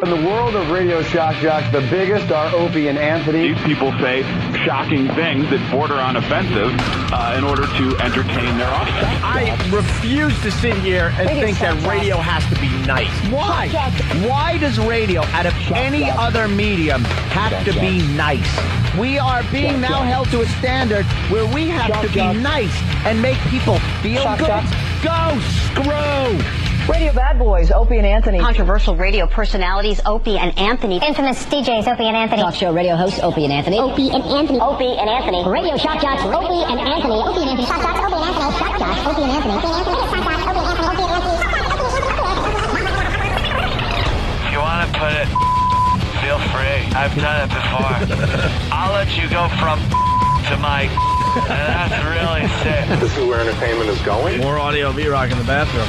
In the world of radio shock jocks, the biggest are Opie and Anthony. These people say shocking things that border on offensive in order to entertain their audience. I refuse to sit here and think that radio has to be nice. Why? Why does radio, out of any other medium, have to be nice? We are being now held to a standard where we have to be nice and make people feel good. Go screw! Radio bad boys, Opie and Anthony. Controversial radio personalities, Opie and Anthony. Infamous DJs, Opie and Anthony. Talk show radio hosts, Opie and Anthony. Opie and Anthony. Opie and Anthony. Radio shock jocks, Opie and Anthony. Opie and Anthony. Shock jocks, Opie and Anthony. Shock jocks, Opie and Anthony. Opie and Anthony. Shock jocks, Opie and Anthony. Opie and Anthony. If you want to put it, feel free. I've done it before. I'll let you go from to Mike. And that's really sick. This is where entertainment is going. More audio V-Rock in the bathroom.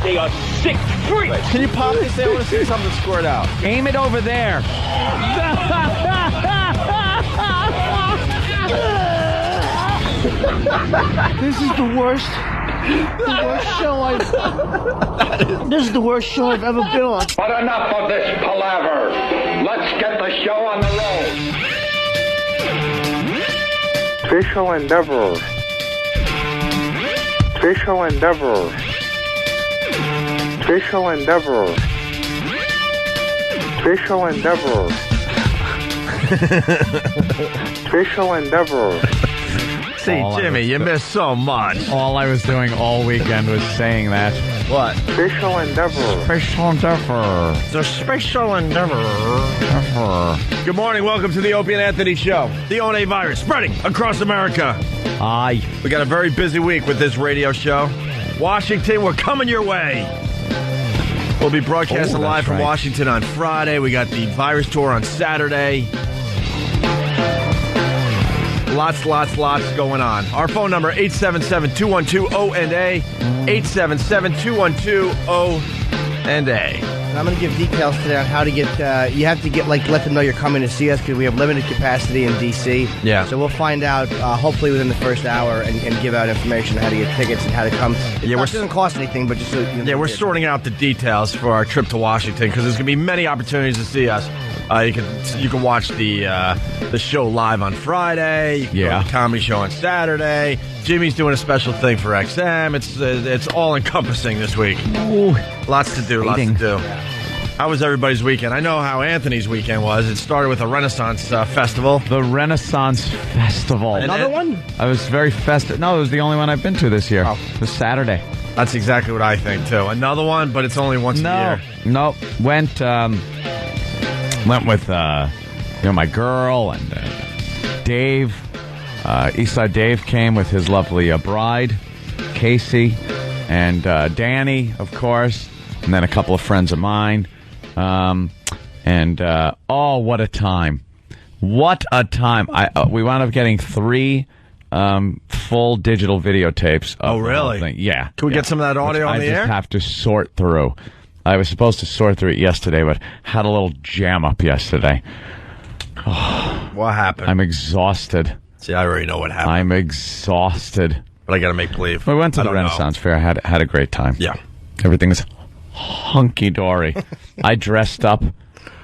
They are sick freaks. Can you pop this? I want to see something squirt out. Aim it over there. This is the worst show This is the worst show I've ever been on. But enough of this palaver. Let's get the show on the road. Official endeavor. Official endeavor. Official endeavor. Official endeavor. Official endeavor. See, Jimmy, you missed so much. All I was doing all weekend was saying that. What? Official endeavor. Special endeavor. The special endeavor. Good morning. Welcome to the Opie and Anthony Show. The O&A virus spreading across America. Aye. We got a very busy week with this radio show. Washington, we're coming your way. We'll be broadcasting live from Washington on Friday. We got the virus tour on Saturday. Lots going on. Our phone number, 877-212-ONA, 877-212-ONA. I'm going to give details today on how to get, you have to get, let them know you're coming to see us because we have limited capacity in D.C. Yeah. So we'll find out, hopefully within the first hour and give out information on how to get tickets and how to come. It doesn't cost anything, but just so you know. Yeah, we're sorting out the details for our trip to Washington because there's going to be many opportunities to see us. You can watch the show live on Friday. You can go to the comedy show on Saturday. Jimmy's doing a special thing for XM. It's all encompassing this week. Ooh, lots to do. How was everybody's weekend? I know how Anthony's weekend was. It started with a Renaissance festival. The Renaissance Festival. Another one? I was very festive. No, it was the only one I've been to this year. This Saturday. That's exactly what I think too. Another one, but it's only once a year. No, went with my girl and Dave. Eastside Dave came with his lovely bride, Casey, and Danny, of course, and then a couple of friends of mine. What a time! What a time! We wound up getting 3 full digital videotapes. Oh, really? Yeah. Can we get some of that audio on the air? I just have to sort through. I was supposed to sort through it yesterday, but had a little jam up yesterday. What happened? I'm exhausted. See, I already know what happened. I'm exhausted. But I got to make believe. We went to the Renaissance Fair. I had a great time. Yeah. Everything was hunky-dory. I dressed up.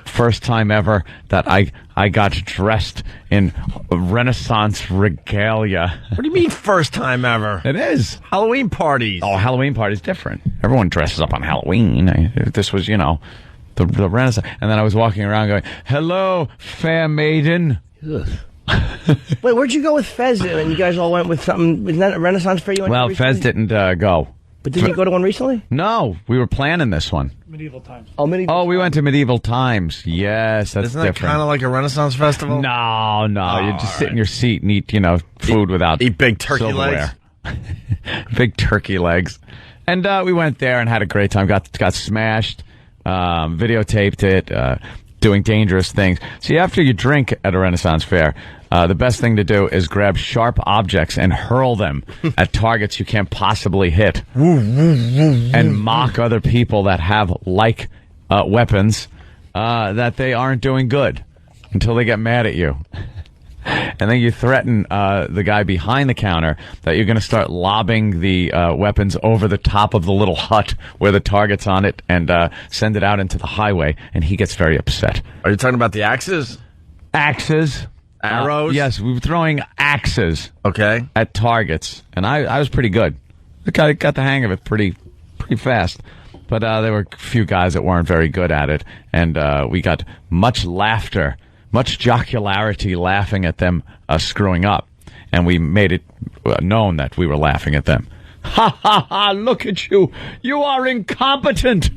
First time ever that I got dressed in Renaissance regalia. What do you mean first time ever? It is. Halloween parties. Oh, Halloween parties different. Everyone dresses up on Halloween. This was, the Renaissance. And then I was walking around going, hello, fair maiden. Wait, where'd you go with Fez? And you guys all went with something. Isn't that a Renaissance fair you went to recently? Fez didn't go. But didn't you go to one recently? No, we were planning this one. Medieval Times. Oh, we went to Medieval Times. Yes, that's Isn't that different. kind of like a Renaissance festival? No. You just sit in your seat and eat, food without eat big turkey silverware. legs. Big turkey legs. And we went there and had a great time. Got smashed, videotaped it, doing dangerous things. See, after you drink at a Renaissance fair, the best thing to do is grab sharp objects and hurl them at targets you can't possibly hit. And mock other people that have weapons that they aren't doing good until they get mad at you. And then you threaten the guy behind the counter that you're going to start lobbing the weapons over the top of the little hut where the target's on it and send it out into the highway, and he gets very upset. Are you talking about the axes? Axes. Arrows? Yes, we were throwing axes at targets, and I was pretty good. I got the hang of it pretty fast. But there were a few guys that weren't very good at it, and we got much laughter, much jocularity laughing at them screwing up. And we made it known that we were laughing at them. Ha, ha, ha, look at you. You are incompetent.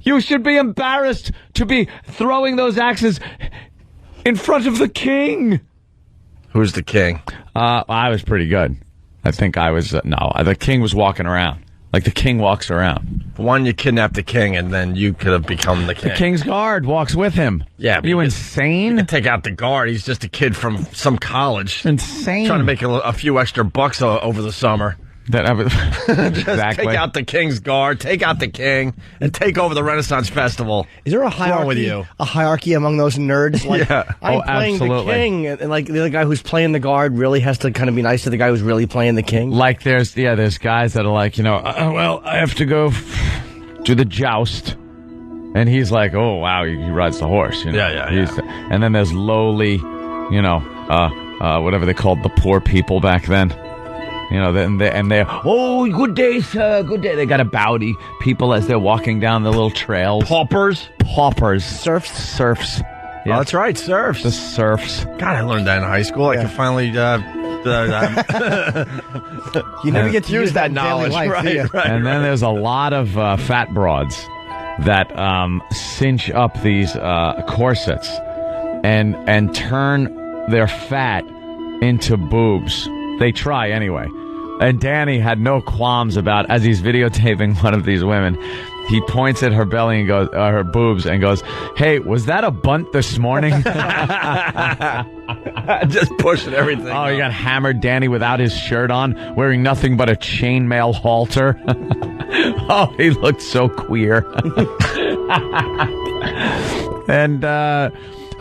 You should be embarrassed to be throwing those axes in front of the king. Who's the king? I was pretty good. I think I was, the king was walking around. Like the king walks around. One, you kidnapped the king, and then you could have become the king. The king's guard walks with him. Yeah. Are you insane? You can take out the guard. He's just a kid from some college. Insane. Trying to make a few extra bucks over the summer. Exactly. Take out the king's guard, take out the king, and take over the Renaissance Festival. Is there a What's wrong hierarchy? with you? A hierarchy among those nerds? Like, yeah. I'm playing absolutely. the king, and like the other guy who's playing the guard really has to kind of be nice to the guy who's really playing the king. Like there's guys that are like, well, I have to go do the joust. And he's like, oh, wow, he rides the horse. Yeah. And then there's lowly, whatever they called the poor people back then. They're, oh, good day, sir, good day. They got to bow to people as they're walking down the little trails. Paupers. Serfs. Yeah. Oh, that's right, serfs. The serfs. God, I learned that in high school. I could finally... you never get to use that knowledge, life, right. And then there's a lot of fat broads that cinch up these corsets and turn their fat into boobs. They try anyway. And Danny had no qualms about, as he's videotaping one of these women, he points at her belly and goes, her boobs, and goes, "Hey, was that a bunt this morning?" Just pushing everything. Oh, he got hammered, Danny, without his shirt on, wearing nothing but a chainmail halter. Oh, he looked so queer. And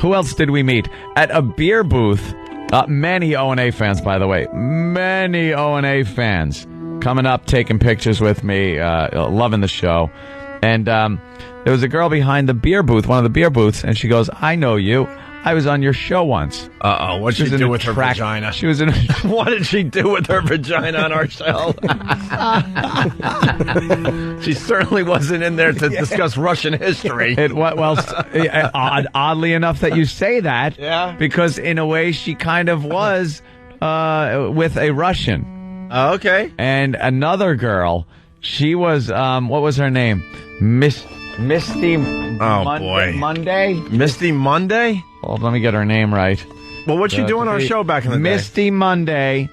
who else did we meet? At a beer booth. Many O&A fans, by the way. Many O&A fans coming up, taking pictures with me, loving the show. And there was a girl behind the beer booth, one of the beer booths, and she goes, "I know you. I was on your show once." Uh-oh, what did she do with her vagina? She was in What did she do with her vagina on our show? She certainly wasn't in there to discuss Russian history. Oddly enough that you say that, yeah, because in a way she kind of was with a Russian. Oh, okay. And another girl, she was, what was her name? Misty Monday? Misty Monday? Well, let me get her name right. Well, what'd she do on our show back in the day? Misty Monday.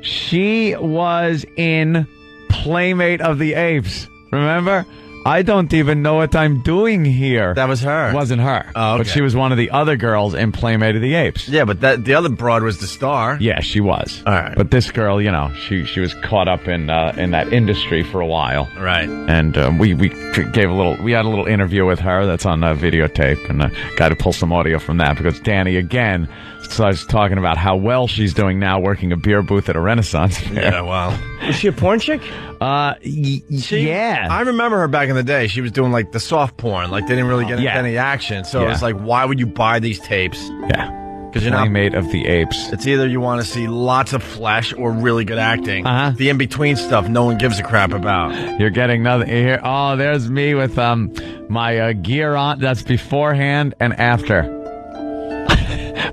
She was in Playmate of the Apes. Remember? I don't even know what I'm doing here. That was her. It wasn't her. Oh, okay. But she was one of the other girls in Playmate of the Apes. Yeah, but the other broad was the star. Yeah, she was. All right. But this girl, she was caught up in that industry for a while. Right. And we had a little interview with her that's on videotape, and got to pull some audio from that because Danny again starts talking about how well she's doing now working a beer booth at a Renaissance fair. Yeah, wow. Is she a porn chick? Yeah. I remember her back in the day. She was doing like the soft porn. Like they didn't really get into any action. So it's like, why would you buy these tapes? Yeah. Because you're not Playmate of the Apes. It's either you want to see lots of flesh or really good acting. Uh-huh. The in-between stuff no one gives a crap about. You're getting nothing here. Oh, there's me with my gear on. That's beforehand and after.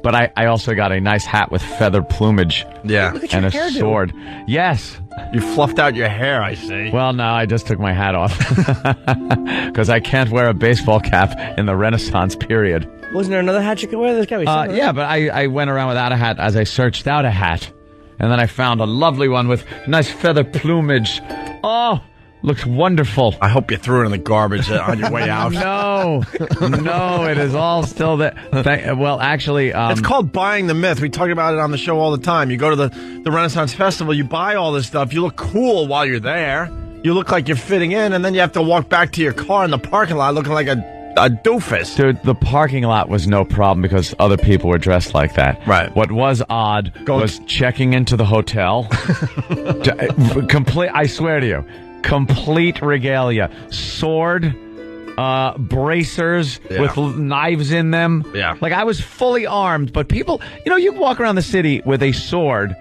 But I also got a nice hat with feather plumage. Yeah. And a sword. Yes. You fluffed out your hair, I see. Well, no, I just took my hat off. Because I can't wear a baseball cap in the Renaissance period. Wasn't there another hat you could wear? There's gotta be something. Yeah, but I went around without a hat as I searched out a hat. And then I found a lovely one with nice feather plumage. Oh, looks wonderful. I hope you threw it in the garbage on your way out. No, it is all still there. Well, actually... it's called buying the myth. We talk about it on the show all the time. You go to the Renaissance Festival, you buy all this stuff, you look cool while you're there. You look like you're fitting in, and then you have to walk back to your car in the parking lot looking like a doofus. Dude, the parking lot was no problem because other people were dressed like that. Right. What was odd was checking into the hotel. Complete. I swear to you, complete regalia. Sword, bracers with knives in them. Yeah. Like I was fully armed, but people, you can walk around the city with a sword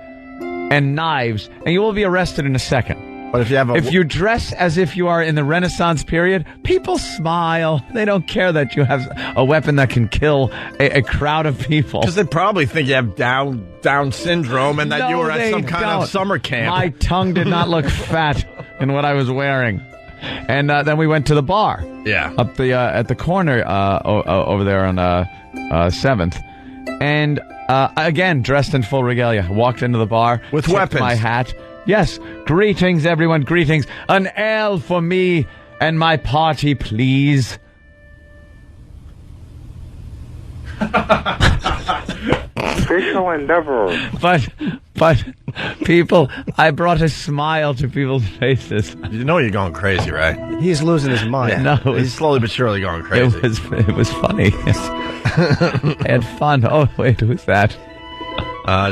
and knives, and you will be arrested in a second. But if you dress as if you are in the Renaissance period, people smile. They don't care that you have a weapon that can kill a crowd of people. Because they probably think you have Down syndrome and that you were at some kind of summer camp. My tongue did not look fat in what I was wearing. And then we went to the bar. Yeah. Up the at the corner over there on 7th. And again, dressed in full regalia. Walked into the bar. With took weapons. my hat. Yes. Greetings, everyone. Greetings. An L for me and my party, please. Official endeavor. But people, I brought a smile to people's faces. You know you're going crazy, right? He's losing his mind. No, he's slowly but surely going crazy. It was funny. I had fun. Oh wait, who's that?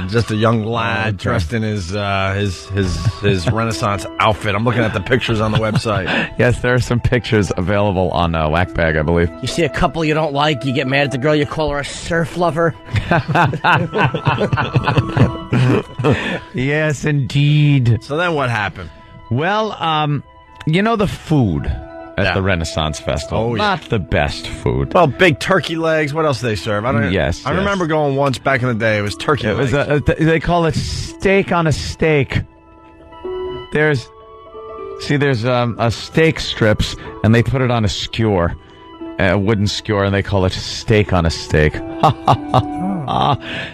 Just a young lad dressed in his Renaissance outfit. I'm looking at the pictures on the website. Yes, there are some pictures available on Whackbag, I believe. You see a couple you don't like, you get mad at the girl, you call her a surf lover. Yes, indeed. So then what happened? Well, the food at the Renaissance Festival. Oh, yeah. Not the best food. Well, big turkey legs. What else do they serve? I remember going once back in the day. It was turkey legs. They call it steak on a steak. There's a steak strips, and they put it on a skewer, a wooden skewer, and they call it steak on a steak.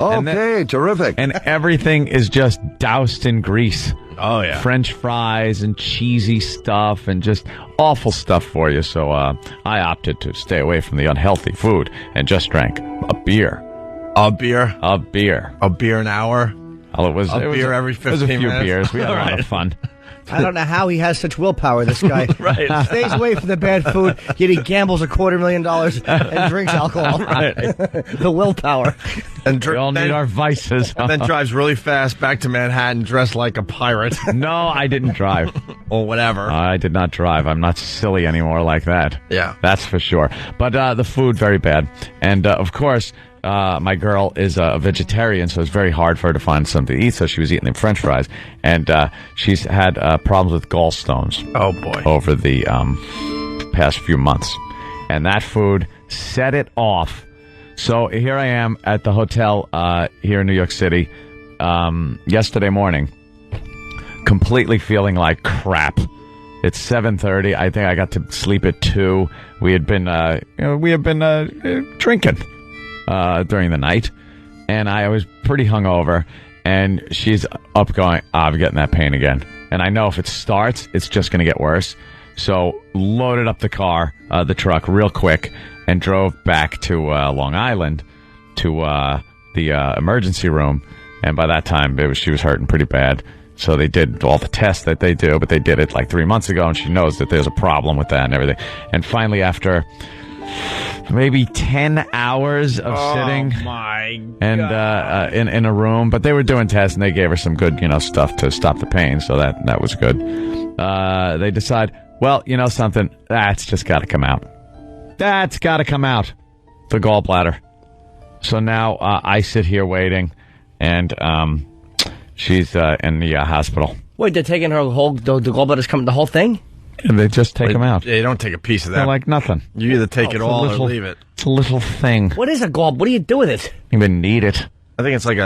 Okay, terrific. And everything is just doused in grease. Oh, yeah. French fries and cheesy stuff and just awful stuff for you. So I opted to stay away from the unhealthy food and just drank a beer. A beer? A beer. A beer an hour? Well, it was beer every 15 minutes? It was a few beers. We had a lot of fun. I don't know how he has such willpower, this guy. Right. Stays away from the bad food, yet he gambles $250,000 and drinks alcohol. Right. The willpower. And We all need our vices. And then drives really fast back to Manhattan dressed like a pirate. No, I didn't drive. Or whatever. I did not drive. I'm not silly anymore like that. Yeah. That's for sure. But the food, very bad. And, of course, my girl is a vegetarian, so it's very hard for her to find something to eat, so she was eating them French fries. And she's had problems with gallstones. Oh, boy. Over the past few months. And that food set it off. So here I am at the hotel here in New York City yesterday morning, completely feeling like crap. It's 7:30. I think I got to sleep at 2. We had been drinking during the night, and I was pretty hungover. And she's up going, I'm getting that pain again. And I know if it starts, it's just going to get worse. So loaded up the truck real quick, and drove back to Long Island to the emergency room. And by that time, she was hurting pretty bad. So they did all the tests that they do, but they did it like 3 months ago, and she knows that there's a problem with that and everything. And finally, after maybe 10 hours of sitting and in a room, but they were doing tests, and they gave her some good stuff to stop the pain, so that was good. They decide, well, something, that's just got to come out. That's got to come out, the gallbladder. So now I sit here waiting, and she's in the hospital. Wait, they're taking her the gallbladder's coming, the whole thing? And they just take them out. Yeah, you don't take a piece of that. They're like nothing. You either take it all or leave it. It's a little thing. What is a gallbladder? What do you do with it? You even need it. I think it's like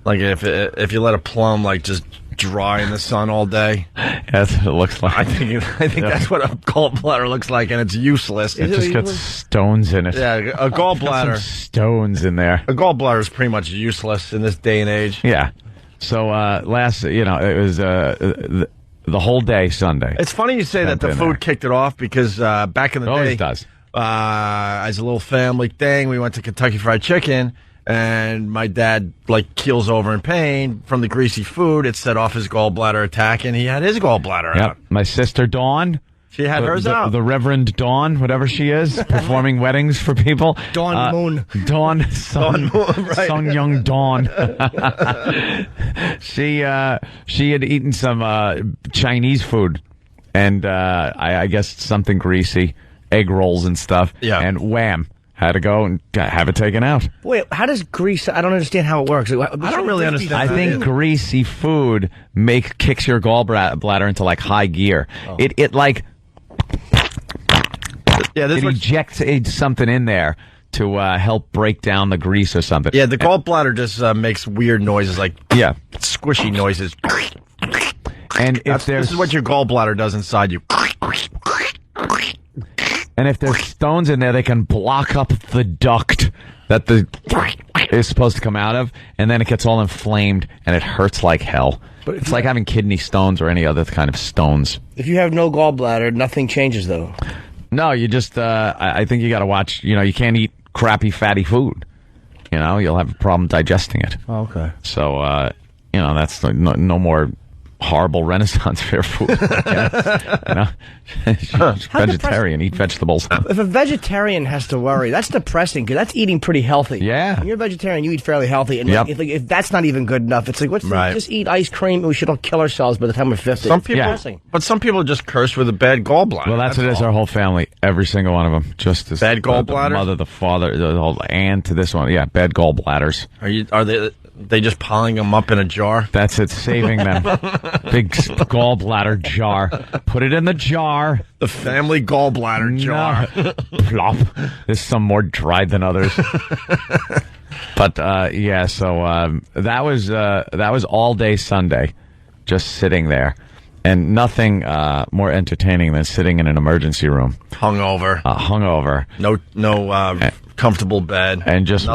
if you let a plum just dry in the sun all day. That's what it looks like. I think that's what a gallbladder looks like, and it's useless. It just got stones in it. Yeah, a gallbladder. Some stones in there. A gallbladder is pretty much useless in this day and age. Yeah. So it was the whole day Sunday. It's funny you say that the food kicked it off, because back in the day, always does. As a little family thing, we went to Kentucky Fried Chicken, and my dad keels over in pain from the greasy food. It set off his gallbladder attack, and he had his gallbladder out. My sister Dawn She had hers out. The Reverend Dawn, whatever she is, performing weddings for people. Dawn Moon. Dawn Sun Young Dawn. She had eaten some Chinese food, and I guess something greasy, egg rolls and stuff. Yeah. And wham, had to go and have it taken out. Wait, how does grease? I don't understand how it works. I don't really understand. I think greasy food kicks your gallbladder into like high gear. Oh. It like. Yeah, it ejects something in there to help break down the grease or something. Yeah, the gallbladder just makes weird noises, like squishy noises. And if this is what your gallbladder does inside you. And if there's stones in there, they can block up the duct that is supposed to come out of, and then it gets all inflamed, and it hurts like hell. But it's like having kidney stones or any other kind of stones. If you have no gallbladder, nothing changes, though. No, you just, I think you got to watch, you can't eat crappy, fatty food. You'll have a problem digesting it. Oh, okay. So, that's no more horrible Renaissance fair food. Vegetarian, eat vegetables. If a vegetarian has to worry, that's depressing, because that's eating pretty healthy. Yeah. When you're a vegetarian, you eat fairly healthy. And if that's not even good enough, it's like, just eat ice cream and we should all kill ourselves by the time we're 50. But some people just curse with a bad gallbladder. Well, that's what it is. Our whole family, every single one of them. Just this bad gallbladder? The mother, the father, the whole aunt to this one. Yeah, bad gallbladders. Are they just piling them up in a jar? That's it, saving them. Big gallbladder jar. Put it in the jar. The family gallbladder jar. Plop. There's some more dried than others. But so that was all day Sunday, just sitting there, and nothing more entertaining than sitting in an emergency room, hungover, no comfortable bed, and just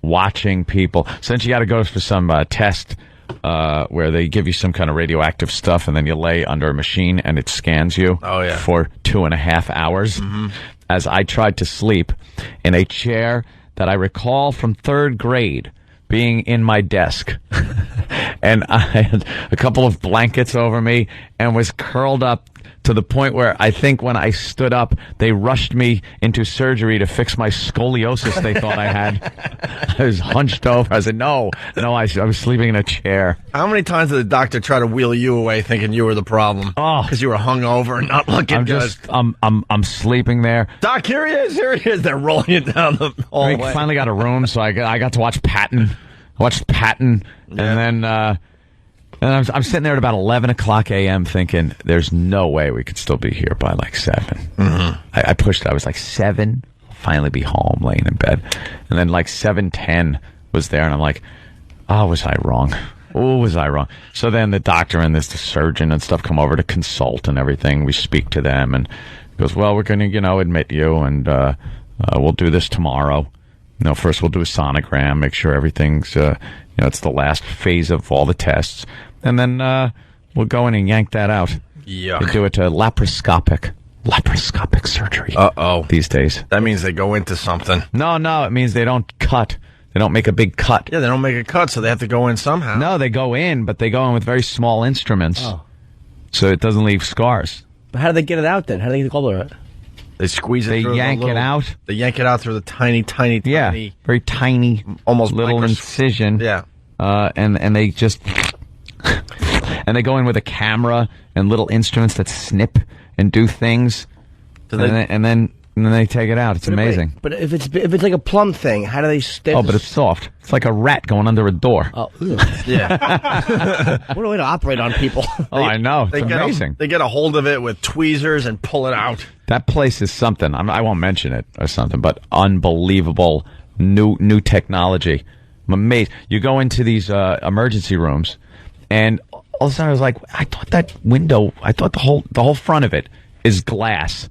watching people. Since you got to go for some test where they give you some kind of radioactive stuff, and then you lay under a machine and it scans you for 2.5 hours. Mm-hmm. As I tried to sleep in a chair that I recall from 3rd grade being in my desk. And I had a couple of blankets over me and was curled up to the point where I think when I stood up, they rushed me into surgery to fix my scoliosis they thought I had. I was hunched over. I said, no, I was sleeping in a chair. How many times did the doctor try to wheel you away thinking you were the problem? Oh. Because you were hungover and not looking good. I'm sleeping there. Doc, here he is. They're rolling you down the hallway. We finally got a room, so I got to watch Patton. I watched Patton, and then... And I'm sitting there at about 11 o'clock a.m. thinking, there's no way we could still be here by like 7. Mm-hmm. I pushed it. I was like, 7? I'll finally be home, laying in bed. And then like 7:10 was there, and I'm like, oh, was I wrong? Oh, was I wrong? So then the doctor and the surgeon and stuff come over to consult and everything. We speak to them, and he goes, well, we're going to, admit you, and we'll do this tomorrow. First we'll do a sonogram, make sure everything's, it's the last phase of all the tests. And then we'll go in and yank that out. Yuck. They do it laparoscopic surgery. Uh-oh. These days. That means they go into something. No, it means they don't cut. They don't make a big cut. Yeah, they don't make a cut, so they have to go in somehow. No, they go in, but they go in with very small instruments. Oh. So it doesn't leave scars. But how do they get it out then? How do they get the gallbladder out? They squeeze it. They yank it out. They yank it out through the tiny, very tiny, almost little incision. Yeah, and they just and they go in with a camera and little instruments that snip and do things, and then they take it out. It's amazing. But if it's like a plum thing, how do they stay? Oh, but it's soft. It's like a rat going under a door. Oh, yeah. What a way to operate on people. I know. It's amazing. They get a hold of it with tweezers and pull it out. That place is something. I won't mention it or something, but unbelievable new technology. I'm amazed. You go into these emergency rooms, and all of a sudden I was like, I thought that window, the whole front of it is glass,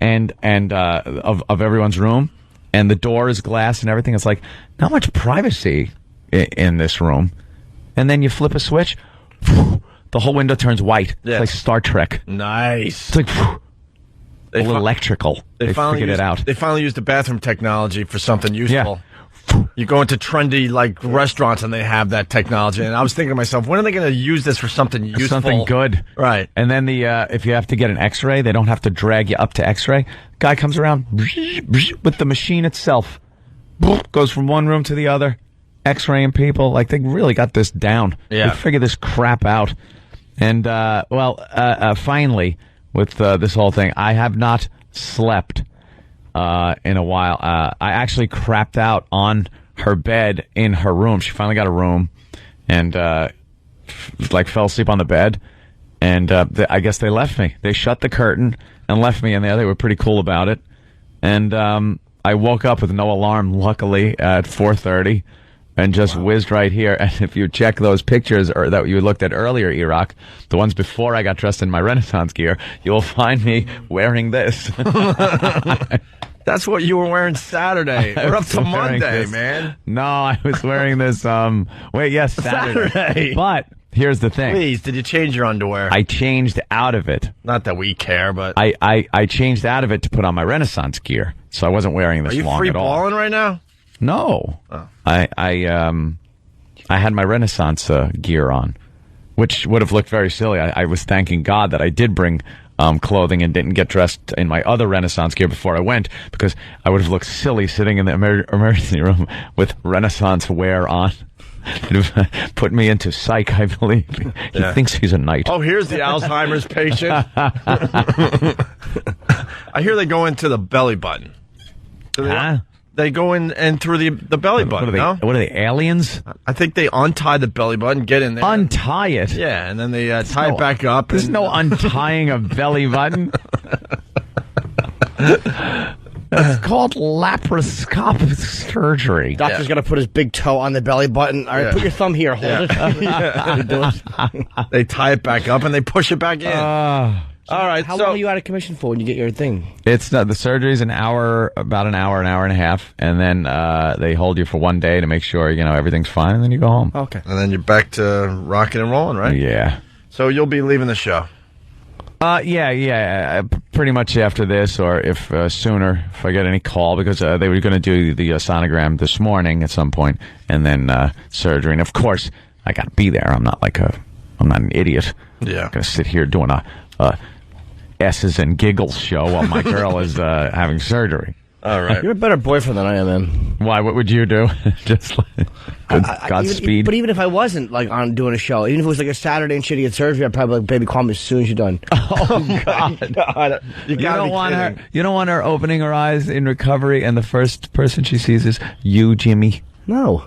and of everyone's room, and the door is glass and everything. It's like, not much privacy in this room. And then you flip a switch, the whole window turns white. Yes. It's like Star Trek. Nice. It's like electrical. They figured it out. They finally used the bathroom technology for something useful. Yeah. You go into trendy like restaurants and they have that technology. And I was thinking to myself, when are they going to use this for something useful? Something good. Right. And then if you have to get an X-ray, they don't have to drag you up to X-ray. Guy comes around with the machine itself. Goes from one room to the other. X-raying people. Like, they really got this down. Yeah. They figured this crap out. And, finally, with this whole thing, I have not slept in a while. I actually crapped out on her bed in her room. She finally got a room and, fell asleep on the bed. And I guess they left me. They shut the curtain and left me in there. They were pretty cool about it. And I woke up with no alarm, luckily, at 4:30. And just whizzed right here. And if you check those pictures or that you looked at earlier, Iraq, the ones before I got dressed in my Renaissance gear, you'll find me wearing this. That's what you were wearing Saturday. We're up to Monday, man. No, I was wearing this, Saturday. But here's the thing. Please, did you change your underwear? I changed out of it. Not that we care, but... I changed out of it to put on my Renaissance gear. So I wasn't wearing this long at all. Are you free balling right now? No. Oh. I had my Renaissance gear on, which would have looked very silly. I was thanking God that I did bring clothing and didn't get dressed in my other Renaissance gear before I went, because I would have looked silly sitting in the emergency room with Renaissance wear on. It would have put me into psych, I believe. He thinks he's a knight. Oh, here's the Alzheimer's patient. I hear they go into the belly button. Huh? They go in and through the belly button, What are they, aliens? I think they untie the belly button, get in there. Untie it? Yeah, and then they tie it back up. There's no untying a belly button. It's called laparoscopic surgery. Doctor's got to put his big toe on the belly button. All right, put your thumb here. Hold it. They tie it back up and they push it back in. All right. How long are you out of commission for when you get your thing? It's the surgery's about an hour and a half, and then they hold you for 1 day to make sure everything's fine, and then you go home. Okay. And then you're back to rocking and rolling, right? Yeah. So you'll be leaving the show. Pretty much after this, or if sooner, if I get any call, because they were going to do the sonogram this morning at some point, and then surgery. And of course, I got to be there. I'm not an idiot. Yeah. I'm going to sit here doing a S's and giggles show while my girl is having surgery. All right. You're a better boyfriend than I am, man. Why? What would you do? Just Godspeed. But even if I wasn't on doing a show, even if it was a Saturday and she had surgery, I'd probably baby, call me as soon as you're done. Oh God! You don't want her. You don't want her opening her eyes in recovery, and the first person she sees is you, Jimmy. No.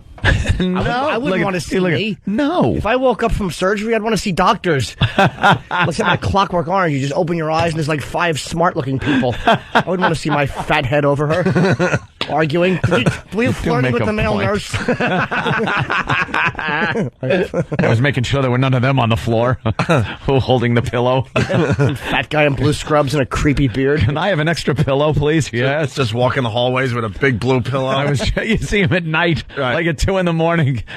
No, I wouldn't want to see me. No. If I woke up from surgery, I'd want to see doctors. Let's have a Clockwork Orange. You just open your eyes and there's 5 smart-looking people. I wouldn't want to see my fat head over her arguing. Were you flirting with the male nurse? I was making sure there were none of them on the floor holding the pillow. Fat guy in blue scrubs and a creepy beard. Can I have an extra pillow, please? Yes. Just walking the hallways with a big blue pillow. You see him at night, right, at 2 a.m,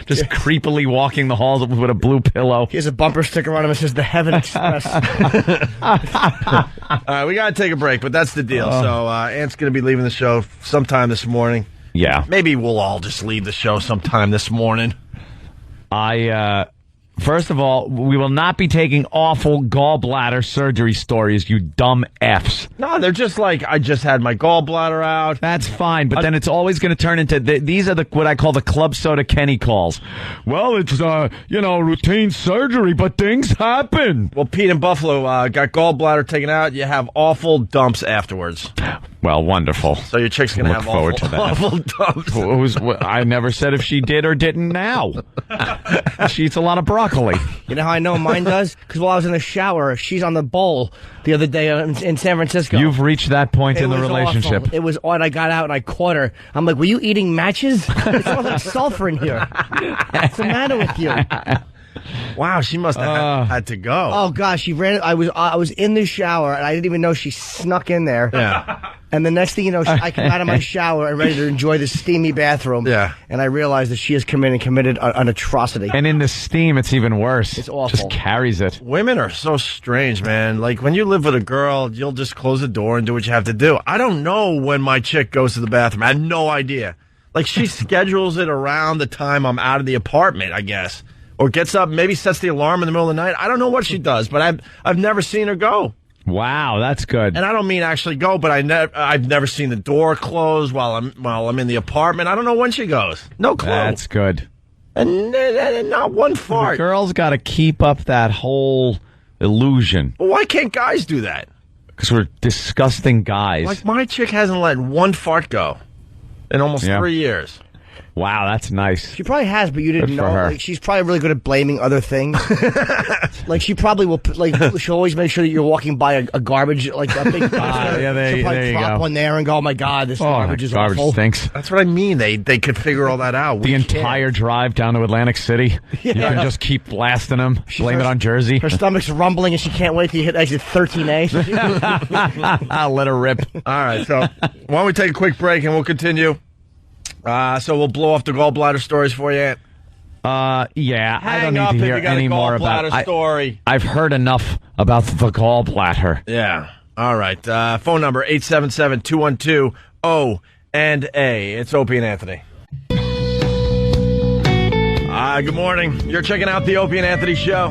just creepily walking the halls with a blue pillow. He has a bumper sticker on him that says the Heaven Express. All right, we got to take a break, but that's the deal. So Ant's going to be leaving the show sometime this morning. Yeah. Maybe we'll all just leave the show sometime this morning. First of all, we will not be taking awful gallbladder surgery stories, you dumb Fs. No, they're just I just had my gallbladder out. That's fine, but then it's always going to turn into, these are what I call the Club Soda Kenny calls. Well, it's, routine surgery, but things happen. Well, Pete in Buffalo got gallbladder taken out. You have awful dumps afterwards. Well, wonderful. So your chick's going to have awful dumps. I never said if she did or didn't now. She eats a lot of broccoli. You know how I know mine does? Because while I was in the shower, she's on the bowl the other day in San Francisco. You've reached that point in the relationship. Awful. It was odd. I got out and I caught her. I'm like, were you eating matches? It smells like sulfur in here. What's the matter with you? Wow, she must have had to go. Oh gosh, she ran. I was in the shower and I didn't even know she snuck in there. Yeah. And the next thing you know, I came out of my shower and ready to enjoy the steamy bathroom. Yeah. And I realized that she has committed an atrocity. And in the steam, it's even worse. It's awful. Just carries it. Women are so strange, man. When you live with a girl, you'll just close the door and do what you have to do. I don't know when my chick goes to the bathroom. I have no idea. Like, she schedules it around the time I'm out of the apartment, I guess. Or gets up, maybe sets the alarm in the middle of the night. I don't know what she does, but I've never seen her go. Wow, that's good. And I don't mean actually go, but I've never seen the door close while I'm in the apartment. I don't know when she goes. No clue. That's good. And not one fart. The girls got to keep up that whole illusion. Well, why can't guys do that? Because we're disgusting guys. Like, my chick hasn't let one fart go in almost 3 years. Wow, that's nice. She probably has, but you didn't Good for know. her. Like, she's probably really good at blaming other things. Like, she probably will. Like, she'll always make sure that you're walking by a garbage, like a big. She'll probably drop one there and go, "Oh my God, this garbage is awful." Stinks. That's what I mean. They could figure all that out. The entire drive down to Atlantic City. You can just keep blasting them. Blame it on Jersey. Her stomach's rumbling, and she can't wait to hit exit 13A. I'll let her rip. All right, so why don't we take a quick break and we'll continue. So we'll blow off the gallbladder stories for you. Yeah, I don't Hang up need to if hear you got any a more about gallbladder story. I've heard enough about the gallbladder. Yeah. All right. Phone number 877-212-O&A. It's Opie and Anthony. Good morning. You're checking out the Opie and Anthony show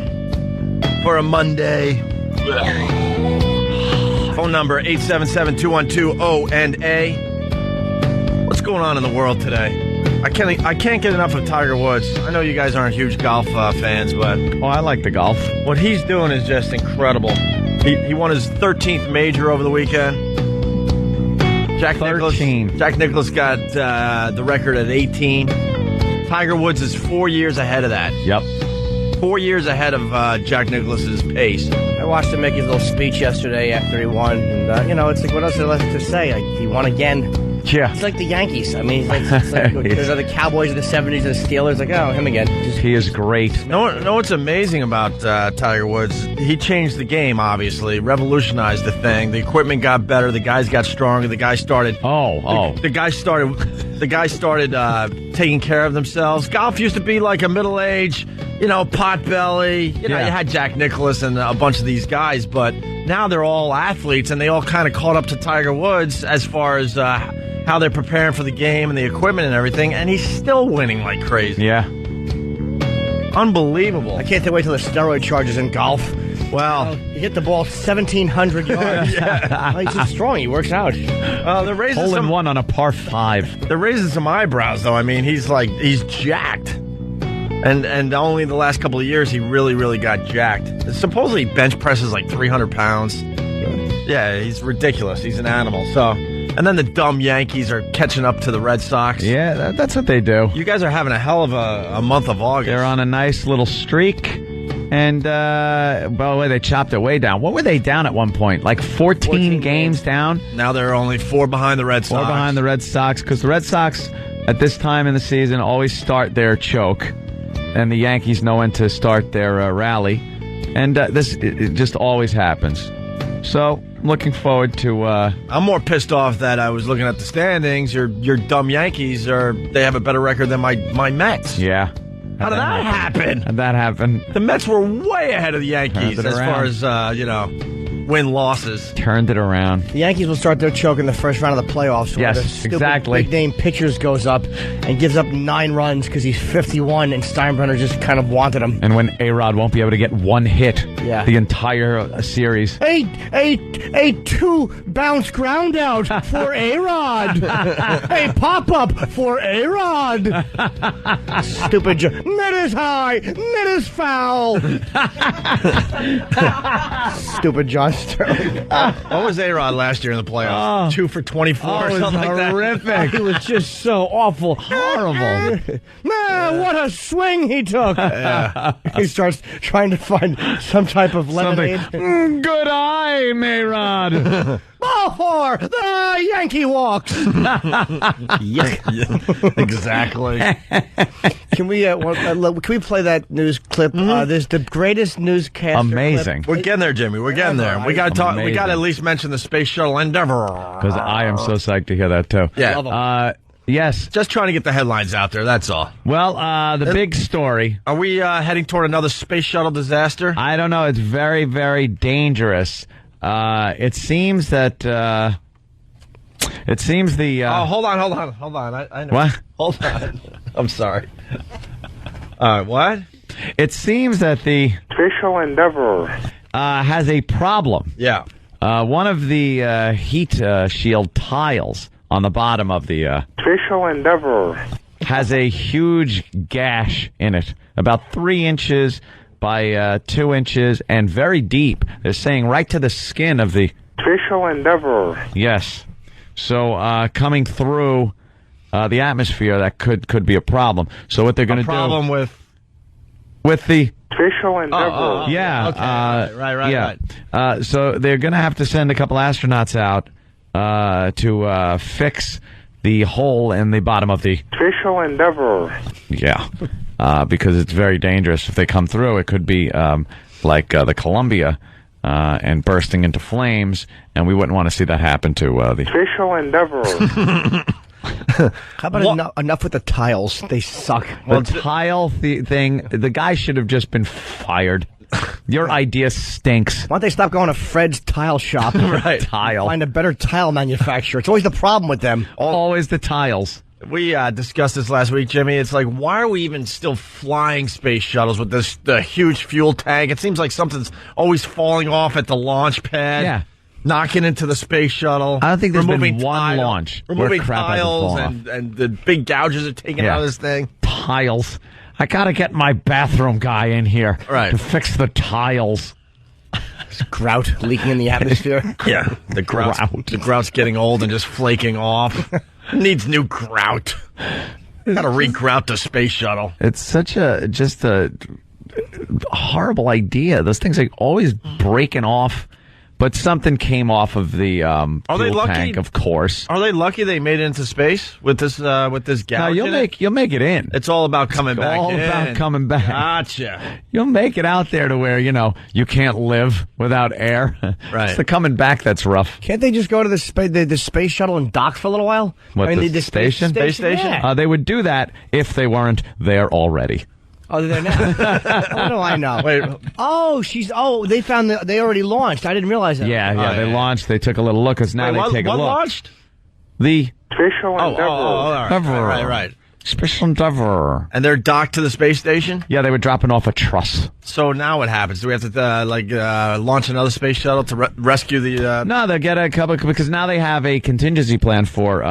for a Monday. Phone number 877-212-O&A. What's going on in the world today? I can't get enough of Tiger Woods. I know you guys aren't huge golf fans, but I like the golf. What he's doing is just incredible. He won his 13th major over the weekend. Jack Nicklaus got the record at 18. Tiger Woods is 4 years ahead of that. Yep. 4 years ahead of Jack Nicklaus's pace. I watched him make his little speech yesterday after he won, and it's like, what else is there left to say? Like, he won again. Yeah. He's like the Yankees. I mean, it's like there's the Cowboys of the 70s and the Steelers. Like, oh, him again. He is great. Know what's amazing about Tiger Woods? He changed the game, obviously, revolutionized the thing. The equipment got better. The guys got stronger. The guys started. The guys started taking care of themselves. Golf used to be like a middle-aged, pot belly. You had Jack Nicklaus and a bunch of these guys, but now they're all athletes, and they all kind of caught up to Tiger Woods as far as how they're preparing for the game and the equipment and everything, and he's still winning like crazy. Yeah. Unbelievable. I can't wait till the steroid charges in golf. Well, you hit the ball 1,700 yards. He's just strong. He works out. They're raising hole in one on a par 5. They're raising some eyebrows, though. I mean, he's jacked. And only the last couple of years, he really, really got jacked. Supposedly, bench presses like 300 pounds. Yeah, he's ridiculous. He's an animal. So, and then the dumb Yankees are catching up to the Red Sox. Yeah, that's what they do. You guys are having a hell of a month of August. They're on a nice little streak. And, by the way, they chopped it way down. What were they down at one point? Like 14 games down? Now they're only 4 behind the Red Sox. 4 behind the Red Sox, because the Red Sox, at this time in the season, always start their choke. And the Yankees know when to start their rally. And it just always happens. So, looking forward to... I'm more pissed off that I was looking at the standings. Your dumb Yankees, they have a better record than my Mets. Yeah. How did that happen? How'd that happen? The Mets were way ahead of the Yankees as far as, win-losses. Turned it around. The Yankees will start their choke in the first round of the playoffs. Yes, the stupid exactly. Big-name pitchers goes up and gives up 9 runs because he's 51, and Steinbrenner just kind of wanted him. And when A-Rod won't be able to get one hit the entire series. A 2-bounce ground out for A-Rod. A pop-up for A-Rod. Stupid net is high, net is foul. Stupid John Sterling. What was A-Rod last year in the playoffs? 2 for 24 or something like that? Horrific. He was just so awful. Horrible. Man, what a swing he took. He starts trying to find some type of lemonade. Good eye, A-Rod. Ball 4, the Yankee walks. Exactly. Can we play that news clip? There's the greatest newscaster. Amazing. Clip. We're getting there, Jimmy. We're getting there. We got to talk. We got to at least mention the Space Shuttle Endeavour. Because I am so psyched to hear that too. Yeah. Yes. Just trying to get the headlines out there. That's all. Well, the big story. Are we heading toward another space shuttle disaster? I don't know. It's very, very dangerous. It seems that It seems the... hold on. I know. What? Hold on. I'm sorry. What? It seems that the... Official Endeavor has a problem. Yeah. One of the heat shield tiles on the bottom of the... Official Endeavor has a huge gash in it, about 3 inches by 2 inches, and very deep. They're saying right to the skin of the... Official Endeavor. Yes. So coming through the atmosphere, that could be a problem. So what they're going to do... A problem with the... Official Endeavor. Yeah. Okay. Right. So they're going to have to send a couple astronauts out to fix the hole in the bottom of the... Official Endeavor. Yeah. Because it's very dangerous. If they come through, it could be like the Columbia and bursting into flames, and we wouldn't want to see that happen to the... Official Endeavor. How about enough with the tiles? They suck. The tile thing, the guy should have just been fired. Your idea stinks. Why don't they stop going to Fred's tile shop? Right. Tile. Find a better tile manufacturer. It's always the problem with them. Always the tiles. We discussed this last week, Jimmy. It's like, why are we even still flying space shuttles with the huge fuel tank? It seems like something's always falling off at the launch pad. Yeah. Knocking into the space shuttle. I don't think there's been one launch where removing crap hasn't tiles fallen off. and the big gouges are taken out of this thing. Tiles. I gotta get my bathroom guy in here to fix the tiles. Grout leaking in the atmosphere. Yeah, the grout's getting old and just flaking off. Needs new grout. Got to re-grout the space shuttle. It's such a horrible idea. Those things are always breaking off. But something came off of the fuel tank, of course. Are they lucky they made it into space with this gouge? No, you'll make it in. It's all about coming back. All about coming back. Gotcha. You'll make it out there to where you can't live without air. Right. It's the coming back that's rough. Can't they just go to the space shuttle and dock for a little while? What, the station? Space station? Yeah. They would do that if they weren't there already. Oh, they're there now. What do I know? Wait. They found they already launched. I didn't realize that. Yeah, they launched. They took a little look, because now they take a look. What launched? The Official Endeavor. Right. Special Endeavor. And they're docked to the space station? Yeah, they were dropping off a truss. So now what happens? Do we have to launch another space shuttle to rescue the... No, they'll get a couple, because now they have a contingency plan for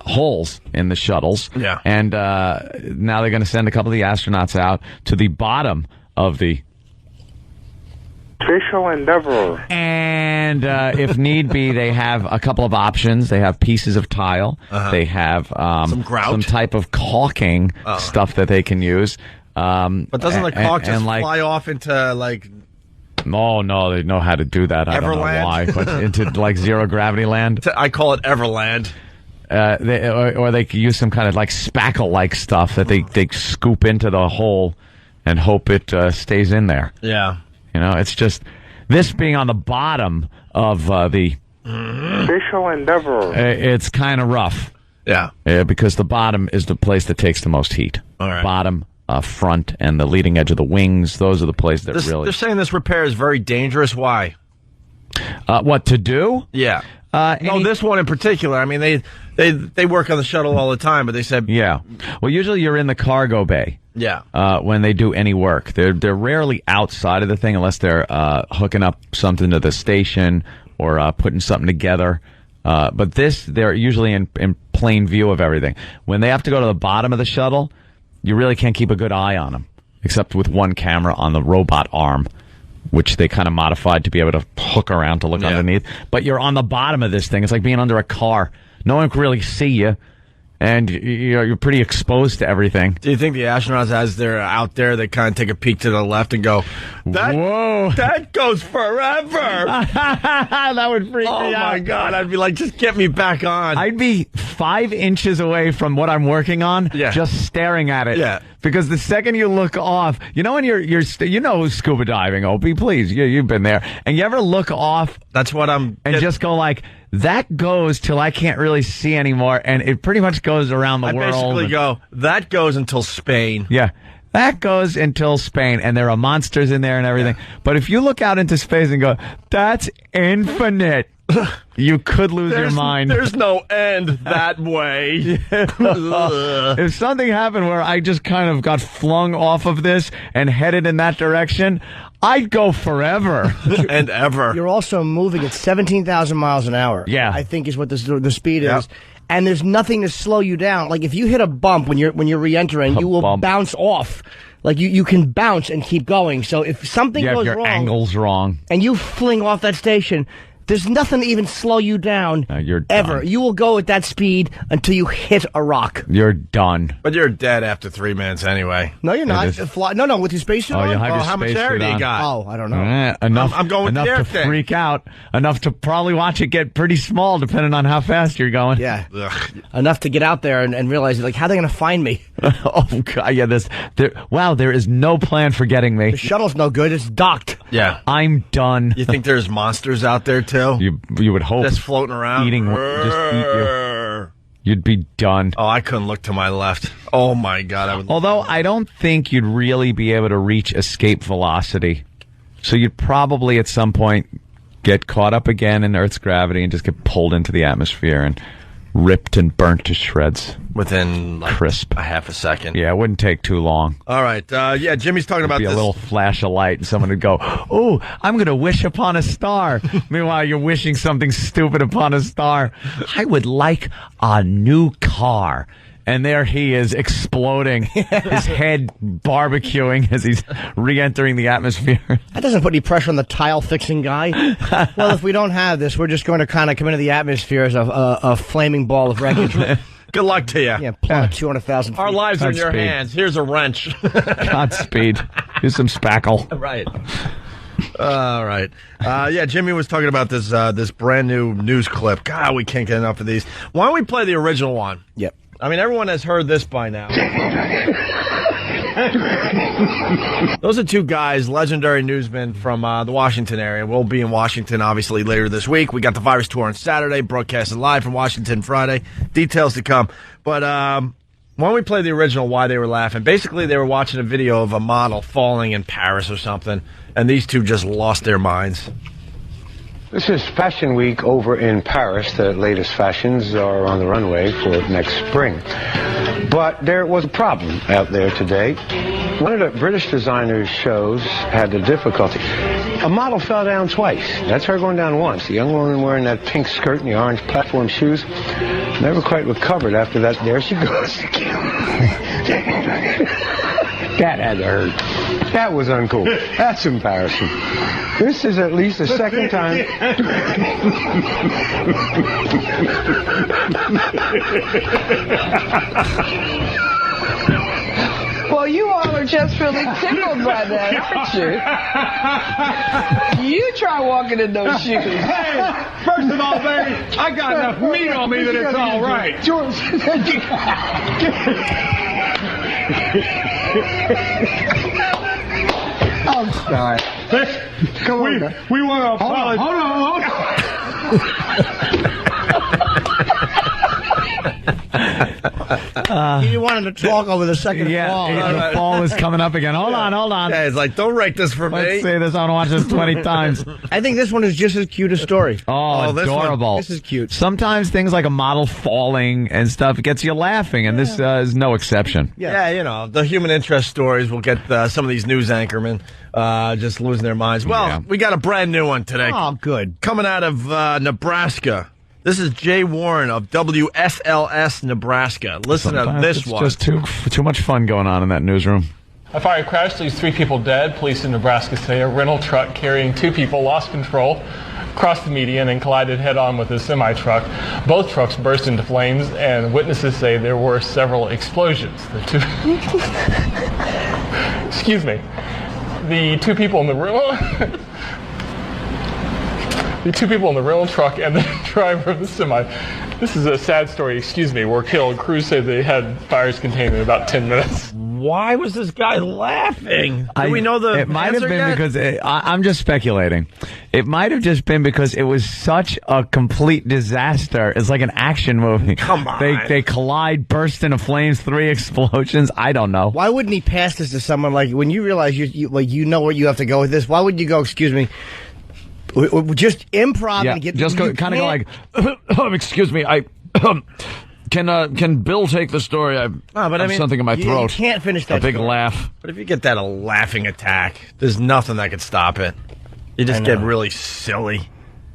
holes in the shuttles. Yeah. And now they're going to send a couple of the astronauts out to the bottom of the... Official Endeavor. And if need be, they have a couple of options. They have pieces of tile. They have some grout, some type of caulking stuff that they can use. But doesn't the caulk just fly off into like... Oh, no, they know how to do that. I don't know why. But into like zero gravity land. I call it Everland. Or they could use some kind of like spackle-like stuff that they scoop into the hole and hope it stays in there. Yeah. It's just this being on the bottom of the Official Endeavor. It's kind of rough. Yeah. Because the bottom is the place that takes the most heat. All right. Bottom, front, and the leading edge of the wings. Those are the places that really... They're saying this repair is very dangerous. Why? What to do? Yeah. No, this one in particular. I mean, they work on the shuttle all the time, but they said... Yeah. Well, usually you're in the cargo bay. Yeah. When they do any work. They're rarely outside of the thing unless they're hooking up something to the station or putting something together. But they're usually in plain view of everything. When they have to go to the bottom of the shuttle, you really can't keep a good eye on them, except with one camera on the robot arm, which they kind of modified to be able to hook around to look underneath. But you're on the bottom of this thing. It's like being under a car. No one can really see you. And you're pretty exposed to everything. Do you think the astronauts, as they're out there, they kind of take a peek to the left and go, "Whoa, that goes forever"? That would freak me out. Oh my God! I'd be like, just get me back on. I'd be 5 inches away from what I'm working on, just staring at it. Yeah. Because the second you look off, when you're scuba diving, Opie, please, you've been there, and you ever look off? That's what I'm. And just go like, that goes till I can't really see anymore, and it pretty much goes around the world. I basically go, that goes until Spain. Yeah. That goes until Spain, and there are monsters in there and everything. Yeah. But if you look out into space and go, that's infinite. You could lose your mind. There's no end that way. If something happened where I just kind of got flung off of this and headed in that direction, I'd go forever and ever. You're also moving at 17,000 miles an hour. Yeah. I think is what the speed is. And there's nothing to slow you down. Like if you hit a bump when you're re-entering, you will bounce off. Like you can bounce and keep going. So if something goes if your wrong, angle's wrong, and you fling off that station, there's nothing to even slow you down. You're ever. done. You will go at that speed until you hit a rock. You're done. But you're dead after 3 minutes anyway. No, you're not. No, with your spacesuit on. You'll have your how much air do you got? Oh, I don't know. Enough. I'm going with the air to thing. freak out. Enough to probably watch it get pretty small, depending on how fast you're going. Yeah. Enough to get out there and realize, like, how are they going to find me? Oh God! Yeah. There is no plan for getting me. The shuttle's no good. It's docked. Yeah. I'm done. You think there's monsters out there too? You would hope. Just floating around. Just eat you. You'd be done. Oh, I couldn't look to my left. Oh my God! Although I don't think you'd really be able to reach escape velocity, so you'd probably at some point get caught up again in Earth's gravity and just get pulled into the atmosphere and ripped and burnt to shreds within crisp a half a second. Yeah, it wouldn't take too long. All right. Jimmy's talking about this. A little flash of light, and someone would go, "Oh, I'm going to wish upon a star." Meanwhile, you're wishing something stupid upon a star. I would like a new car. And there he is, exploding, his head barbecuing as he's re-entering the atmosphere. That doesn't put any pressure on the tile-fixing guy. Well, if we don't have this, we're just going to kind of come into the atmosphere as a flaming ball of wreckage. Good luck to you. Yeah, plummet 200,000 feet. Our lives are in your hands. Here's a wrench. Godspeed. Here's some spackle. Right. All right. Jimmy was talking about this brand new news clip. God, we can't get enough of these. Why don't we play the original one? Yep. I mean, everyone has heard this by now. Those are two guys, legendary newsmen from the Washington area. We'll be in Washington, obviously, later this week. We got the Virus Tour on Saturday, broadcasting live from Washington Friday. Details to come. But why don't we play the original Why They Were Laughing? Basically, they were watching a video of a model falling in Paris or something, and these two just lost their minds. This is Fashion Week over in Paris. The latest fashions are on the runway for next spring. But there was a problem out there today. One of the British designers' shows had a difficulty. A model fell down twice. That's her going down once. The young woman wearing that pink skirt and the orange platform shoes never quite recovered after that. There she goes again. That had to hurt. That was uncool. That's embarrassing. This is at least the second time. Well, you all are just really tickled by that, aren't you? You try walking in those shoes. Hey, first of all, baby, I got enough meat on me that it's all right. George. I'm sorry. Come on, we want to apologize. Hold on. You wanted to talk over the second fall. The fall is coming up again. Hold on. Yeah, it's like, don't write this for me. Let's say this. I want to watch this 20 times. I think this one is just as cute a story. Oh, adorable. This is cute. Sometimes things like a model falling and stuff gets you laughing, and this is no exception. Yeah, the human interest stories will get some of these news anchormen just losing their minds. Well, we got a brand new one today. Oh, good. Coming out of Nebraska. This is Jay Warren of WSLS Nebraska. Listen to this one. It's just too much fun going on in that newsroom. A fire crash leaves 3 people dead. Police in Nebraska say a rental truck carrying 2 people lost control, crossed the median, and collided head-on with a semi-truck. Both trucks burst into flames, and witnesses say there were several explosions. Excuse me. The 2 people in the room... The 2 people in the rental truck and the driver of the semi, this is a sad story, were killed. Crews say they had fires contained in about 10 minutes. Why was this guy laughing? Do we know the It might have been yet? because I'm just speculating. It might have just been because it was such a complete disaster. It's like an action movie. Come on. They collide, burst into flames, 3 explosions. I don't know. Why wouldn't he pass this to someone like when you realize you know where you have to go with this? Why would you go? Excuse me. Just improv and get just kind of go like, excuse me, I can Bill take the story? I have something in my throat. You can't finish that. A big story. laugh. But if you get that a laughing attack, there's nothing that could stop it. You just get really silly.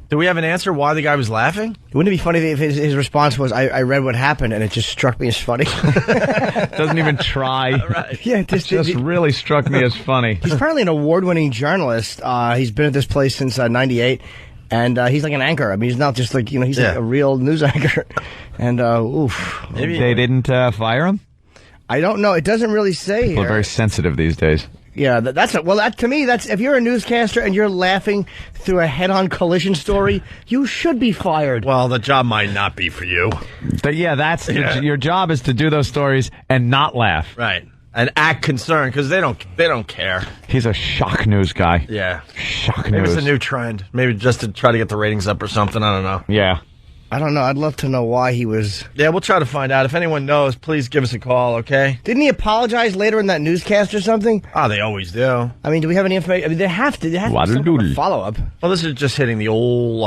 Do we have an answer why the guy was laughing? Wouldn't it be funny if his response was, I read what happened and it just struck me as funny? Doesn't even try. Right. Yeah, it just really struck me as funny. He's apparently an award-winning journalist. He's been at this place since 98. And he's like an anchor. I mean, he's not just like, he's like a real news anchor. And, Maybe they didn't fire him? I don't know. It doesn't really say People are very sensitive these days. Yeah, to me, that's if you're a newscaster and you're laughing through a head-on collision story, you should be fired. Well, the job might not be for you. But your job is to do those stories and not laugh. Right. And act concerned because they don't care. He's a shock news guy. Yeah. Shock Maybe news. it's a new trend. Maybe just to try to get the ratings up or something. I don't know. Yeah. I don't know. I'd love to know why he was... Yeah, we'll try to find out. If anyone knows, please give us a call, okay? Didn't he apologize later in that newscast or something? Oh, they always do. I mean, do we have any information? I mean, they have to be some kind of follow-up. Well, this is just hitting the old...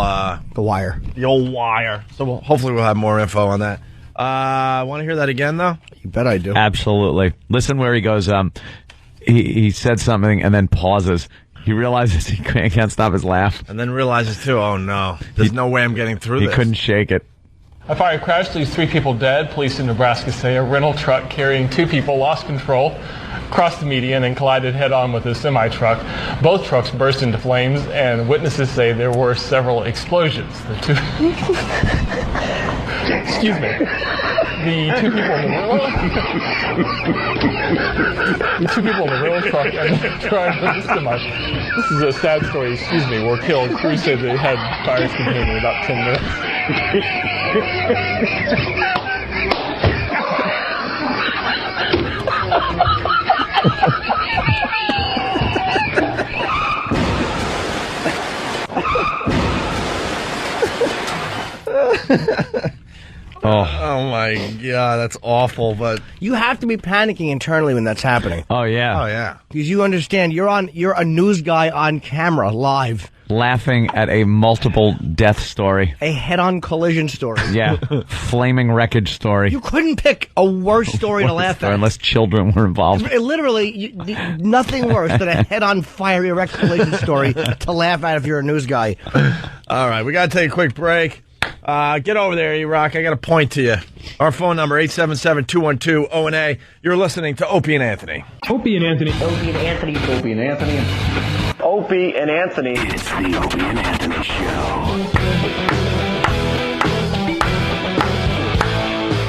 the wire. The old wire. So hopefully we'll have more info on that. Want to hear that again, though? You bet I do. Absolutely. Listen where he goes, he said something and then pauses. He realizes he can't stop his laugh. And then realizes, too, oh, no. There's no way I'm getting through this. He couldn't shake it. A fire crash leaves 3 people dead. Police in Nebraska say a rental truck carrying 2 people lost control, crossed the median, and collided head-on with a semi-truck. Both trucks burst into flames, and witnesses say there were several explosions. Excuse me. The 2 people in the rental truck and the driver of the semi. This is a sad story. Excuse me. Were killed. Crews said they had fires contained in about 10 minutes. Oh my God, that's awful. But you have to be panicking internally when that's happening. Oh yeah. Oh yeah. Because you understand you're a news guy on camera live. Laughing at a multiple death story. A head-on collision story. Yeah. Flaming wreckage story. You couldn't pick a worse story to laugh at. Unless children were involved. Literally, nothing worse than a head-on fiery wreck collision story to laugh at if you're a news guy. All right, we got to take a quick break. Get over there, E-Rock. I got a point to you. Our phone number, 877-212-ONA. You're listening to Opie and Anthony. Opie and Anthony. Opie and Anthony. Opie and Anthony. Opie and Anthony. It's the Opie and Anthony Show.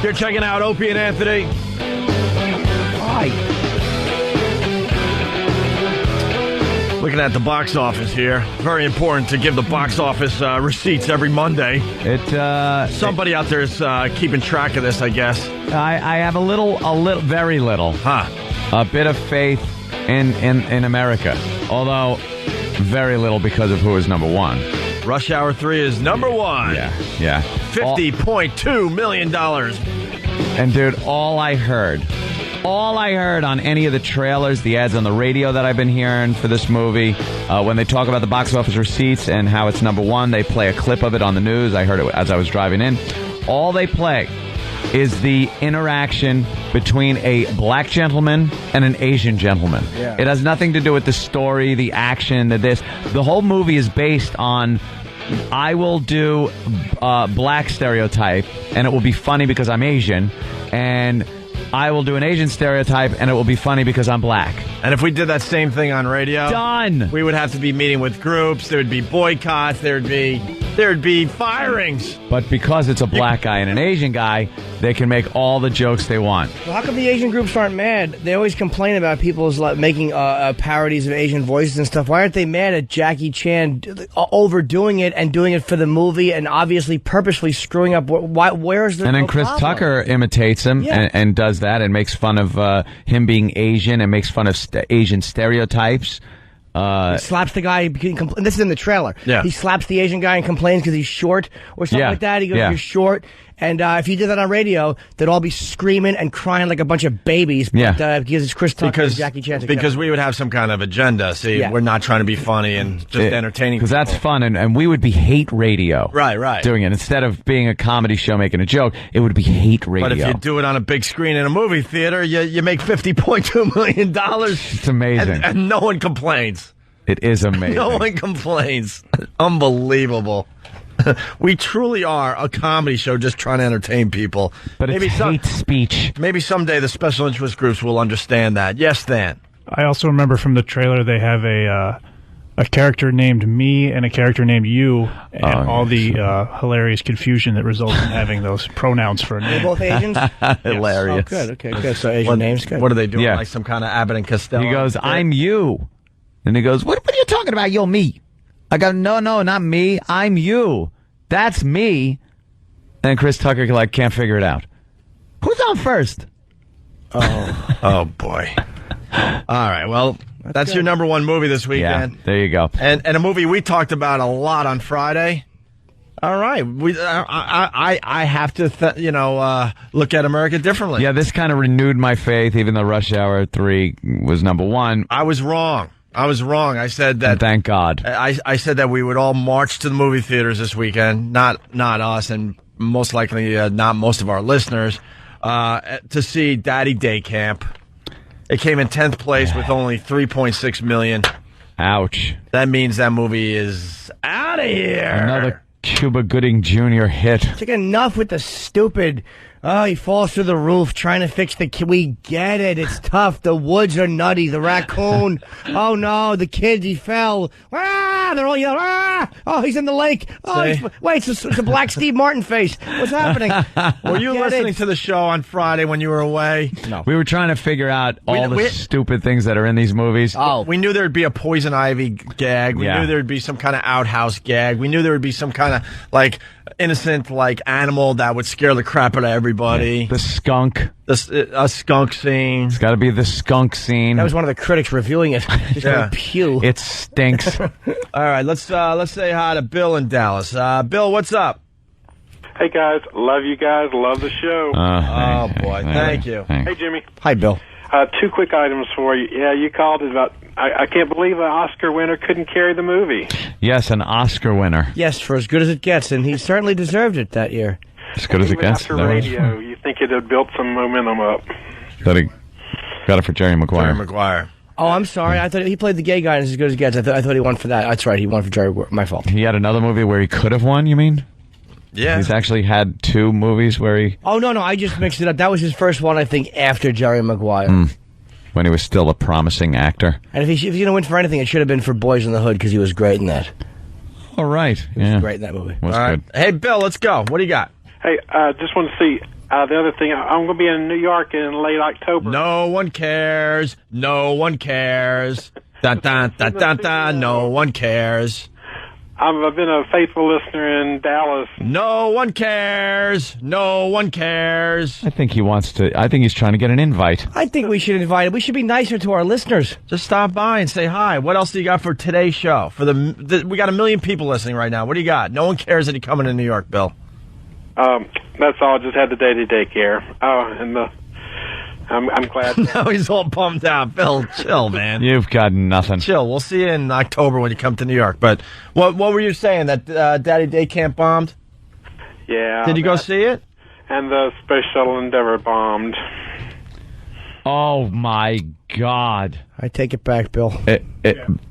You're checking out Opie and Anthony. Why? Looking at the box office here. Very important to give the box office receipts every Monday. Somebody out there is keeping track of this, I guess. I have very little. A bit of faith in America. Although, very little because of who is number one. Rush Hour 3 is number 1. Yeah. $50.2 million. And dude, all I heard on any of the trailers, the ads on the radio that I've been hearing for this movie, when they talk about the box office receipts and how it's number 1, they play a clip of it on the news. I heard it as I was driving in. All they play is the interaction between a black gentleman and an Asian gentleman. Yeah. It has nothing to do with the story, the action, this. The whole movie is based on, I will do black stereotype, and it will be funny because I'm Asian, and I will do an Asian stereotype, and it will be funny because I'm black. And if we did that same thing on radio, done. We would have to be meeting with groups. There would be boycotts. There'd be firings. But because it's a black guy and an Asian guy, they can make all the jokes they want. Well, how come the Asian groups aren't mad? They always complain about people's making parodies of Asian voices and stuff. Why aren't they mad at Jackie Chan overdoing it and doing it for the movie and obviously purposely screwing up? Where's the And then Chris problem? Tucker imitates him and does that and makes fun of him being Asian and makes fun of Asian stereotypes. He slaps the guy. This is in the trailer. Yeah. He slaps the Asian guy and complains because he's short or something like that. He goes, "You're short." And if you did that on radio, they'd all be screaming and crying like a bunch of babies. But, because it's Chris Tucker and Jackie Chan. Because we would have some kind of agenda. See, we're not trying to be funny and just entertaining. Because that's fun, and we would be hate radio. Right. Doing it. Instead of being a comedy show making a joke, it would be hate radio. But if you do it on a big screen in a movie theater, you make $50.2 million. It's amazing. And no one complains. It is amazing. No one complains. Unbelievable. We truly are a comedy show just trying to entertain people. But it's hate speech. Maybe someday the special interest groups will understand that. Yes, Dan. I also remember from the trailer they have a character named Me and a character named You, and all the hilarious confusion that results in having those pronouns for a name. They're both Asians? Hilarious. Oh, good. Okay, good. So Asian names, good. What are they doing? Like some kind of Abbott and Costello? He goes, "I'm you." And he goes, what are you talking about? You're me. I go, no, not me. I'm you. That's me. And Chris Tucker can't figure it out. Who's on first? Oh boy. All right. Well, that's your number one movie this weekend. Yeah, there you go. And a movie we talked about a lot on Friday. All right. I have to look at America differently. Yeah, this kind of renewed my faith, even though Rush Hour 3 was number one. I was wrong. I said that. And thank God. I said that we would all march to the movie theaters this weekend. Not us, and most likely not most of our listeners, to see Daddy Day Camp. It came in 10th place with only 3.6 million. Ouch. That means that movie is out of here. Another Cuba Gooding Jr. hit. It's like enough with the stupid. Oh, he falls through the roof trying to fix the kid. We get it. It's tough. The woods are nutty. The raccoon. Oh, no. The kid, he fell. Ah! They're all yelling. Ah! Oh, he's in the lake. Oh, wait, it's a black Steve Martin face. What's happening? Were you listening to the show on Friday when you were away? No. We were trying to figure out all the stupid things that are in these movies. Oh. We knew there'd be a poison ivy gag. We knew there'd be some kind of outhouse gag. We knew there would be some kind of, innocent, animal that would scare the crap out of everybody. Yeah. The skunk. A skunk scene. It's got to be the skunk scene. That was one of the critics reviewing it. Just going, pew. It stinks. All right, let's say hi to Bill in Dallas. Bill, what's up? Hey, guys. Love you guys. Love the show. Oh, boy. Thank you. Hey, Jimmy. Hi, Bill. Two quick items for you. Yeah, you called it about... I can't believe an Oscar winner couldn't carry the movie. Yes, an Oscar winner. Yes, for as good as it gets, and he certainly deserved it that year. As good as it gets? After radio, you think it had built some momentum up. Got it for Jerry Maguire. Jerry Maguire. Oh, I'm sorry. I thought he played the gay guy in As Good as It Gets. I thought he won for that. That's right. He won for Jerry. My fault. He had another movie where he could have won, you mean? Yeah. He's actually had two movies where he... Oh, no. I just mixed it up. That was his first one, I think, after Jerry Maguire. When he was still a promising actor. And if he's going to win for anything, it should have been for Boys in the Hood, because he was great in that. All right. He was great in that movie. Was All right. good. Hey, Bill, let's go. What do you got? Hey, just want to see the other thing. I'm going to be in New York in late October. No one cares. No one cares. Dun, dun, dun, dun, dun. No one cares. I've been a faithful listener in Dallas. No one cares. No one cares. I think he's trying to get an invite. I think we should invite him. We should be nicer to our listeners. Just stop by and say hi. What else do you got for today's show? We got 1 million people listening right now. What do you got? No one cares that you're coming to New York, Bill. That's all. Just had the day-to-day care. And I'm glad. Now he's all bummed out. Bill, chill, man. You've got nothing. Chill. We'll see you in October when you come to New York. But what were you saying? That Daddy Day Camp bombed? Yeah. Did you go see it? And the Space Shuttle Endeavour bombed. Oh, my God. I take it back, Bill.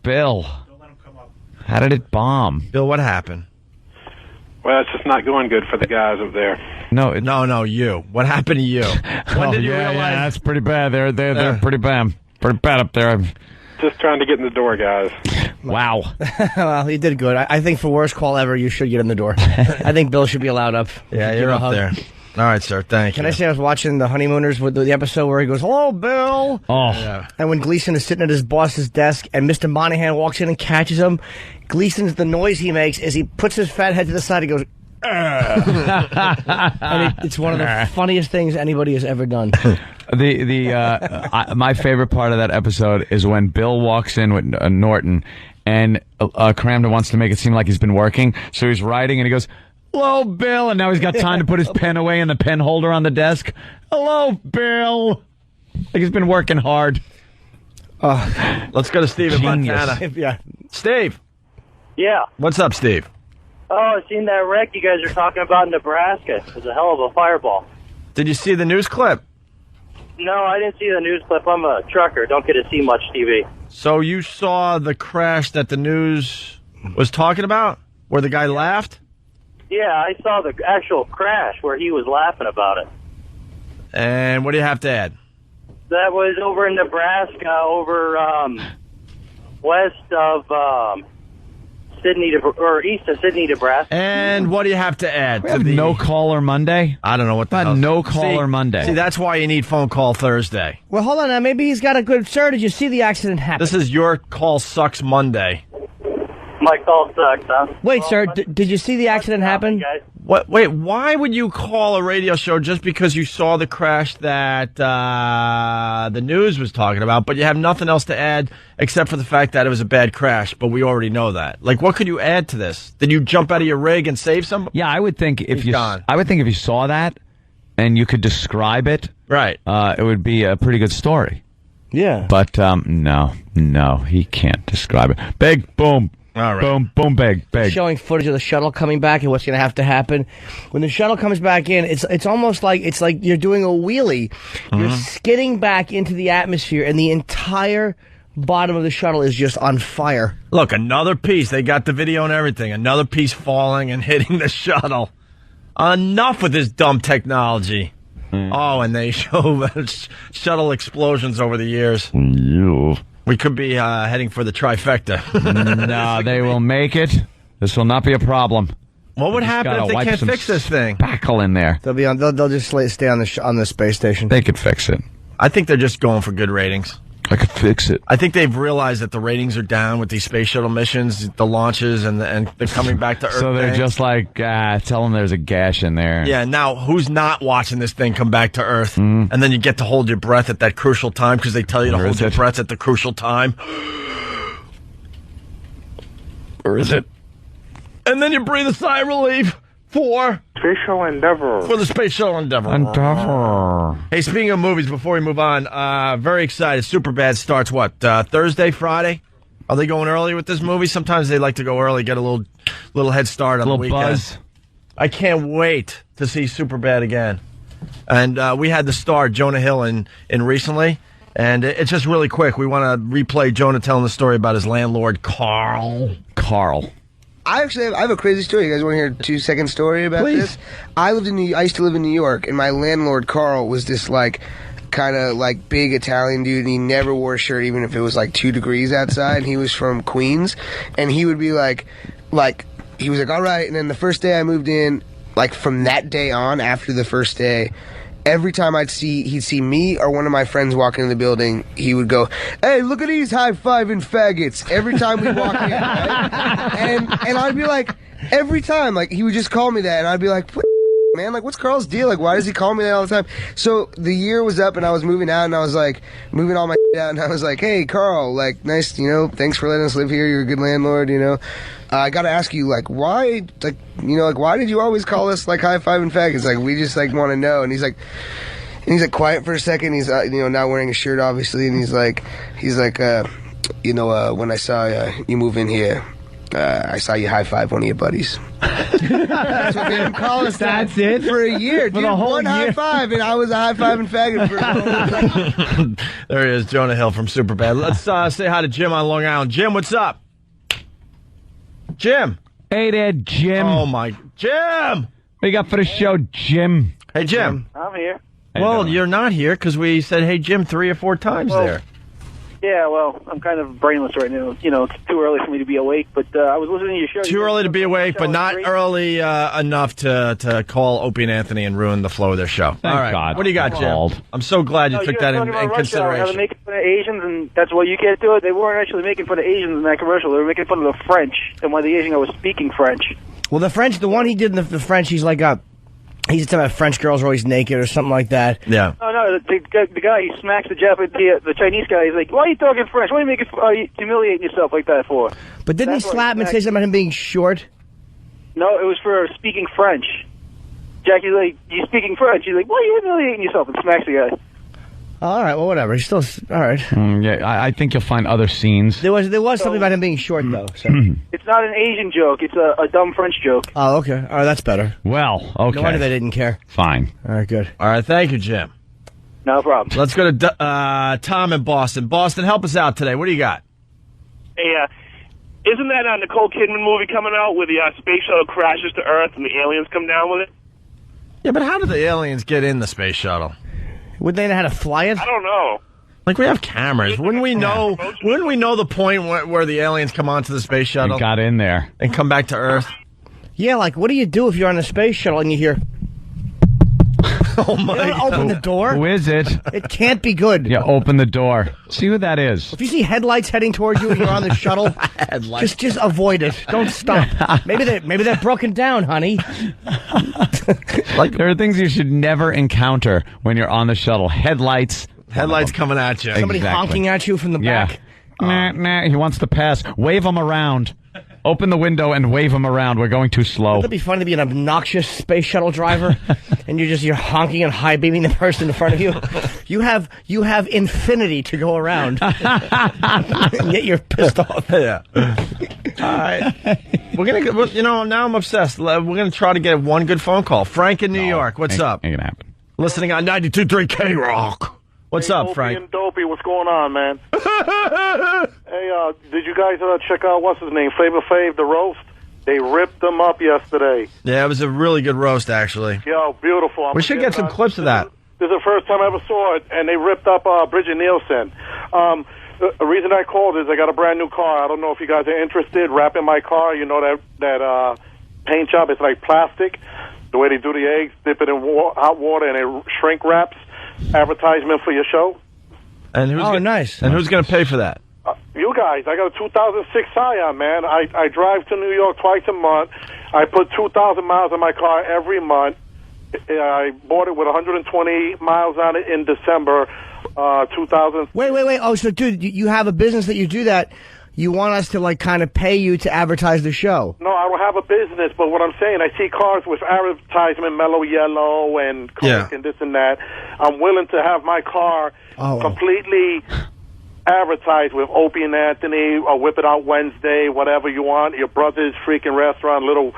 Bill. Don't let him come up. How did it bomb? Bill, what happened? Well, it's just not going good for the guys up there. No, you. What happened to you? When did you realize? Yeah, that's pretty bad. They're pretty bad. Pretty bad up there. Just trying to get in the door, guys. Wow. Well, he did good. I think for worst call ever, you should get in the door. I think Bill should be allowed up. Yeah, you're up there. All right, sir. Thank you. Can I say I was watching The Honeymooners with the episode where he goes, "Hello, Bill." Oh. Yeah. And when Gleason is sitting at his boss's desk and Mr. Monahan walks in and catches him, the noise he makes is he puts his fat head to the side. He goes, And it's one of the funniest things anybody has ever done. My favorite part of that episode is when Bill walks in with Norton, and Cramden wants to make it seem like he's been working, so he's writing, and he goes, "Hello, Bill," and now he's got time to put his pen away in the pen holder on the desk. "Hello, Bill." Like he's been working hard. Let's go to Steve in Montana. Yeah. Steve. Yeah. What's up, Steve? Oh, I seen that wreck you guys are talking about in Nebraska. It was a hell of a fireball. Did you see the news clip? No, I didn't see the news clip. I'm a trucker. Don't get to see much TV. So you saw the crash that the news was talking about, where the guy laughed? Yeah, I saw the actual crash where he was laughing about it. And what do you have to add? That was over in Nebraska, over west of Sydney, or east of Sydney, Nebraska. And what do you have to add? We have No Caller Monday? I don't know what the hell. No Caller Monday. See, that's why you need Phone Call Thursday. Well, hold on now. Maybe he's got a good... Sir, did you see the accident happen? This is Your Call Sucks Monday. My call sucks, huh? Wait, sir, did you see the accident happen? What? Wait, why would you call a radio show just because you saw the crash that the news was talking about, but you have nothing else to add except for the fact that it was a bad crash, but we already know that. Like, what could you add to this? Did you jump out of your rig and save somebody? Yeah, I would think if you saw that and you could describe it, right, it would be a pretty good story. Yeah. But no, he can't describe it. Big boom. All right. Boom, boom, big. Showing footage of the shuttle coming back and what's going to have to happen. When the shuttle comes back in, it's almost like you're doing a wheelie. You're skidding back into the atmosphere, and the entire bottom of the shuttle is just on fire. Look, another piece. They got the video and everything. Another piece falling and hitting the shuttle. Enough with this dumb technology. Oh, and they show shuttle explosions over the years. We could be heading for the trifecta. No, they will make it. This will not be a problem. What would happen if they can't fix this thing? Spackle in there. They'll just stay on the space station. They could fix it. I think they're just going for good ratings. I could fix it. I think they've realized that the ratings are down with these space shuttle missions, the launches, and they're coming back to Earth. So they're just like, tell them there's a gash in there. Yeah, now who's not watching this thing come back to Earth? And then you get to hold your breath at that crucial time because they tell you to hold your breath at the crucial time. Or is it? And then you breathe a sigh of relief for Space Shuttle Endeavour. For the Space Shuttle Endeavour. Hey, speaking of movies, before we move on, very excited. Superbad starts what? Thursday, Friday? Are they going early with this movie? Sometimes they like to go early, get a little head start on the weekend. Buzz. I can't wait to see Superbad again. And we had the star Jonah Hill in recently, and it's just really quick. We want to replay Jonah telling the story about his landlord Carl. I have a crazy story. You guys want to hear a 2-second story about this? I used to live in New York, and my landlord Carl was this kind of big Italian dude, and he never wore a shirt even if it was 2 degrees outside. And he was from Queens, and he would be he was all right. And then the first day I moved in, from that day on, after the first day, every time he'd see me or one of my friends walking in the building, he would go, "Hey, look at these high-fiving faggots." Every time we walk in, right? And I'd be like, every time, he would just call me that, and I'd be like, man, what's Carl's deal? Why does he call me that all the time? So the year was up, and I was moving out, and I was moving all my out, and I was like, "Hey, Carl, nice, thanks for letting us live here. You're a good landlord, I got to ask you, why, why did you always call us, high-fiving faggots? We just, want to know." And he's quiet for a second. He's, not wearing a shirt, obviously. And he's like, when I saw you move in here, I saw you high-five one of your buddies. That's what made him call us. That's it? For a year. Dude, the whole one year. high-five, and I was a high-fiving faggot for a whole time. There he is, Jonah Hill from Superbad. Let's say hi to Jim on Long Island. Jim, what's up? Jim. Hey there, Jim. Oh, my. Jim! What you got for the show, Jim? Hey, Jim. I'm here. Well, you're not here because we said, "Hey, Jim," 3 or 4 times there. Yeah, well, I'm kind of brainless right now. It's too early for me to be awake, but I was listening to your show. Too early to be awake, but not early enough to call Opie and Anthony and ruin the flow of their show. Thank All right. God. What do you got, Jim? I'm so glad you took that in consideration. They're making fun of Asians, and that's why you can't do it. They weren't actually making fun of Asians in that commercial. They were making fun of the French, and why the Asian guy was speaking French. Well, the one he did in the French, he's like he's talking about French girls are always naked or something like that. Yeah. Oh, no, the guy, he smacks the Chinese guy. He's like, why are you talking French? Why are you humiliating yourself like that for? But didn't he slap him and say something about him being short? No, it was for speaking French. Jackie's like, you speaking French? He's like, why are you humiliating yourself? And smacks the guy. Oh, all right, well, whatever. He's still all right. Yeah, I think you'll find other scenes. There was something about him being short though. So. It's not an Asian joke. It's a dumb French joke. Oh, okay. All right, that's better. Well, okay. No wonder they didn't care. Fine. All right, good. All right, thank you, Jim. No problem. Let's go to Tom in Boston. Boston, help us out today. What do you got? Hey, isn't that Nicole Kidman movie coming out where the space shuttle crashes to Earth and the aliens come down with it? Yeah, but how do the aliens get in the space shuttle? Would they know how to fly it? I don't know. Like, we have cameras. Wouldn't we know the point where the aliens come onto the space shuttle? They got in there. And come back to Earth? Yeah, like, what do you do if you're on a space shuttle and you hear... Oh, my God. Open the door? Who is it? It can't be good. Yeah, open the door. See who that is. If you see headlights heading towards you and you're on the shuttle, just avoid it. Don't stop. Maybe they're broken down, honey. There are things you should never encounter when you're on the shuttle. Headlights coming at you. Somebody honking at you from the back. Nah, he wants to pass. Wave him around. Open the window and wave him around. We're going too slow. Wouldn't it be funny to be an obnoxious space shuttle driver and you're honking and high beaming the person in front of you? You have infinity to go around, and yet you're pissed off. Yeah. All right. We're gonna now I'm obsessed. We're gonna try to get one good phone call. Frank in New York. What's up? Ain't gonna happen. Listening on 92.3 K-Rock. What's up, Opie Frank? and Dopey, what's going on, man? Hey, did you guys check out, what's his name, Flavor Flav, the roast? They ripped them up yesterday. Yeah, it was a really good roast, actually. Yo, beautiful. We should get some clips of that. This is the first time I ever saw it, and they ripped up Bridget Nielsen. The reason I called is I got a brand new car. I don't know if you guys are interested. Wrapping my car, you know that paint job, it's like plastic. The way they do the eggs, dip it in hot water, and it shrink wraps. Advertisement for your show. And who's nice. And who's going to pay for that? You guys. I got a 2006 Scion, man. I drive to New York twice a month. I put 2,000 miles on my car every month. I bought it with 120 miles on it in December 2000. Wait. Oh, so, dude, you have a business that you do that. You want us to, kind of pay you to advertise the show? No, I don't have a business, but what I'm saying, I see cars with advertisement, Mellow Yellow and Coke and this and that. I'm willing to have my car completely advertised with Opie and Anthony, or Whip It Out Wednesday, whatever you want, your brother's freaking restaurant, little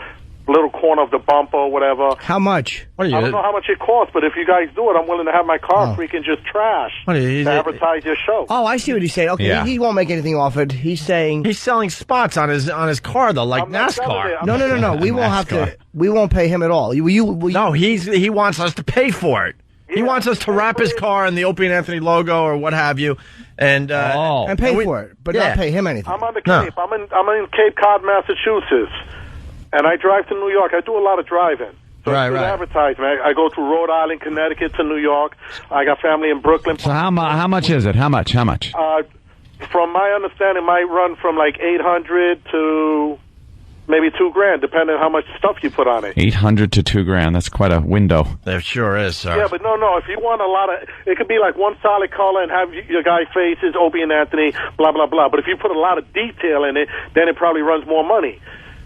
corner of the bumper or whatever. How much? I don't know how much it costs, but if you guys do it, I'm willing to have my car freaking just trash to advertise your show. Oh, I see what he's saying. Okay, he won't make anything off it. He's saying he's selling spots on his car though, like NASCAR. No. We won't have to. We won't pay him at all. No, he wants us to pay for it. He wants us to wrap his car in the Opie and Anthony logo or what have you, and pay for it, but not pay him anything. I'm on the Cape. I'm in Cape Cod, Massachusetts. And I drive to New York. I do a lot of driving. So right. Advertisement. I go to Rhode Island, Connecticut to New York. I got family in Brooklyn. So how much is it? How much? From my understanding, it might run from like 800 to maybe $2,000, depending on how much stuff you put on it. 800 to $2,000. That's quite a window. There sure is, sir. Yeah, but no. If you want a lot of, it could be like one solid color and have your guy faces, Opie and Anthony, blah blah blah. But if you put a lot of detail in it, then it probably runs more money.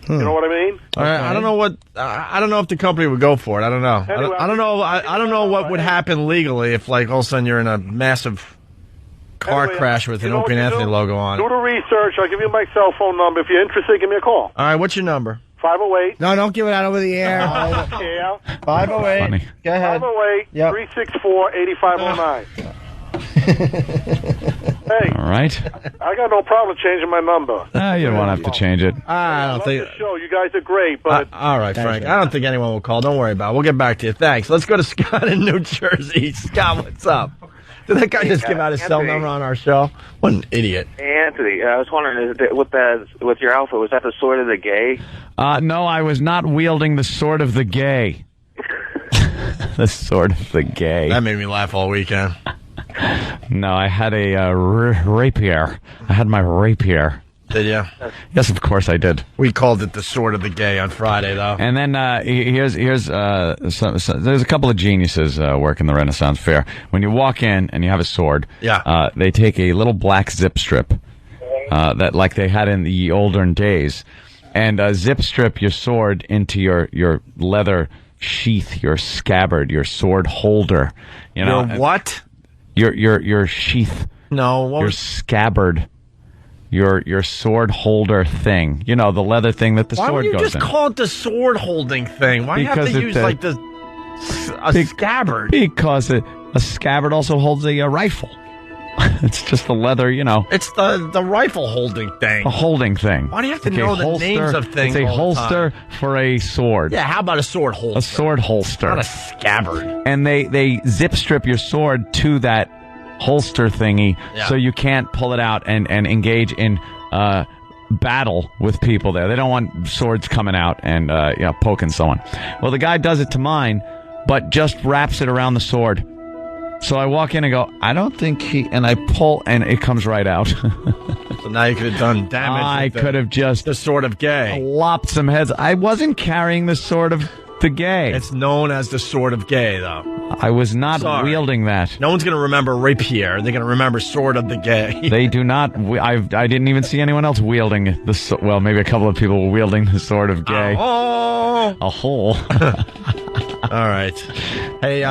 You know what I mean? I don't know I don't know if the company would go for it. I don't know. Anyway, I don't know what would happen legally if, like, all of a sudden you're in a massive car crash with an Opie and Anthony logo on it. Do the research. I'll give you my cell phone number. If you're interested, give me a call. All right, what's your number? 508. No, don't give it out over the air. Yeah. 508. Go ahead. 508-364-8509. Hey. All right. I got no problem changing my number. You won't have to change it. I don't think. The show. You guys are great, but all right, Frank. I don't think anyone will call. Don't worry about it. We'll get back to you. Thanks. Let's go to Scott in New Jersey. Scott, what's up? Did that guy just give out his cell number on our show? What an idiot. Hey, Anthony, I was wondering, with your outfit, was that the sword of the gay? No, I was not wielding the sword of the gay. The sword of the gay. That made me laugh all weekend. No, I had a rapier. I had my rapier. Did you? Yes, of course I did. We called it the sword of the gay on Friday, though. And then here's there's a couple of geniuses working the Renaissance Fair. When you walk in and you have a sword, they take a little black zip strip that like they had in the olden days, and zip strip your sword into your leather sheath, your scabbard, your sword holder. You know what? Your sheath. No, your scabbard. Your sword holder thing. You know, the leather thing that the sword goes in. Why would you just call it the sword holding thing? Why do you have to use like a scabbard? Because a scabbard also holds a rifle. It's just the leather, you know. It's the rifle holding thing. A holding thing. Why do you have to know the names of things? It's a holster for a sword. Yeah, how about a sword holster? A sword holster. Not a scabbard. And they zip strip your sword to that holster thingy, so you can't pull it out and engage in battle with people there. They don't want swords coming out and poking someone. Well, the guy does it to mine, but just wraps it around the sword. So I walk in and go, I don't think and I pull, and it comes right out. So now you could have done damage. I could have just the sword of gay. Lopped some heads. I wasn't carrying the sword of the gay. It's known as the sword of gay, though. I was not wielding that. No one's going to remember rapier. They're going to remember sword of the gay. They do not. I didn't even see anyone else wielding the. Well, maybe a couple of people were wielding the sword of gay. A hole. All right. Hey,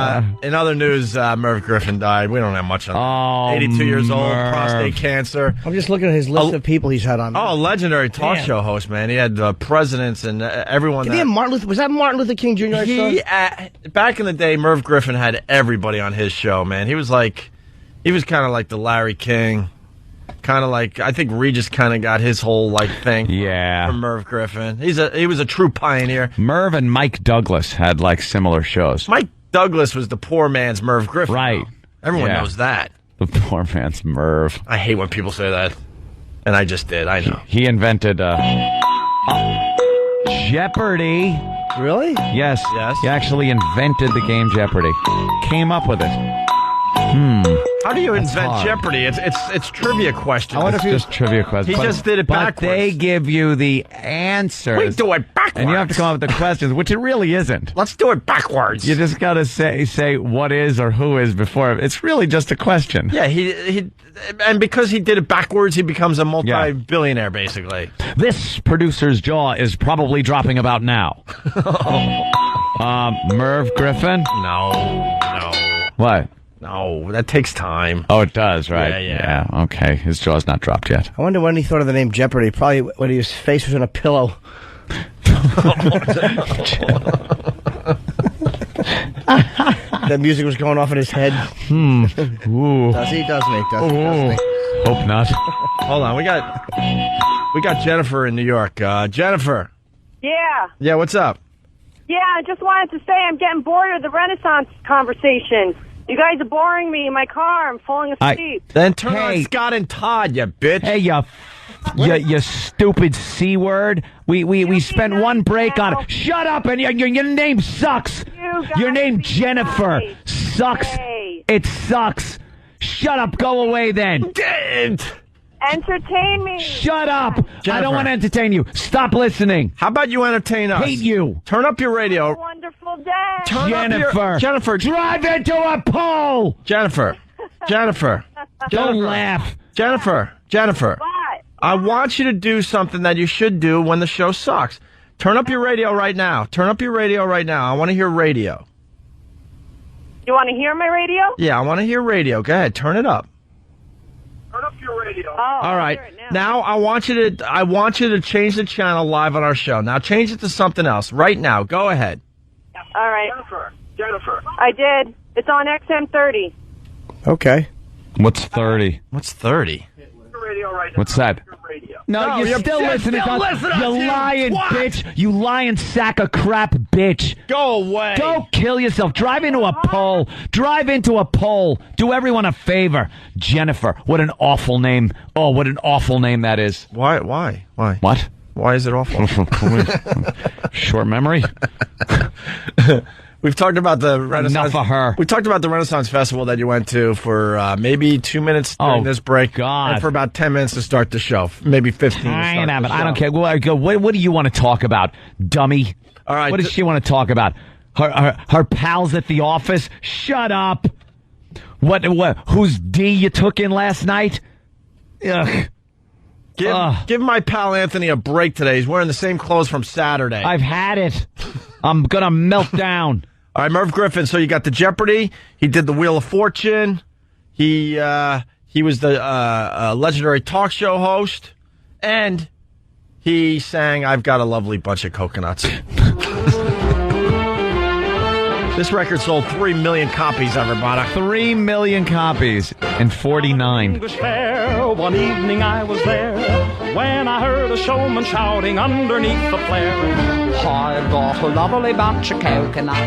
in other news, Merv Griffin died. We don't have much on that. 82 years old, prostate cancer. I'm just looking at his list of people he's had on. Oh, legendary talk show host, man. He had presidents and everyone. Did he have Martin Luther? Was that Martin Luther King Jr.? Back in the day, Merv Griffin had everybody on his show, man. He was kind of like the Larry King. Kind of like, I think Regis kind of got his whole thing from Merv Griffin. He was a true pioneer. Merv and Mike Douglas had similar shows. Mike Douglas was the poor man's Merv Griffin. Right. Everyone knows that. The poor man's Merv. I hate when people say that. And I just did, I know. He invented Jeopardy. Really? Yes. He actually invented the game Jeopardy. Came up with it. How do you invent Jeopardy? It's trivia questions. I wonder if it's just trivia questions. He just did it backwards. But they give you the answers. We do it backwards. And you have to come up with the questions, which it really isn't. Let's do it backwards. You just got to say what is or who is before. It's really just a question. Yeah, and because he did it backwards, he becomes a multi-billionaire, basically. This producer's jaw is probably dropping about now. Merv Griffin? No. What? No, that takes time. Oh, it does, right? Yeah. Okay, his jaw's not dropped yet. I wonder when he thought of the name Jeopardy. Probably when his face was in a pillow. The music was going off in his head. Ooh. Does he? Doesn't he? Hope not. Hold on, we got Jennifer in New York. Jennifer. Yeah. Yeah, what's up? Yeah, I just wanted to say I'm getting bored of the Renaissance conversation. You guys are boring me in my car. I'm falling asleep. Then turn on Scott and Todd, you bitch. Hey, you stupid C word. We spent one break on it. Shut up, and your name sucks. Your name Jennifer sucks. It sucks. Shut up. Go away then. Entertain me. Shut up. Jennifer. I don't want to entertain you. Stop listening. How about you entertain us? Hate you. Turn up your radio. Have a wonderful day. Jennifer, drive into a pole. Jennifer. Don't laugh. Jennifer. What? I want you to do something that you should do when the show sucks. Turn up your radio right now. I want to hear radio. You want to hear my radio? Yeah, I want to hear radio. Go ahead. Turn it up. Turn up your radio. All right. Now I want you to change the channel live on our show. Now change it to something else right now. Go ahead. All right. Jennifer. I did. It's on XM30. Okay. What's 30? What's 30? Radio right now. What's that? No, you're still listening. You lying bitch. You lying sack of crap bitch. Go away. Go kill yourself. Drive into a pole. Do everyone a favor. Jennifer. What an awful name. Oh, what an awful name that is. Why? What? Why is it awful? Short memory. We've talked about the Renaissance. Enough of her. We talked about the Renaissance Festival that you went to for maybe 2 minutes during this break. God. And for about 10 minutes to start the show. Maybe 15 to start the show. I don't care. What do you want to talk about, dummy? All right. What does she want to talk about? Her pals at the office? Shut up. What? Whose D you took in last night? Ugh. Give my pal Anthony a break today. He's wearing the same clothes from Saturday. I've had it. I'm going to melt down. All right, Merv Griffin. So you got the Jeopardy. He did the Wheel of Fortune. He was the legendary talk show host. And he sang I've Got a Lovely Bunch of Coconuts. This record sold 3 million copies, everybody. 3 million copies in 49. English fair, one evening I was there when I heard a showman shouting underneath the flare, I've got a lovely bunch of coconuts.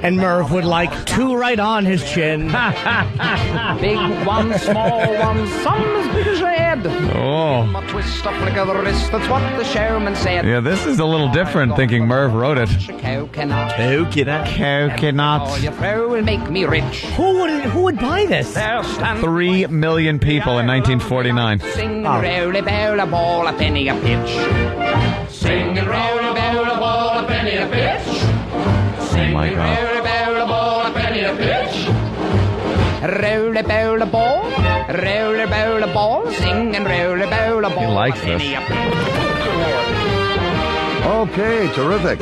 And Merv would like 2 right on his chin. Big one, small one, some as big as your head. Oh. A twist, a flick of the wrist, that's what the showman said. Yeah, this is a little different thinking Merv wrote it. Coconut. Coconuts. All you throw will make me rich. Who would buy this? 3 million people in 1949. Sing and roll bowl a ball, a penny a pitch. Sing and roll bowl a ball, a penny a pitch. Oh my God. Roll bowl a ball, a penny a pitch. Roll a bowl a ball, roll a bowl a ball, sing and roll a bowl a ball. He likes this. Okay, terrific.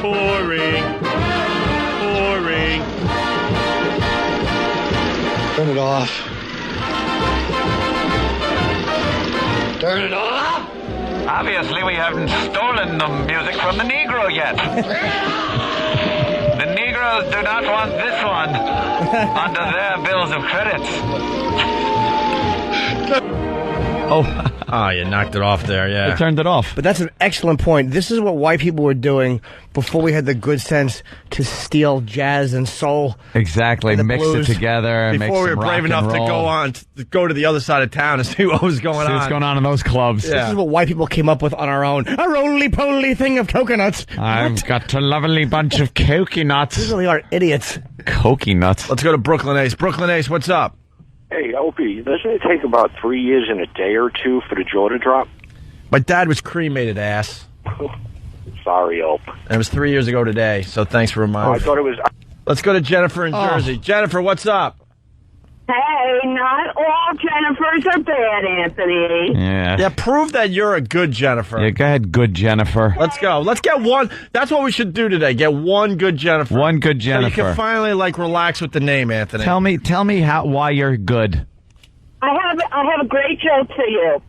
Boring. Turn it off. Turn it off? Obviously, we haven't stolen the music from the Negro yet. The Negroes do not want this one under their bills of credits. Oh, you knocked it off there, yeah. You turned it off. But that's an excellent point. This is what white people were doing before we had the good sense to steal jazz and soul. Exactly. And Mix blues. it together. And Before we were brave enough to go to the other side of town and see what was going on. See what's going on in those clubs. Yeah. This is what white people came up with on our own. A roly-poly thing of coconuts. I've got a lovely bunch of coconuts. These really are idiots. Coconuts. Let's go to Brooklyn Ace. Brooklyn Ace, what's up? Hey, Opie, doesn't it take about 3 years and a day or 2 for the jaw to drop? My dad was cremated, ass. Sorry, Ope. And it was 3 years ago today, so thanks for reminding me. I thought it was... Let's go to Jennifer in Jersey. Jennifer, what's up? Hey, not all Jennifers are bad, Anthony. Yeah. Yeah, prove that you're a good Jennifer. Yeah, go ahead, good Jennifer. Let's go. Let's get one. That's what we should do today. Get one good Jennifer. One good Jennifer. So you can finally relax with the name, Anthony. Tell me why you're good. I have a great joke for you.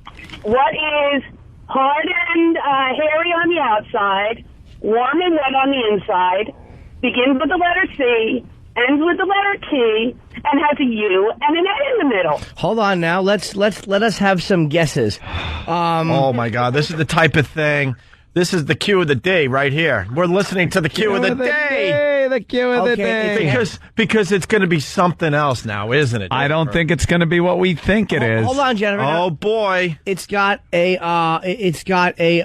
What is hard and hairy on the outside, warm and wet on the inside, begins with the letter C, ends with the letter T, and has a U and an A in the middle? Hold on now. Let us have some guesses. Oh my God, this is the type of thing. This is the cue of the day right here. We're listening to the cue of the day. The cue of the day. Because it's going to be something else now, isn't it? I don't think it's going to be what we think it is. Hold on, Jennifer. Oh boy, it's got it's hairy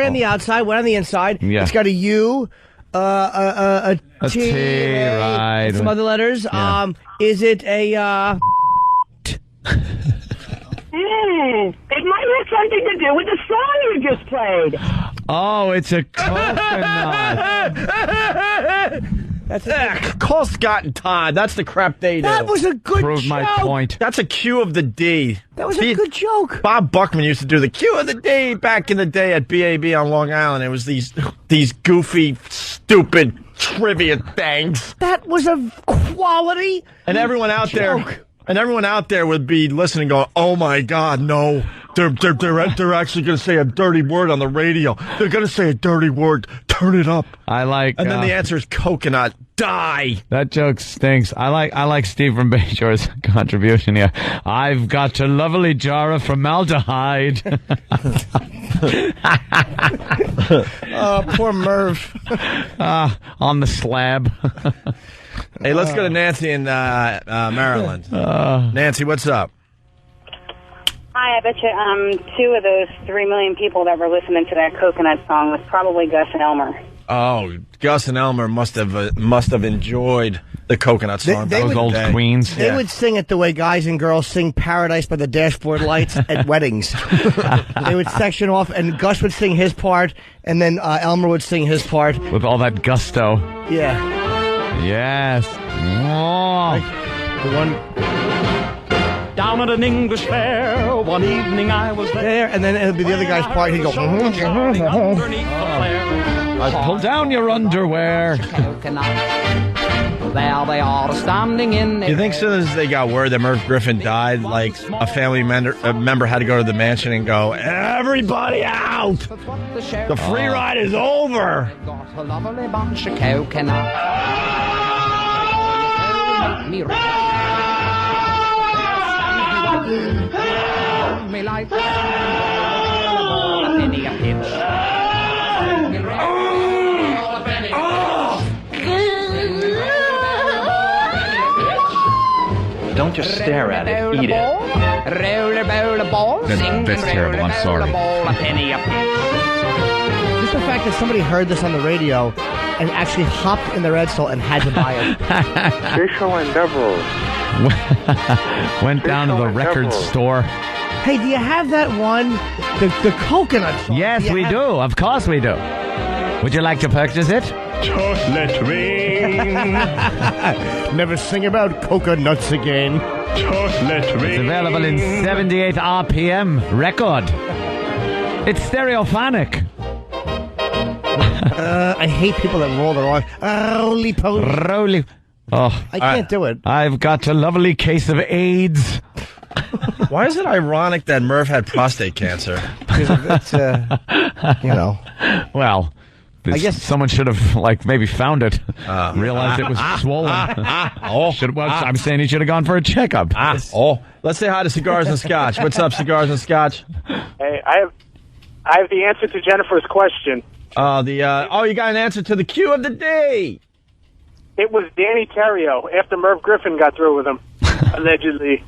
on the outside, wet on the inside. Yeah. It's got a U, a T, right? Some other letters. Yeah. Is it a It might have something to do with the song you just played. Oh, it's a coconut. Call Scott and Todd. That's the crap they do. That was a good Proved joke. my point. That's a cue of the D. That was a good joke. Bob Buckman used to do the cue of the day back in the day at BAB on Long Island. It was these goofy, stupid trivia things. That was a quality. And everyone out there. And everyone out there would be listening, going, "Oh my God, no! They're actually going to say a dirty word on the radio. They're going to say a dirty word. Turn it up." I like. And then the answer is coconut. Die. That joke stinks. I like Steve from Bayshaw's contribution here. I've got a lovely jar of formaldehyde. Poor Merv. On the slab. Hey, let's go to Nancy in Maryland. Nancy, what's up? Hi, I bet you 2 of those 3 million people that were listening to that coconut song was probably Gus and Elmer. Oh, Gus and Elmer must have enjoyed the coconut song. Those old queens. They would sing it the way guys and girls sing Paradise by the Dashboard Lights at weddings. They would section off, and Gus would sing his part, and then Elmer would sing his part. With all that gusto. Yeah. Yes. Oh. The one... Down at an English fair, one evening I was there, and then it would be the other guy's part. He'd go... Pull down your underwear. There they are standing in. You think as soon as they got word that Merv Griffin died, like a family member had to go to the mansion and go, everybody out! The free ride is over! Got a lovely bunch of coconut. Me like a penny a pinch. Don't just stare at it, eat it. Roll a bowl of balls. That's terrible, I'm sorry. Just the fact that somebody heard this on the radio and actually hopped in the Red Soul and had to buy it. Facial endeavors. Went down to the record store. Hey, do you have that one? The coconut song? Yes, we do. Of course we do. Would you like to purchase it? Chocolate rain. Never sing about coconuts again. Chocolate rain. It's available in 78 RPM record. It's stereophonic. I hate people that roll their eyes. Roly poly. Roly. Oh, I can't do it. I've got a lovely case of AIDS. Why is it ironic that Merv had prostate cancer? Because it's, you know. Well, I guess someone should have, maybe found it, realized it was swollen. I'm saying he should have gone for a checkup. Let's say hi to Cigars and Scotch. What's up, Cigars and Scotch? Hey, I have the answer to Jennifer's question. You got an answer to the cue of the day. It was Danny Terrio after Merv Griffin got through with him, allegedly.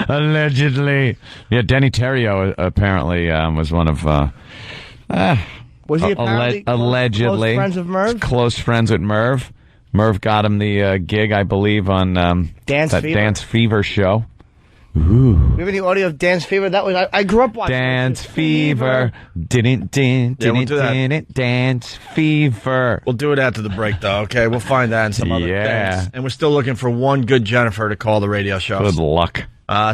Allegedly. Yeah, Danny Terrio apparently was one of... was he apparently allegedly close friends of Merv? Close friends with Merv. Merv got him the gig, I believe, on Dance Fever show. Ooh. We have any audio of Dance Fever? That was I grew up watching Dance Fever. Dance Fever. We'll do it after the break, though. Okay, we'll find that in some other things. And we're still looking for one good Jennifer to call the radio show. Good luck.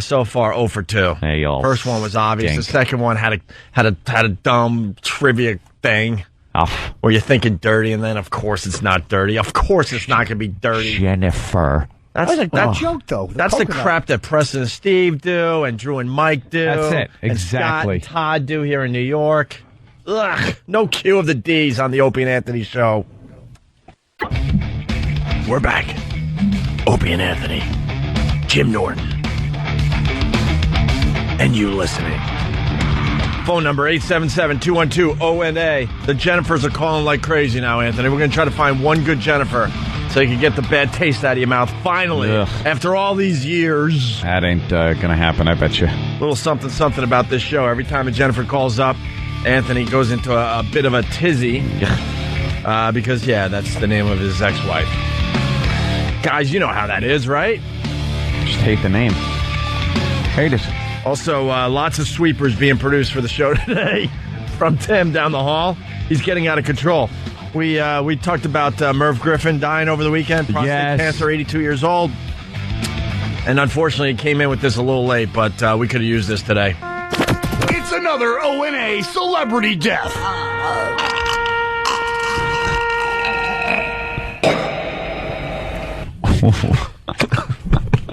So far, 0 for 2. Hey, y'all. First one was obvious. Dink. The second one had a dumb trivia thing. Where you're thinking dirty, and then of course it's not dirty. Of course it's not going to be dirty. Jennifer. That's that joke, though. That's the crap that Preston and Steve do, and Drew and Mike do. That's it. Exactly. And Scott and Todd do here in New York. Ugh. No cue of the D's on the Opie and Anthony show. We're back. Opie and Anthony. Jim Norton. And you listening. Phone number 877-212-ONA. The Jennifers are calling like crazy now, Anthony. We're going to try to find one good Jennifer so you can get the bad taste out of your mouth. Finally, after all these years. That ain't going to happen, I bet you. Little something about this show. Every time a Jennifer calls up, Anthony goes into a bit of a tizzy. Because, that's the name of his ex-wife. Guys, you know how that is, right? Just hate the name. Hate it. Also, lots of sweepers being produced for the show today from Tim down the hall. He's getting out of control. We talked about Merv Griffin dying over the weekend. Prostate cancer, 82 years old. And unfortunately, he came in with this a little late, but we could have used this today. It's another ONA celebrity death.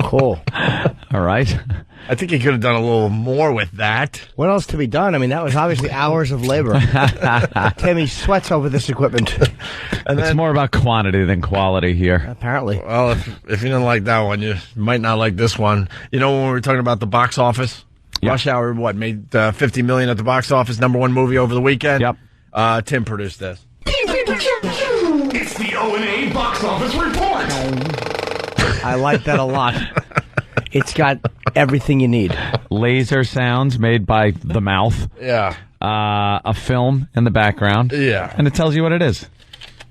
Cool. All right. I think he could have done a little more with that. What else to be done? I mean, that was obviously hours of labor. Timmy sweats over this equipment. And it's more about quantity than quality here. Apparently. Well, if you didn't like that one, you might not like this one. You know, when we were talking about the box office, Rush Hour, made $50 million at the box office, #1 movie over the weekend? Yep. Tim produced this. It's the ONA box office report. I like that a lot. It's got everything you need. Laser sounds made by the mouth. Yeah. A film in the background. Yeah. And it tells you what it is.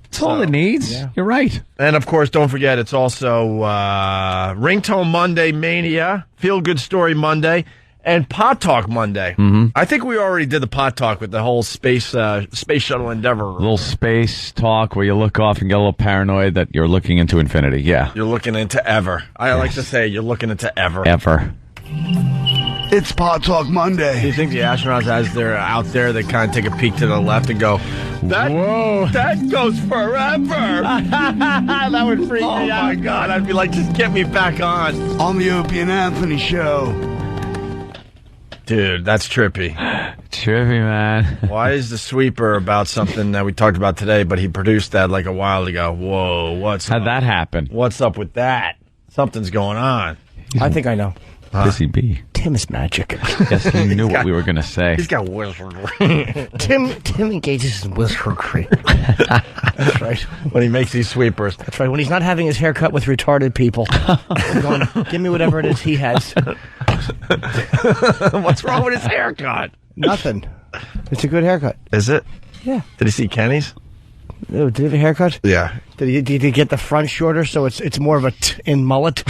That's all it needs. Yeah. You're right. And, of course, don't forget, it's also Ringtone Monday Mania, Feel Good Story Monday, and Pot Talk Monday. Mm-hmm. I think we already did the Pot Talk with the whole space shuttle endeavor. A little space talk where you look off and get a little paranoid that you're looking into infinity. Yeah. You're looking into ever. I like to say you're looking into ever. Ever. It's Pot Talk Monday. Do you think the astronauts, as they're out there, they kind of take a peek to the left and go, that goes forever. That would freak me out. Oh, my God. I'd be like, just get me back on. On the Opie and Anthony show. Dude, that's trippy. Trippy, man. Why is the sweeper about something that we talked about today, but he produced that like a while ago? Whoa, how'd that happen? What's up with that? Something's going on. I think I know. Busy bee. Tim is magic. Guess he knew what we were going to say. He's got wizardry. Tim engages in wizardry. That's right. When he makes these sweepers. That's right. When he's not having his hair cut with retarded people. Going, give me whatever it is he has. What's wrong with his haircut? Nothing. It's a good haircut. Is it? Yeah. Did he see Kenny's? Oh, did he have a haircut? Yeah. Did he get the front shorter so it's more of a in mullet?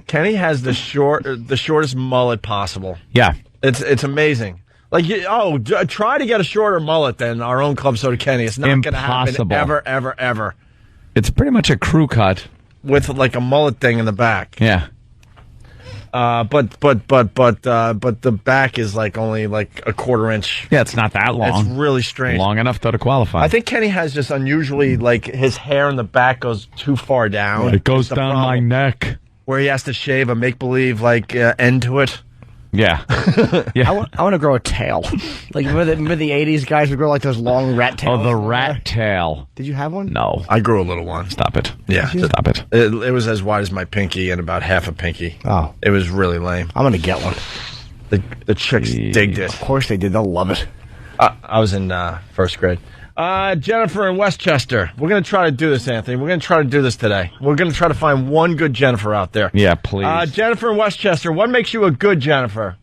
Kenny has the shortest mullet possible. Yeah. It's amazing. Like, try to get a shorter mullet than our own Club Soda Kenny. It's not going to happen ever, ever, ever. It's pretty much a crew cut with like a mullet thing in the back. Yeah. But the back is like only like a quarter inch. Yeah, it's not that long. It's really strange. Long enough though to qualify. I think Kenny has just unusually like his hair in the back goes too far down. It goes down my neck. Where he has to shave a make believe like end to it. Yeah. Yeah. I want to grow a tail. Like remember the 80s guys would grow like those long rat tails. Oh, the rat tail. Did you have one? No. I grew a little one. Stop it. Yeah. Stop it. It was as wide as my pinky and about half a pinky. Oh. It was really lame. I'm going to get one. The chicks digged it. Of course they did. They'll love it. I was in first grade. Jennifer in Westchester. We're going to try to do this, Anthony. We're going to try to do this today. We're going to try to find one good Jennifer out there. Yeah, please. Jennifer in Westchester, what makes you a good Jennifer?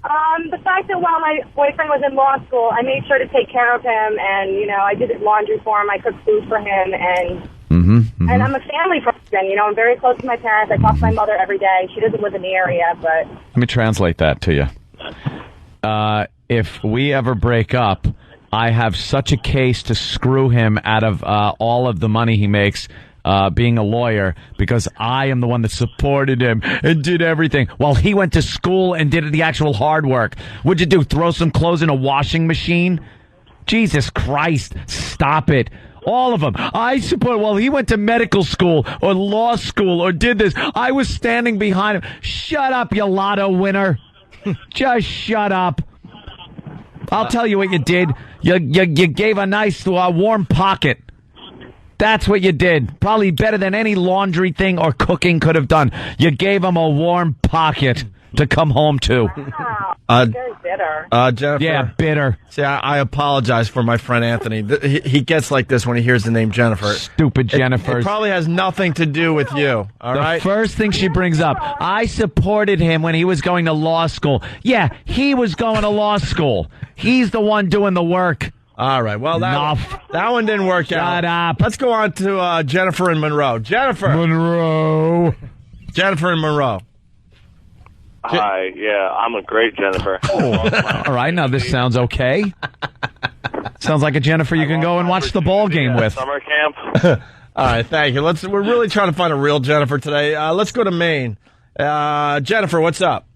The fact that while my boyfriend was in law school, I made sure to take care of him, and, I did his laundry for him, I cooked food for him, and and I'm a family person, I'm very close to my parents. I talk to my mother every day. She doesn't live in the area, but... Let me translate that to you. If we ever break up, I have such a case to screw him out of all of the money he makes being a lawyer, because I am the one that supported him and did everything while he went to school and did the actual hard work. What'd you do, throw some clothes in a washing machine? Jesus Christ, stop it. All of them. I support, while he went to medical school or law school or did this, I was standing behind him. Shut up, you lotto winner. Just shut up. I'll tell you what you did. You gave a nice warm pocket. That's what you did. Probably better than any laundry thing or cooking could have done. You gave him a warm pocket to come home to. Wow. Very bitter. Jennifer. Yeah, bitter. See, I apologize for my friend Anthony. He gets like this when he hears the name Jennifer. Stupid Jennifer. It probably has nothing to do with you. All right. The first thing she brings up, I supported him when he was going to law school. Yeah, he was going to law school. He's the one doing the work. All right. Well, that one didn't work out. Shut up. Let's go on to Jennifer in Monroe. Jennifer in Monroe. Hi. Yeah, I'm a great Jennifer. All right. Now this sounds okay. Sounds like a Jennifer you can go and watch the ball game with. Summer camp. All right. Thank you. We're really trying to find a real Jennifer today. Let's go to Maine. Jennifer, what's up?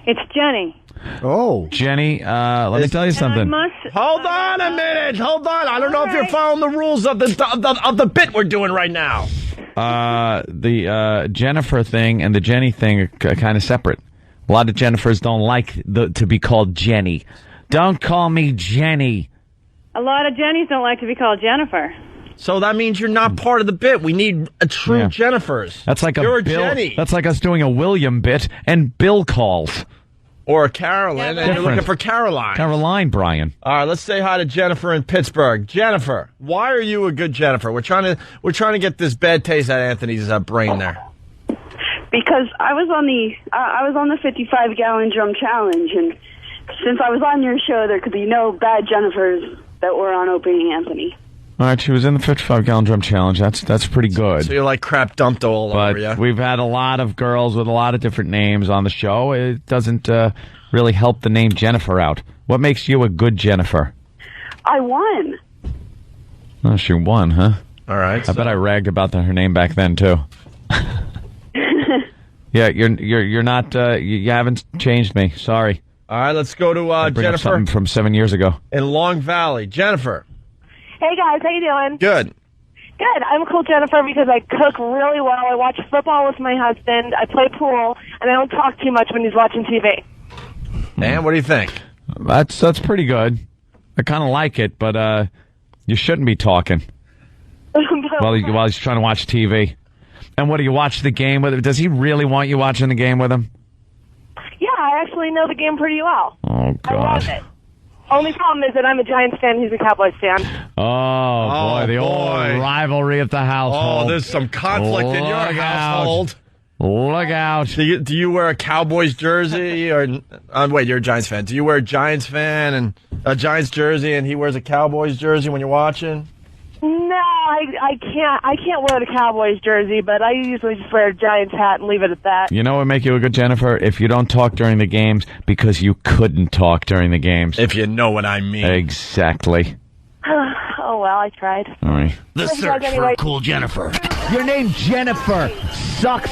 It's Jenny. Oh, Jenny, let me tell you something. Hold on a minute. Hold on. I don't know if you're following the rules of the bit we're doing right now. The Jennifer thing and the Jenny thing are kind of separate. A lot of Jennifers don't like to be called Jenny. Don't call me Jenny. A lot of Jennys don't like to be called Jennifer. So that means you're not part of the bit. We need a true Jennifers. That's like you're a Bill. Jenny. That's like us doing a William bit and Bill calls. Or a Carolyn, and you're looking for Caroline. Caroline, Brian. All right, let's say hi to Jennifer in Pittsburgh. Jennifer, why are you a good Jennifer? We're trying to get this bad taste out of Anthony's brain there. because I was on the 55-gallon drum challenge, and since I was on your show, there could be no bad Jennifers that were on Opie and Anthony. All right, she was in the 55-gallon drum challenge. That's pretty good. So you're like crap dumped all over you. But we've had a lot of girls with a lot of different names on the show. It doesn't really help the name Jennifer out. What makes you a good Jennifer? I won. Oh, she won, huh? All right. I bet I ragged about her name back then too. Yeah, you're not. You haven't changed me. Sorry. All right, let's go to Bring up Jennifer something from 7 years ago. in Long Valley. Jennifer. Hey guys, how you doing? Good. Good. I'm cool, Jennifer, because I cook really well. I watch football with my husband. I play pool, and I don't talk too much when he's watching TV. Dan, what do you think? That's pretty good. I kind of like it, but you shouldn't be talking while he's trying to watch TV. And what do you watch the game with him? Does he really want you watching the game with him? Yeah, I actually know the game pretty well. Oh I love God. it. Only problem is that I'm a Giants fan. He's a Cowboys fan. Oh boy, the old rivalry at the household. Oh, there's some conflict in your Look household. Look out. Do you wear a Cowboys jersey or wait, you're a Giants fan. Do you wear a Giants fan and a Giants jersey and he wears a Cowboys jersey when you're watching? No, I can't wear the Cowboys jersey, but I usually just wear a Giants hat and leave it at that. You know what would make you a good Jennifer? If you don't talk during the games because you couldn't talk during the games. If you know what I mean. Exactly. Oh, well, I tried. All right. The Love you search guys for anyway. a cool Jennifer. Your name Jennifer sucks.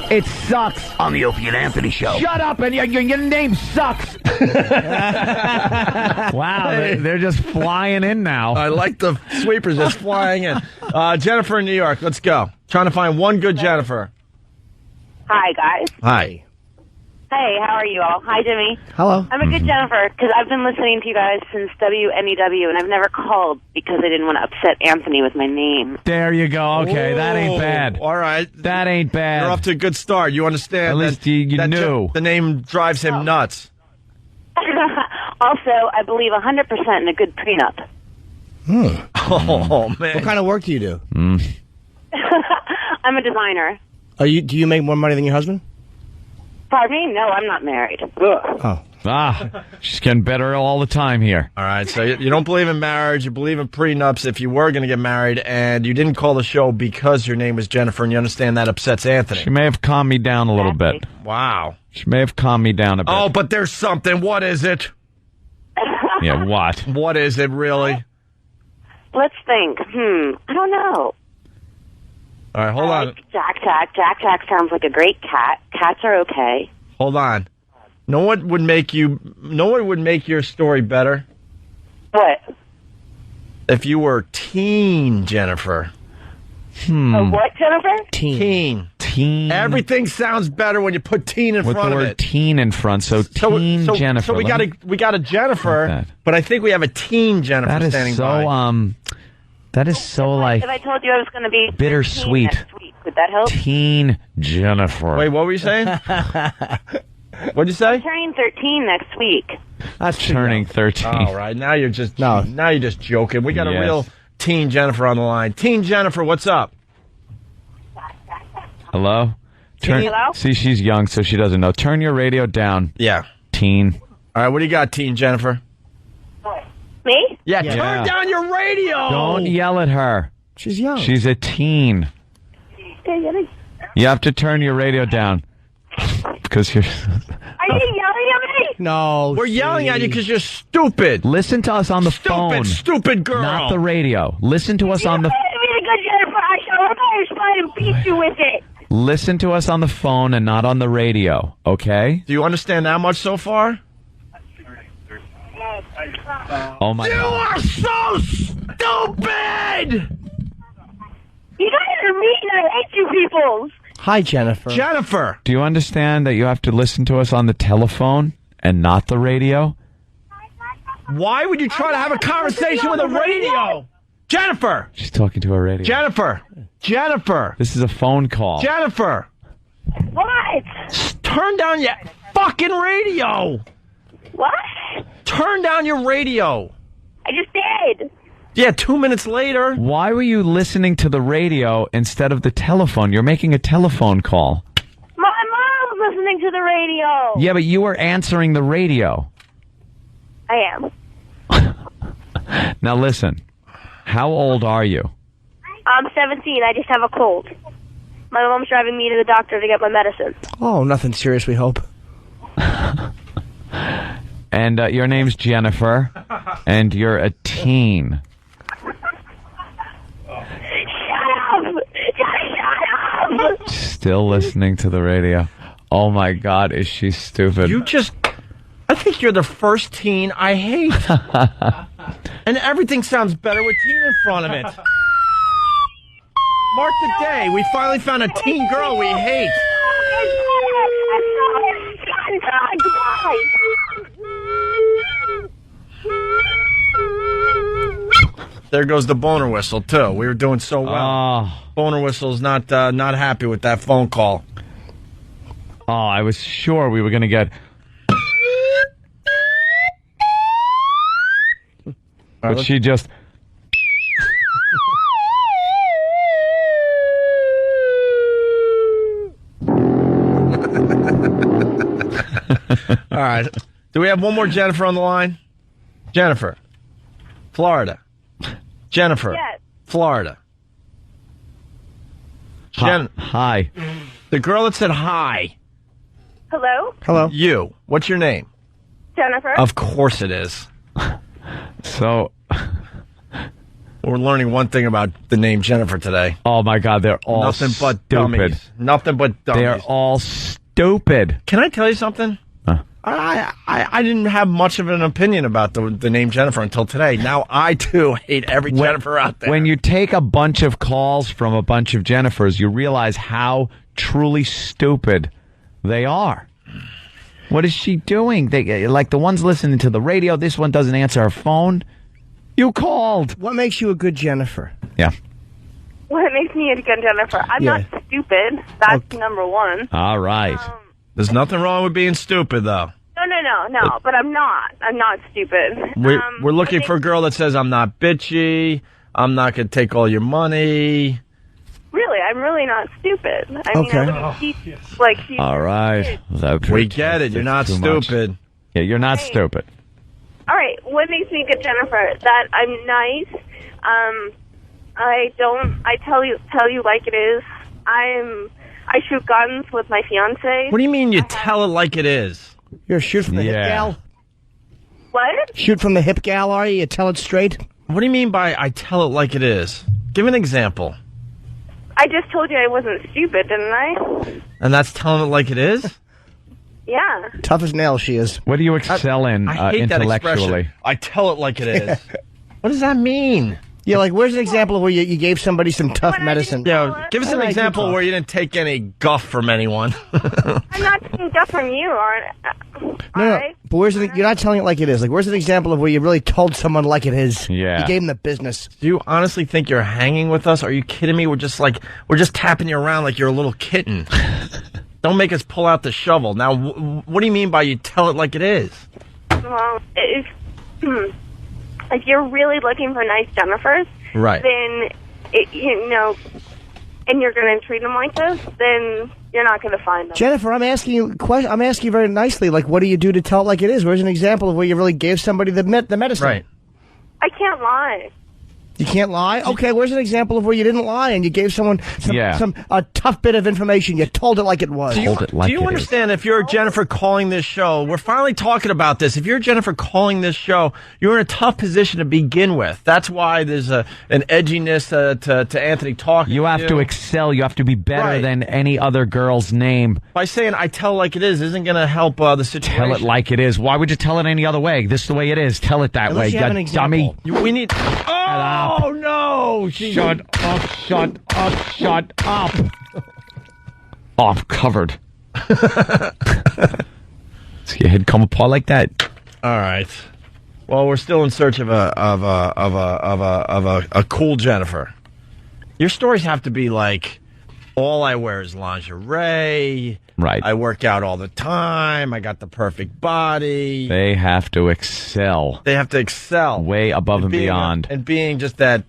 It sucks. On the Opie and Anthony Show. Shut up, and your name sucks. Wow, they're just flying in now. I like the sweepers just flying in. Jennifer in New York, let's go. Trying to find one good Jennifer. Hi, guys. Hi. Hey, how are you all? Hi, Jimmy. Hello. I'm a good Jennifer because I've been listening to you guys since WNEW, and I've never called because I didn't want to upset Anthony with my name. There you go. Okay, that ain't Oh, bad. All right. That ain't bad. You're off to a good start. You understand At least you that knew. the name drives him nuts. Also, I believe 100% in a good prenup. Oh, man. What kind of work do you do? I'm a designer. Do you make more money than your husband? Pardon me? No, I'm not married. Oh. She's getting better all the time here. All right, so you don't believe in marriage, you believe in prenups if you were going to get married, and you didn't call the show because your name was Jennifer, and you understand that upsets Anthony. She may have calmed me down a little bit. Wow. She may have calmed me down a bit. Oh, but there's something. What is it? Yeah, what? What is it, really? Let's think. I don't know. All right, hold on. Jack Jack. Jack Jack sounds like a great cat. Cats are okay. Hold on. Know what would make your story better? What? If you were teen Jennifer. What, Jennifer? Teen. Everything sounds better when you put teen in With front the of word it. teen in front, so teen Jennifer. So we got a Jennifer, but I think we have a teen Jennifer That is standing so by. that is so like If I told you I was going to be bittersweet. 13 next week, would that help? Teen Jennifer. Wait, what were you saying? What'd you say? I'm turning 13 next week. That's turning 13. All right, now you're just joking. We got a Yes. real teen Jennifer on the line. Teen Jennifer, what's up? Hello? Hello? See, she's young, so she doesn't know. Turn your radio down. Yeah. Teen. All right, what do you got, teen Jennifer? Me? Yeah, turn down your radio. Don't yell at her. She's young. She's a teen. You have to turn your radio down. Because you're... Are you yelling at me? No. We're yelling at you because you're stupid. Listen to us on the phone. Stupid girl. Not the radio. Listen to us on the... Be the good Jennifer. I shall rip out your spine and beat you with it. Listen to us on the phone and not on the radio, okay? Do you understand that much so far? Oh, my You God. are so stupid! You guys are mean. I hate you people. Hi, Jennifer. Jennifer! Do you understand that you have to listen to us on the telephone and not the radio? Why would you try to have a conversation with a radio? Jennifer! She's talking to a radio. Jennifer! Jennifer! This is a phone call. Jennifer! What? Turn down your fucking radio! What? Turn down your radio! I just did. Yeah, 2 minutes later. Why were you listening to the radio instead of the telephone? You're making a telephone call. I listening to the radio. Yeah, but you were answering the radio. I am. Now listen, how old are you? I'm 17. I just have a cold. My mom's driving me to the doctor to get my medicine. Oh, nothing serious, we hope. And your name's Jennifer, and you're a teen. Shut up! Still listening to the radio. Oh my God, is she stupid? I think you're the first teen I hate. And everything sounds better with teen in front of it. Mark the day. We finally found a teen girl we hate. There goes the boner whistle, too. We were doing so well. Boner whistle's not happy with that phone call. Oh, I was sure we were going to get... But she just... All right. Do we have one more Jennifer on the line? Jennifer. Florida. Jennifer. Yes. Florida. Hi. The girl that said hi. Hello? Hello. You. What's your name? Jennifer? Of course it is. So... We're learning one thing about the name Jennifer today. Oh, my God. They're all Nothing but stupid. dummies. Nothing but dummies. They're all stupid. Can I tell you something? I didn't have much of an opinion about the name Jennifer until today. Now I, too, hate every Jennifer out there. When you take a bunch of calls from a bunch of Jennifers, you realize how truly stupid they are. What is she doing? Like the ones listening to the radio, this one doesn't answer her phone. You called. What makes you a good Jennifer? Yeah. What makes me a good Jennifer? I'm not stupid. That's number one. All right. There's nothing wrong with being stupid, though. No, but I'm not. I'm not stupid. We're looking for a girl that says, I'm not bitchy, I'm not going to take all your money. Really, I'm really not stupid. I mean, I wouldn't teach, All right. We get it. You're not stupid. Much. Yeah, you're not stupid. All right. What makes me a good Jennifer? That I'm nice. I tell you like it is. I shoot guns with my fiance. What do you mean you tell it like it is? You're a shoot from the hip gal? What? Shoot from the hip gal, are you? You tell it straight? What do you mean by I tell it like it is? Give an example. I just told you I wasn't stupid, didn't I? And that's telling it like it is? Yeah. Tough as nails she is. What do you excel in I hate that intellectually? expression. I tell it like it is. What does that mean? Yeah, like, where's an example of where you gave somebody some tough medicine? Yeah, give us an example where you didn't take any guff from anyone. I'm not taking stuff from you, No, but you're not telling it like it is. Like, where's an example of where you really told someone like it is? Yeah. You gave them the business. Do you honestly think you're hanging with us? Are you kidding me? We're just tapping you around like you're a little kitten. Don't make us pull out the shovel. Now, what do you mean by you tell it like it is? Well, if you're really looking for nice Jennifers, right? Then and you're going to treat them like this, then you're not going to find them. Jennifer, I'm asking you very nicely. Like, what do you do to tell it like it is? Where's an example of where you really gave somebody the medicine? Right. I can't lie. You can't lie? Okay, where's an example of where you didn't lie and you gave someone a tough bit of information? You told it like it was. Do you understand if you're a Jennifer calling this show, we're finally talking about this. If you're a Jennifer calling this show, you're in a tough position to begin with. That's why there's an edginess to Anthony talking. You have to excel. You have to be better than any other girl's name. By saying I tell it like it is isn't going to help the situation. Tell it like it is. Why would you tell it any other way? This is the way it is. Tell it that way, you dummy. We need... Oh, no! Shut up, shut up, shut up. Oh, I'm covered. See your head come apart like that? All right. Well, we're still in search of a cool Jennifer. Your stories have to be like, all I wear is lingerie. Right. I work out all the time. I got the perfect body. They have to excel. They have to excel way above and beyond. And being just that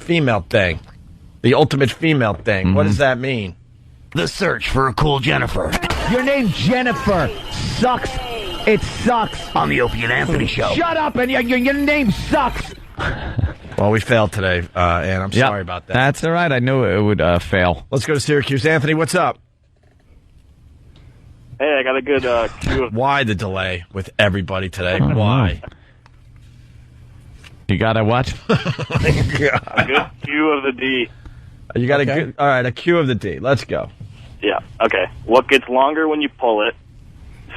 female thing, the ultimate female thing. Mm-hmm. What does that mean? The search for a cool Jennifer. Your name Jennifer sucks. It sucks. On the Opie and Anthony Show. Shut up, and your name sucks. Well, we failed today, and I'm sorry about that. That's all right. I knew it would fail. Let's go to Syracuse. Anthony, what's up? Hey, I got a good cue of... Why the delay with everybody today? Why? You got a what? a good cue of the D. You got a good... All right, a cue of the D. Let's go. Yeah, okay. What gets longer when you pull it,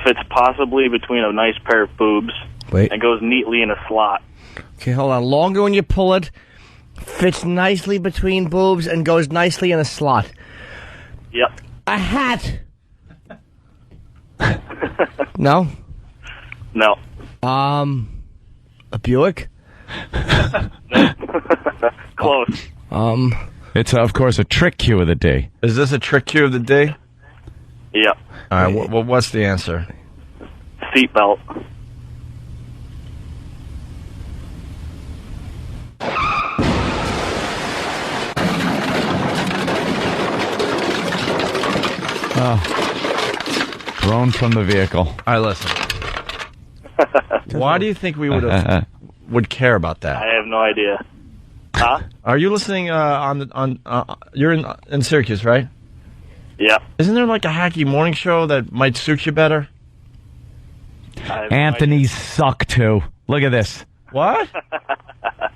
fits possibly between a nice pair of boobs, and goes neatly in a slot. Okay, hold on. Longer when you pull it, fits nicely between boobs, and goes nicely in a slot. Yep. A hat. No? No. A Buick? Close. It's, of course, a trick cue of the D. Is this a trick cue of the D? Yep. All right, what's the answer? Seatbelt. Thrown from the vehicle. All right, listen. Why do you think we would care about that? I have no idea. Huh? Are you listening you're in Syracuse, right? Yeah. Isn't there like a hacky morning show that might suit you better? Anthony's suck too. Look at this. What?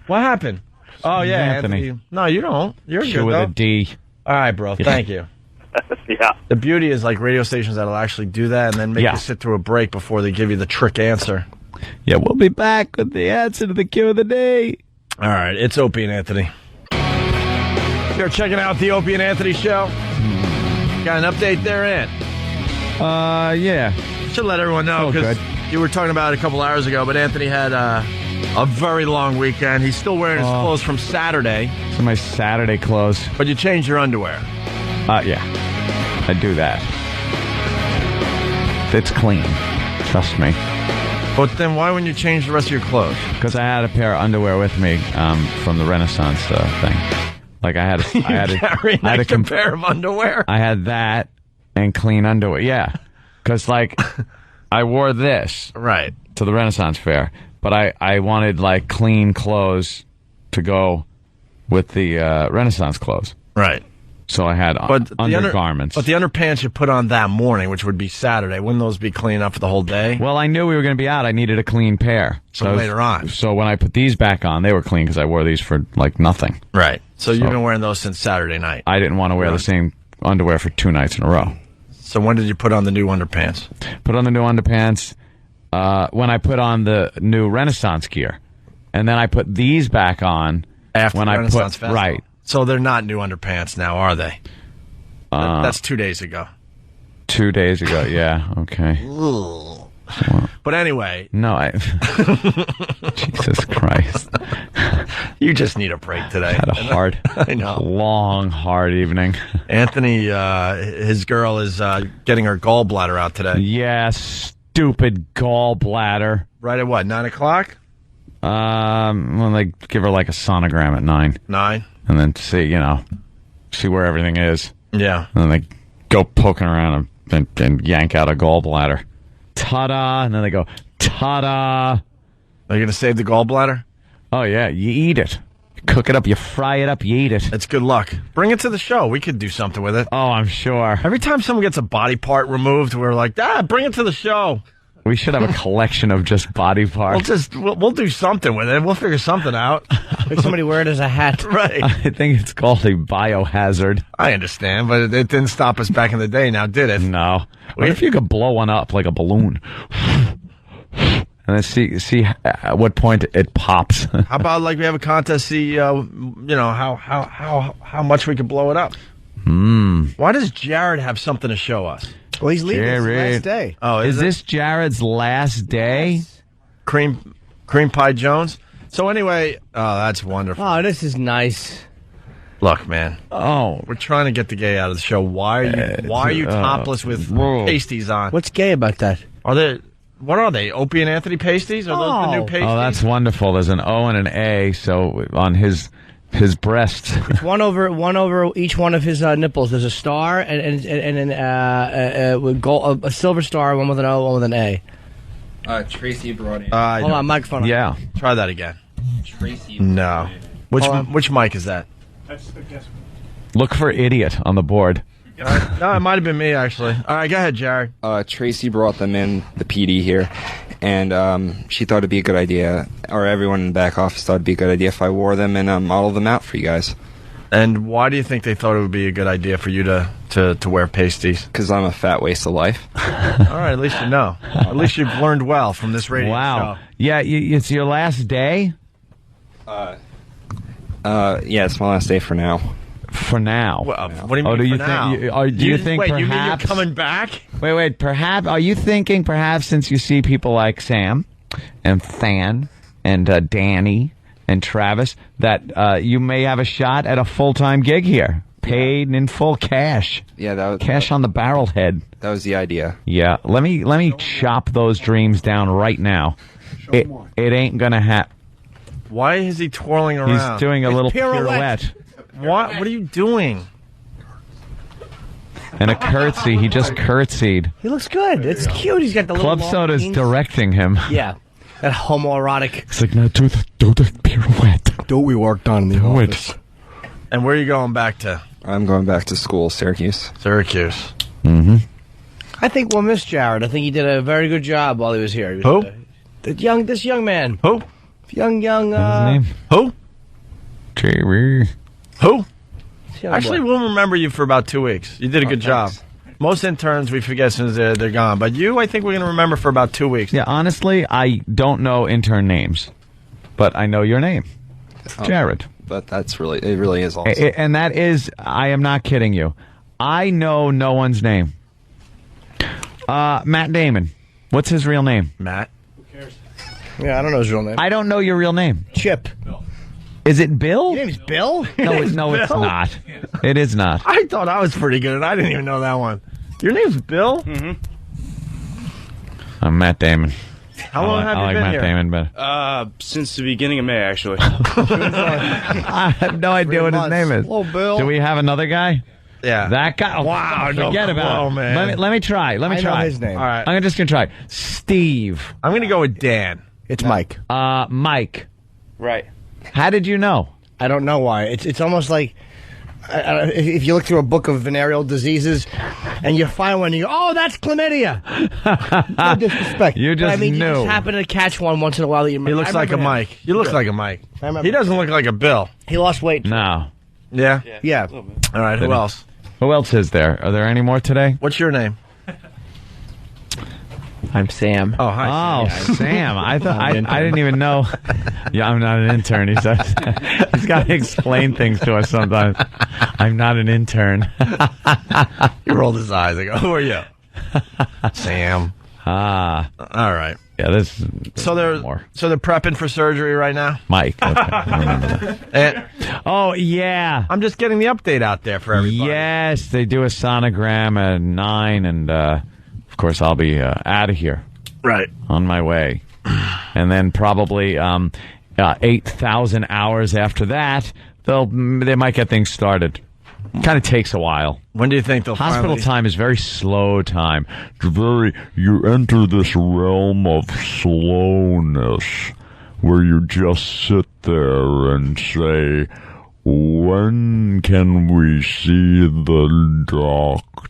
What happened? Oh yeah, Anthony. No, you don't. You're Cue good with though. a D. All right, bro. Thank you. Yeah. The beauty is like radio stations that'll actually do that and then make you sit through a break before they give you the trick answer. Yeah, we'll be back with the answer to the cue of the day. All right, it's Opie and Anthony. You're checking out the Opie and Anthony Show. Got an update there, Ant? Yeah. Should let everyone know because you were talking about it a couple hours ago, but Anthony had a very long weekend. He's still wearing his clothes from Saturday. So my Saturday clothes. But you changed your underwear. Yeah. I do that. It's clean. Trust me. But then why wouldn't you change the rest of your clothes? Because I had a pair of underwear with me from the Renaissance thing. Like I had a pair of underwear. I had that and clean underwear. Yeah, because like I wore this to the Renaissance fair, but I wanted like clean clothes to go with the Renaissance clothes. Right. So I had undergarments. But the underpants you put on that morning, which would be Saturday, wouldn't those be clean enough for the whole day? Well, I knew we were going to be out. I needed a clean pair. So later on. So when I put these back on, they were clean because I wore these for like nothing. Right. So you've been wearing those since Saturday night. I didn't want to wear the same underwear for 2 nights in a row. So when did you put on the new underpants? Put on the new underpants when I put on the new Renaissance gear. And then I put these back on after when the Renaissance Festival. Right. So they're not new underpants now, are they? That's 2 days ago. 2 days ago, yeah. Okay. But anyway. No, Jesus Christ. You just need a break today. Had a long, hard evening. Anthony, his girl is getting her gallbladder out today. Yeah, stupid gallbladder. Right at what, 9 o'clock? Well, they give her like a sonogram at 9. 9? And then see where everything is. Yeah. And then they go poking around and yank out a gallbladder. Ta-da! And then they go, ta-da! Are you going to save the gallbladder? Oh, yeah. You eat it. You cook it up. You fry it up. You eat it. That's good luck. Bring it to the show. We could do something with it. Oh, I'm sure. Every time someone gets a body part removed, we're like, bring it to the show. We should have a collection of just body parts. We'll do something with it. We'll figure something out. Make somebody wear it as a hat. Right. I think it's called a biohazard. I understand, but it didn't stop us back in the day now, did it? No. What if you could blow one up like a balloon? And then see at what point it pops. How about like we have a contest, see how much we could blow it up? Why does Jared have something to show us? Well, he's leaving. It's his last day. Oh, is this Jared's last day? Yes. Cream Pie Jones. So anyway, that's wonderful. Oh, this is nice. Look, man. Oh, we're trying to get the gay out of the show. Why are you topless with pasties on? What's gay about that? What are they? Opie and Anthony pasties? Are those the new pasties? Oh, that's wonderful. There's an O and an A. So on his His breasts. It's one over each one of his nipples. There's a star and a silver star, one with an O, one with an A. Tracy brought in. Hold on, microphone. Yeah. Try that again. Tracy. No. Which mic is that? That's the guess. Look for idiot on the board. No, it might have been me, actually. All right, go ahead, Jared. Tracy brought them in, the PD here, and she thought it'd be a good idea, or everyone in the back office thought it'd be a good idea if I wore them and modeled them out for you guys. And why do you think they thought it would be a good idea for you to wear pasties? Because I'm a fat waste of life. All right, at least you know. At least you've learned well from this radio Wow. show. Yeah, it's your last day? Yeah, it's my last day for now. For now. What do you mean for now? Do you think wait, perhaps... you mean you're coming back? Wait, perhaps... Are you thinking perhaps since you see people like Sam and Than and Danny and Travis that you may have a shot at a full-time gig here? Paid in full cash. Yeah, that was... Cash on the barrel head. That was the idea. Yeah, let me chop those dreams down right now. It ain't gonna happen. Why is he twirling around? He's doing a little pirouette. What are you doing? And a curtsy. He just curtsied. He looks good. It's cute. He's got the little Club Soda's jeans. directing him. Yeah. That homoerotic. It's like, now do the pirouette. Do what we worked on in the office. And where are you going back to? I'm going back to school, Syracuse. Syracuse. Mm-hmm. I think we'll miss Jared. I think he did a very good job while he was here. Who? This young man. Who? Young. What's his name? Who? Jerry. Who? Young Actually, boy. we'll remember you for about 2 weeks. You did a good job. Most interns we forget as soon as they're gone. But you, I think we're going to remember for about 2 weeks. Yeah, honestly, I don't know intern names. But I know your name. Jared. But it really is awesome. And that is, I am not kidding you. I know no one's name. Matt Damon. What's his real name? Matt. Yeah, I don't know his real name. I don't know your real name. Chip. Is it Bill? Your name's Bill? No, it's not. It is not. I thought I was pretty good, and I didn't even know that one. Your name's Bill? Mm-hmm. I'm Matt Damon. How long have you been Matt here? Damon better. Since the beginning of May, actually. I have no idea what his name is. Oh, Bill. Do we have another guy? Yeah. That guy? Oh, Wow, forget about it. man. Let me try. I know his name. All right. I'm just going to try. Steve. I'm going to go with Dan. It's Mike. Mike. Right. How did you know? I don't know why. It's almost like if you look through a book of venereal diseases and you find one and you go, oh, that's chlamydia. No disrespect. You just but, I mean, knew. You just happen to catch one once in a while that you He looks like a Mike. You look like a Mike. He doesn't look like a Bill. He lost weight. No. Yeah? Yeah. All right, who else? Who else is there? Are there any more today? What's your name? I'm Sam. Oh, hi. Oh, Sam. I thought I didn't even know. Yeah, I'm not an intern. He says he's got to explain things to us sometimes. I'm not an intern. He rolled his eyes. I go, who are you? Sam. Ah. All right. Yeah, this. So they're prepping for surgery right now. Mike. Okay, I remember that. Oh yeah. I'm just getting the update out there for everybody. Yes, they do a sonogram at 9, and of course I'll be out of here. Right. On my way, and then probably 8,000 hours after that, they might get things started. Kind of takes a while. When do you think they'll Hospital finally... time is very slow time. You enter this realm of slowness where you just sit there and say, when can we see the doctor?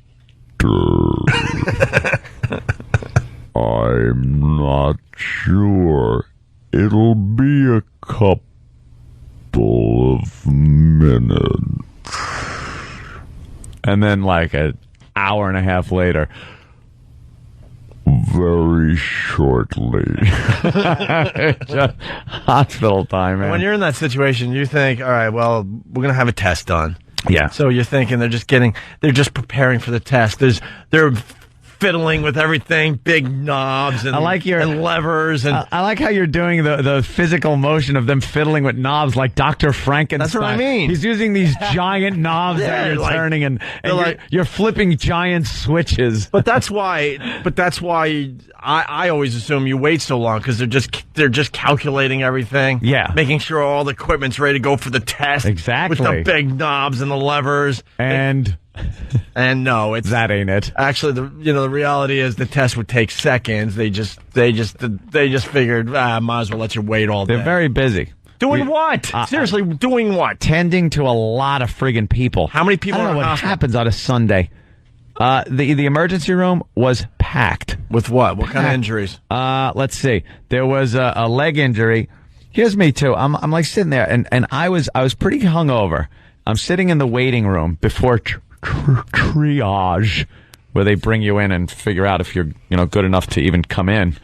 I'm not sure. It'll be a couple of minutes. And then like an hour and a half later, very shortly. Just hospital time, man. When you're in that situation, you think, all right, well, we're going to have a test done. Yeah. So you're thinking they're just preparing for the test. They're fiddling with everything, big knobs and, and levers. And I like how you're doing the physical motion of them fiddling with knobs like Dr. Frankenstein. That's what I mean. He's using these giant knobs that you're turning, and you're flipping giant switches. But that's why I always assume you wait so long, because they're just calculating everything. Yeah. Making sure all the equipment's ready to go for the test. Exactly. With the big knobs and the levers. And no, that ain't it. Actually, the reality is the test would take seconds. They just figured, might as well let you wait all day. They're very busy. Doing what? Seriously, doing what? Tending to a lot of friggin' people. How many people I don't know are in what hospital? happens on a Sunday. The emergency room was packed. With what? What kind of injuries? Let's see. There was a leg injury. Here's me too. I'm like sitting there, and I was pretty hungover. I'm sitting in the waiting room before triage, where they bring you in and figure out if you're good enough to even come in.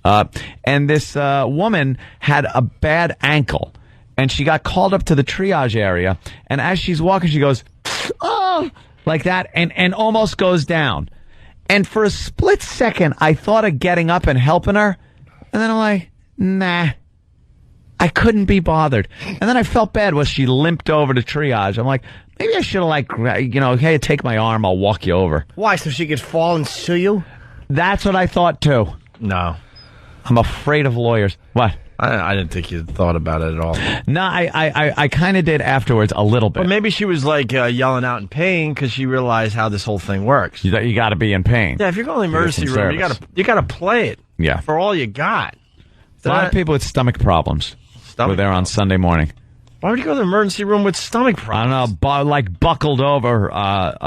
And this woman had a bad ankle, and she got called up to the triage area. And as she's walking, she goes, "Oh," like that, and almost goes down. And for a split second, I thought of getting up and helping her, and then I'm like, nah. I couldn't be bothered. And then I felt bad when she limped over to triage. I'm like, maybe I should have hey, take my arm, I'll walk you over. Why, so she could fall and sue you? That's what I thought too. No. I'm afraid of lawyers. What? I didn't think you thought about it at all. No, I kind of did afterwards a little bit. But maybe she was yelling out in pain because she realized how this whole thing works. You got to be in pain. Yeah, if you're going to the emergency room, you got to play it. Yeah. For all you got. A lot of people with stomach problems were there on Sunday morning. Why would you go to the emergency room with stomach problems? I don't know, buckled over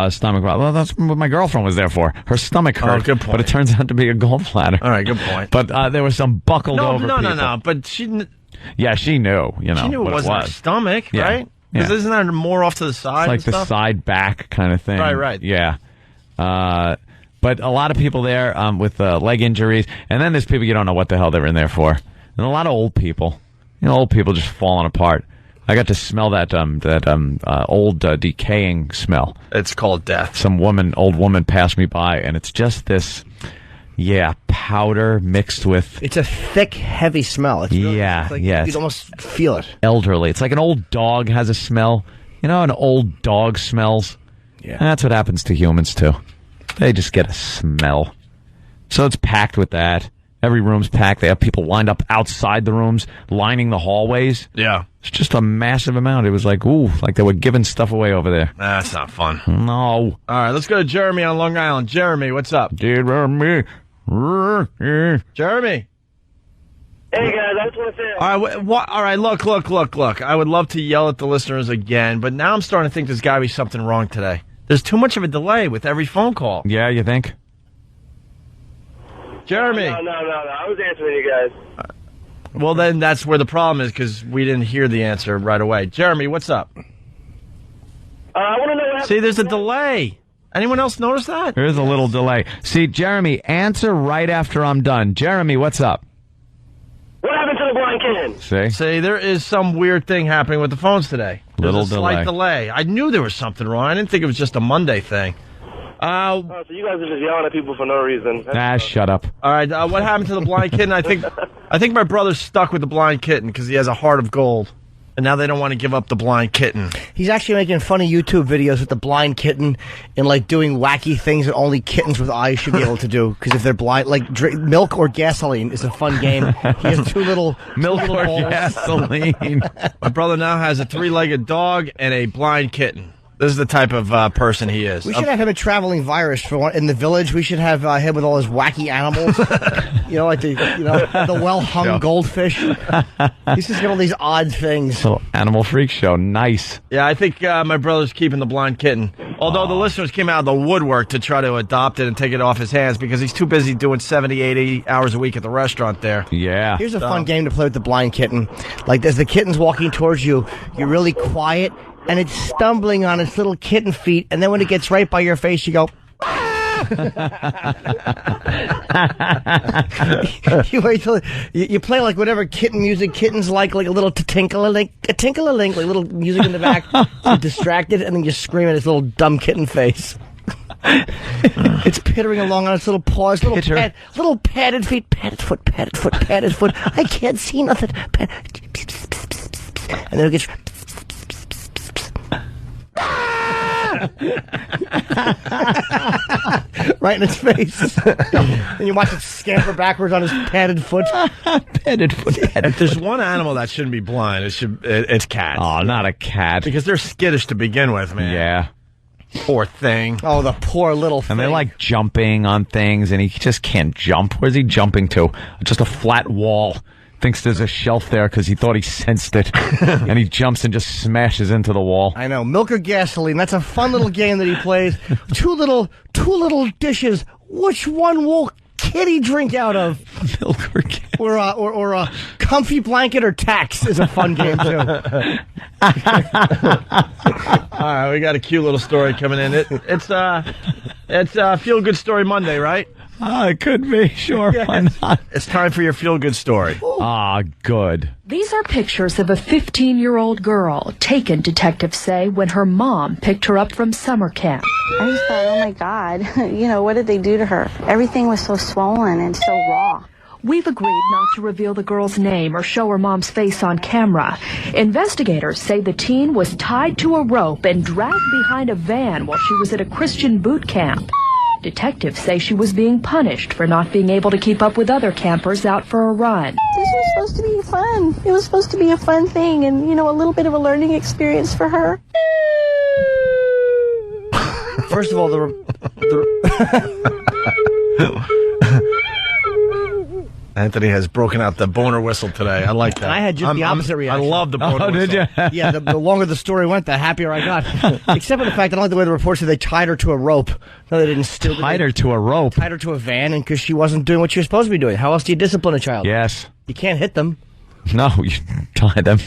stomach problems. Well, that's what my girlfriend was there for. Her stomach hurt. Oh, good point. But it turns out to be a gallbladder. All right, good point. But there was some buckled over people. No. But she... Yeah, she knew, She knew it wasn't her stomach, right? Because isn't that more off to the side? It's like the side back kind of thing. Right. Yeah. But a lot of people there with leg injuries. And then there's people you don't know what the hell they're in there for. And a lot of old people. Old people just falling apart. I got to smell that old decaying smell. It's called death. Some old woman passed me by, and it's just this, powder mixed with... It's a thick, heavy smell. It's really, you'd almost feel it. Elderly. It's like an old dog has a smell. An old dog smells. Yeah. And that's what happens to humans, too. They just get a smell. So it's packed with that. Every room's packed. They have people lined up outside the rooms, lining the hallways. Yeah. It's just a massive amount. It was like they were giving stuff away over there. That's not fun. No. All right, let's go to Jeremy on Long Island. Jeremy, what's up? Jeremy. Jeremy. Hey, guys, I just want to say... All right, look. I would love to yell at the listeners again, but now I'm starting to think there's got to be something wrong today. There's too much of a delay with every phone call. Yeah, you think? Jeremy. No. I was answering you guys. Well, then that's where the problem is, because we didn't hear the answer right away. Jeremy, what's up? I want to know what happened. See, there's a delay. Anyone else notice that? There's a little delay. See, Jeremy, answer right after I'm done. Jeremy, what's up? What happened to the blind kitten? See, there is some weird thing happening with the phones today. There's Little a slight delay. I knew there was something wrong. I didn't think it was just a Monday thing. So you guys are just yelling at people for no reason. Shut up. All right, what happened to the blind kitten? I think my brother's stuck with the blind kitten because he has a heart of gold. And now they don't want to give up the blind kitten. He's actually making funny YouTube videos with the blind kitten and doing wacky things that only kittens with eyes should be able to do. Because if they're blind, milk or gasoline is a fun game. He has two little milk or balls. gasoline. My brother now has a 3-legged dog and a blind kitten. This is the type of person he is. We should have him a traveling virus in the village. We should have him with all his wacky animals. The well-hung goldfish. He's just got all these odd things. Little animal freak show. Nice. Yeah, I think my brother's keeping the blind kitten. Although the listeners came out of the woodwork to try to adopt it and take it off his hands because he's too busy doing 70, 80 hours a week at the restaurant there. Yeah. Here's a fun game to play with the blind kitten. As the kitten's walking towards you, you're really quiet, and it's stumbling on its little kitten feet, and then when it gets right by your face, you go, you wait till you play whatever kitten music kittens like a little tinkle-a-link, little music in the back, so distracted, and then you scream at its little dumb kitten face. It's pittering along on its little paws, little padded feet, padded foot, padded foot, padded foot. I can't see nothing. And then it gets... right in its face. And you watch it scamper backwards on his padded foot. Padded foot. If there's one animal that shouldn't be blind, it's cats. Oh, not a cat. Because they're skittish to begin with, man. Yeah. Poor thing. Oh, the poor little thing. And they like jumping on things, and he just can't jump. Where's he jumping to? Just a flat wall. Thinks there's a shelf there because he thought he sensed it. And he jumps and just smashes into the wall. I know. Milk or gasoline. That's a fun little game that he plays. Two little dishes. Which one will Kitty drink out of? Milk or gasoline. Or a comfy blanket or tax is a fun game, too. All right, we got a cute little story coming in. It's Feel-Good Story Monday, right? It could be. Sure, yes. Why not? It's time for your feel-good story. Good. These are pictures of a 15-year-old girl taken, detectives say, when her mom picked her up from summer camp. I just thought, oh my God, what did they do to her? Everything was so swollen and so raw. We've agreed not to reveal the girl's name or show her mom's face on camera. Investigators say the teen was tied to a rope and dragged behind a van while she was at a Christian boot camp. Detectives say she was being punished for not being able to keep up with other campers out for a run. This was supposed to be fun. It was supposed to be a fun thing and, a little bit of a learning experience for her. First of all, Anthony has broken out the boner whistle today. I like that. I had just the opposite reaction. I love the boner whistle. Did you? Yeah, the longer the story went, the happier I got. Except for the fact, I don't like the way the report said they tied her to a rope. No, they didn't still. Tied her to a rope? Tied her to a van because she wasn't doing what she was supposed to be doing. How else do you discipline a child? Yes. You can't hit them. No, you tie them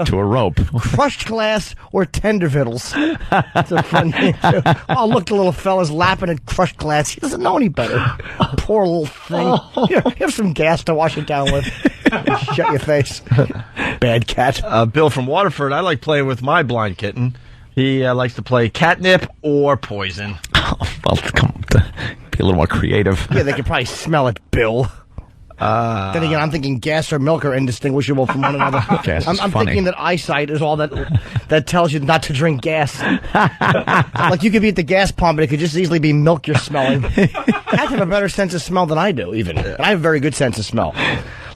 to a rope. Crushed glass or tender vittles. That's a fun name, too. Oh, look, the little fella's lapping at crushed glass. He doesn't know any better. Poor little thing. Here, have some gas to wash it down with. Shut your face. Bad cat. Bill from Waterford, I like playing with my blind kitten. He likes to play catnip or poison. Oh, well, come on. Be a little more creative. Yeah, they could probably smell it, Bill. Then again, I'm thinking gas or milk are indistinguishable from one another. I'm thinking that eyesight is all that tells you not to drink gas. Like you could be at the gas pump, but it could just easily be milk you're smelling. Cats have a better sense of smell than I do, even. And I have a very good sense of smell.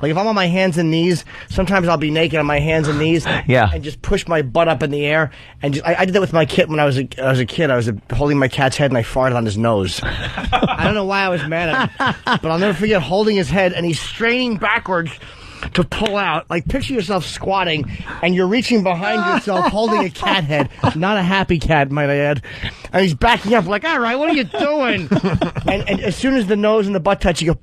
Like if I'm on my hands and knees, sometimes I'll be naked on my hands and knees, and just push my butt up in the air. And I did that with my kitten when I was a kid. I was holding my cat's head and I farted on his nose. I don't know why I was mad at him, but I'll never forget holding his head and he's straining backwards to pull out. Like picture yourself squatting and you're reaching behind yourself holding a cat head. Not a happy cat, might I add. And he's backing up like, all right, what are you doing? And as soon as the nose and the butt touch, you go.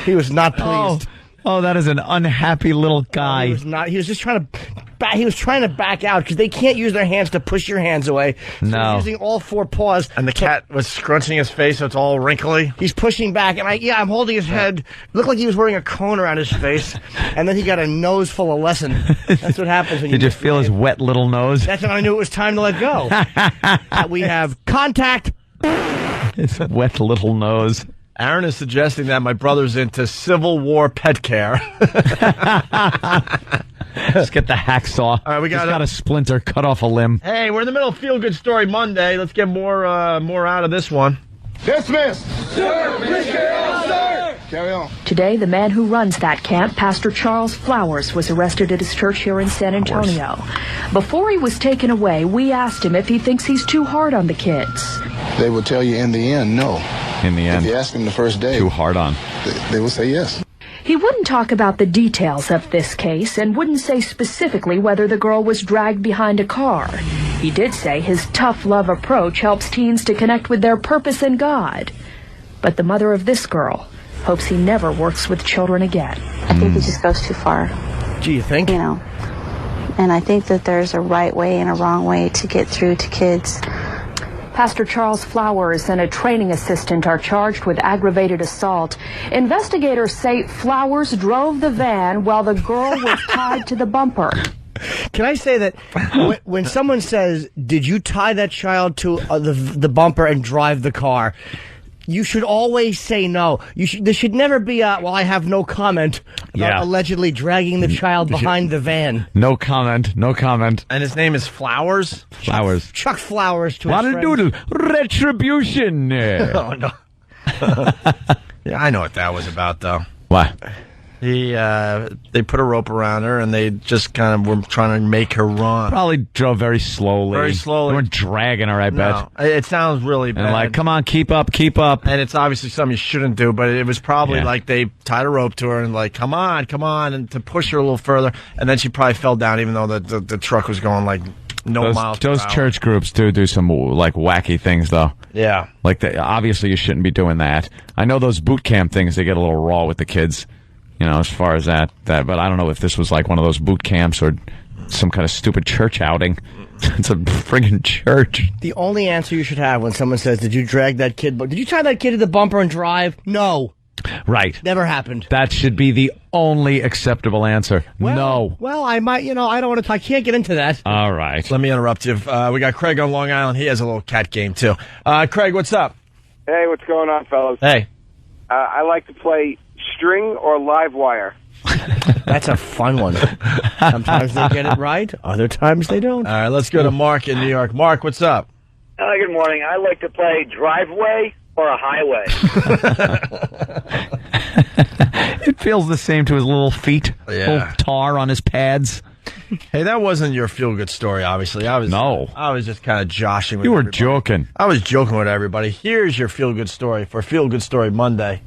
He was not pleased. Oh, that is an unhappy little guy. He was not. He was just trying to. He was trying to back out because they can't use their hands to push your hands away. So no. He's using all four paws. And the cat was scrunching his face, so it's all wrinkly. He's pushing back, and I'm holding his head. It looked like he was wearing a cone around his face, and then he got a nose full of lesson. That's what happens when you. Did you feel his wet little nose? That's when I knew it was time to let go. We have contact. His wet little nose. Aaron is suggesting that my brother's into Civil War pet care. Just get the hacksaw. All right, we got a splinter, cut off a limb. Hey, we're in the middle of Feel Good Story Monday. Let's get more out of this one. Dismissed. Sir, please carry on, sir. Carry on. Today, the man who runs that camp, Pastor Charles Flowers, was arrested at his church here in San Antonio. Before he was taken away, we asked him if he thinks he's too hard on the kids. They will tell you in the end, no. In the end. If you ask them the first day. Too hard on. They will say yes. He wouldn't talk about the details of this case and wouldn't say specifically whether the girl was dragged behind a car. He did say his tough love approach helps teens to connect with their purpose in God. But the mother of this girl hopes he never works with children again. I think he just goes too far. Do you think? And I think that there's a right way and a wrong way to get through to kids. Pastor Charles Flowers and a training assistant are charged with aggravated assault. Investigators say Flowers drove the van while the girl was tied to the bumper. Can I say that when someone says, "Did you tie that child to the bumper and drive the car?" You should always say no. There should never be a, well, I have no comment about allegedly dragging the child behind the van. No comment. No comment. And his name is Flowers? Flowers. Chuck Flowers to his friend. Doodle. Retribution. Oh, no. Yeah, I know what that was about, though. What? They put a rope around her, and they just kind of were trying to make her run. Probably drove very slowly. Very slowly. They weren't dragging her, I bet. It sounds really bad. And like, come on, keep up, keep up. And it's obviously something you shouldn't do, but it was probably like they tied a rope to her and like, come on, and to push her a little further. And then she probably fell down, even though the truck was going like miles per Those hour. church groups do some like wacky things, though. Yeah. Like, obviously you shouldn't be doing that. I know those boot camp things, they get a little raw with the kids. You know, as far as that, but I don't know if this was like one of those boot camps or some kind of stupid church outing. It's a friggin' church. The only answer you should have when someone says, "Did you drag that kid? Did you tie that kid to the bumper and drive?" No. Right. Never happened. That should be the only acceptable answer. No. Well, I might, I don't want to. I can't get into that. All right. Let me interrupt you. We got Craig on Long Island. He has a little cat game, too. Craig, what's up? Hey, what's going on, fellas? Hey. I like to play string or live wire. That's a fun one. Sometimes they get it right. Other times they don't. All right, let's go to Mark in New York. Mark, what's up? Good morning. I like to play driveway or a highway. It feels the same to his little feet. Yeah. Little tar on his pads. Hey, that wasn't your feel-good story, obviously. I was just kind of joshing with You were everybody. joking. I was joking with everybody. Here's your feel-good story for Feel Good Story Monday.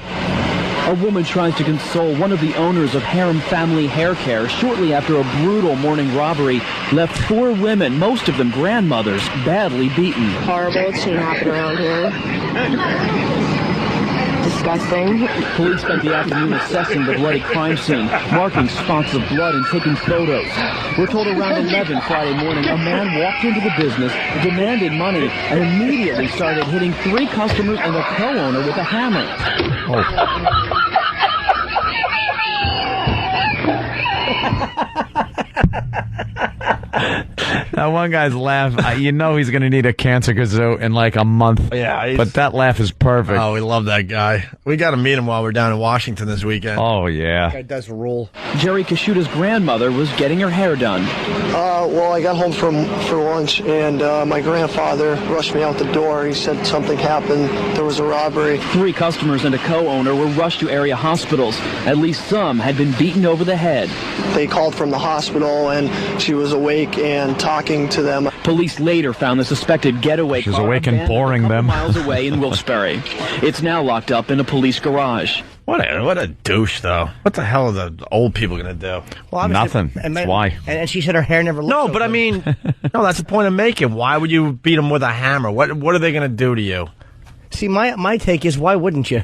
A woman tries to console one of the owners of Harem Family Hair Care shortly after a brutal morning robbery left 4 women, most of them grandmothers, badly beaten. Horrible. It shouldn't happen around here. Disgusting. Police spent the afternoon assessing the bloody crime scene, marking spots of blood and taking photos. We're told around 11 Friday morning, a man walked into the business, demanded money, and immediately started hitting 3 customers and the co-owner with a hammer. That one guy's laugh, you know he's going to need a cancer kazoo in like a month. Yeah, but that laugh is perfect. Oh, we love that guy. We got to meet him while we're down in Washington this weekend. Oh, yeah. That guy does rule. Jerry Kashuta's grandmother was getting her hair done. Well, I got home for lunch, and my grandfather rushed me out the door. He said something happened. There was a robbery. 3 customers and a co-owner were rushed to area hospitals. At least some had been beaten over the head. They called from the hospital, and she was awake and talking to them. Police later found the suspected getaway She's car awake and boring them. miles away in Wilkes-Barre. It's now locked up in a police garage. What a douche, though. What the hell are the old people going to do? Well, nothing. That's why. And she said her hair never looked No, so but good. I mean, no, that's the point I'm making. Why would you beat them with a hammer? What are they going to do to you? See, my take is, why wouldn't you?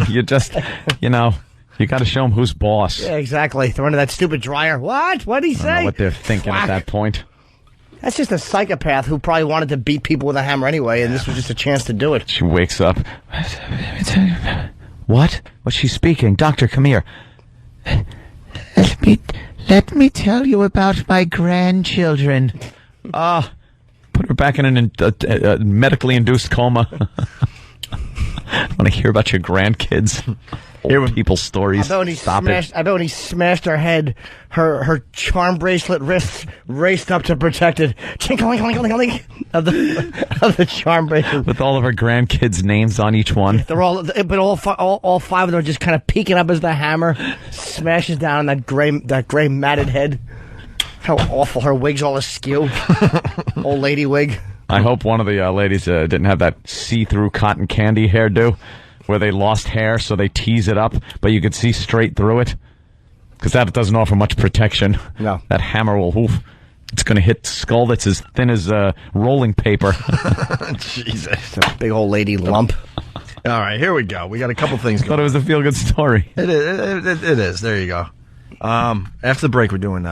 You just, you got to show them who's boss. Yeah, exactly. Throw into that stupid dryer. What? What'd he I don't say? know what they're thinking at that point. That's just a psychopath who probably wanted to beat people with a hammer anyway, and this was just a chance to do it. She wakes up. What? What's she speaking? Doctor, come here. Let me tell you about my grandchildren. Put her back in a medically induced coma. I want to hear about your grandkids. Old people's stories. I bet when he smashed her head, her charm bracelet wrists raced up to protect it. Chink-a-link-a-link-a-link of the charm bracelet. With all of her grandkids' names on each one. They're all 5 of them are just kind of peeking up as the hammer smashes down that gray matted head. How awful! Her wig's all askew. Old lady wig. I hope one of the ladies didn't have that see-through cotton candy hairdo, where they lost hair, so they tease it up, but you could see straight through it. Because that doesn't offer much protection. No. That hammer will, it's going to hit skull that's as thin as rolling paper. Jesus. A big old lady lump. All right, here we go. We got a couple things going. Thought it was a feel-good story. It is. There you go. After the break, we're doing...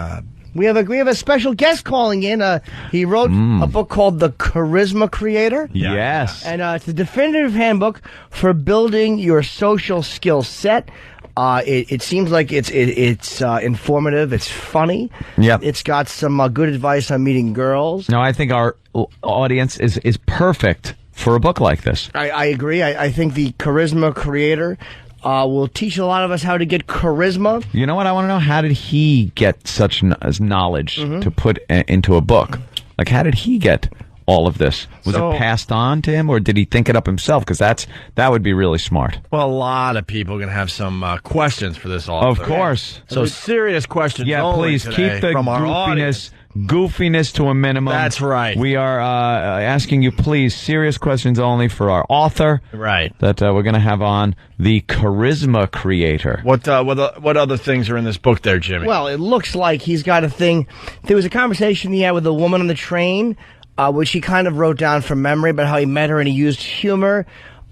We have a special guest calling in. He wrote a book called The Charisma Creator. Yes. And it's a definitive handbook for building your social skill set. It seems like it's informative. It's funny. Yep. It's got some good advice on meeting girls. No, I think our audience is perfect for a book like this. I agree. I think the Charisma Creator will teach a lot of us how to get charisma. You know what I want to know? How did he get such knowledge to put into a book? Like, how did he get all of this? Was it passed on to him, or did he think it up himself? Because that would be really smart. Well, a lot of people are going to have some questions for this author. Of course. So serious questions. Yeah, only please today keep the from our audience. goofiness to a minimum. That's right. We are asking you, please, serious questions only for our author. Right. That we're going to have on, the Charisma Creator. What other things are in this book there, Jimmy? Well, it looks like he's got a thing. There was a conversation he had with a woman on the train, which he kind of wrote down from memory about how he met her and he used humor.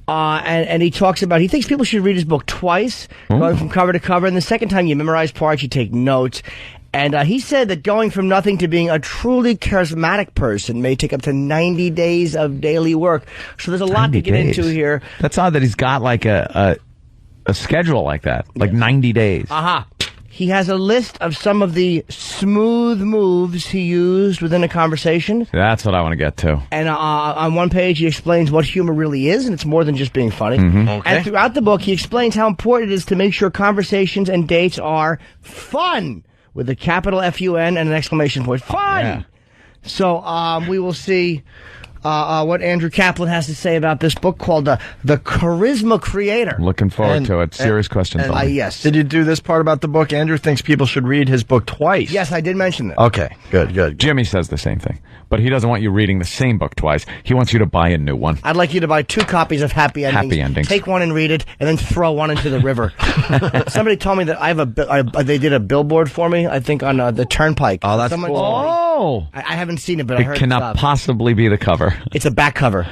And he talks about, he thinks people should read his book twice, going from cover to cover. And the second time you memorize parts, you take notes. And he said that going from nothing to being a truly charismatic person may take up to 90 days of daily work. So there's a lot to get into here. That's odd that he's got like a schedule like that, like 90 days. He has a list of some of the smooth moves he used within a conversation. That's what I want to get to. And on one page, he explains what humor really is, and it's more than just being funny. Okay. And throughout the book, he explains how important it is to make sure conversations and dates are fun, with a capital F-U-N and an exclamation point. Fun! Yeah. So we will see what Andrew Kaplan has to say about this book called The Charisma Creator. Looking forward to it. Serious questions. Yes. Did you do this part about the book? Andrew thinks people should read his book twice. Yes, I did mention that. Okay, good. Jimmy says the same thing, but he doesn't want you reading the same book twice. He wants you to buy a new one. I'd like you to buy 2 copies of Happy Endings. Happy Endings. Take one and read it, and then throw one into the river. Somebody told me that they did a billboard for me, I think, on the Turnpike. Oh, that's cool. Oh! I haven't seen it, but I heard it cannot possibly be the cover. It's a back cover.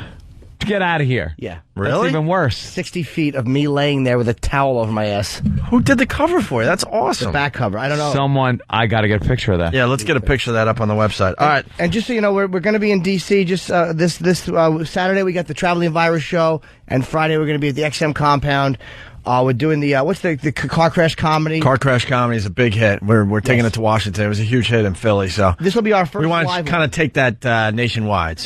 Get out of here. Yeah. Really? That's even worse. 60 feet of me laying there with a towel over my ass. Who did the cover for you? That's awesome. The back cover. I don't know. Someone, I got to get a picture of that. Yeah, let's get a picture of that up on the website. All right. And just so you know, we're going to be in D.C. just this Saturday. We got the Traveling Virus show, and Friday we're going to be at the XM compound. We're doing the what's the car crash comedy. Car crash comedy is a big hit. We're taking it to Washington. It was a huge hit in Philly. So this will be our first. We want live to kind of take that nationwide.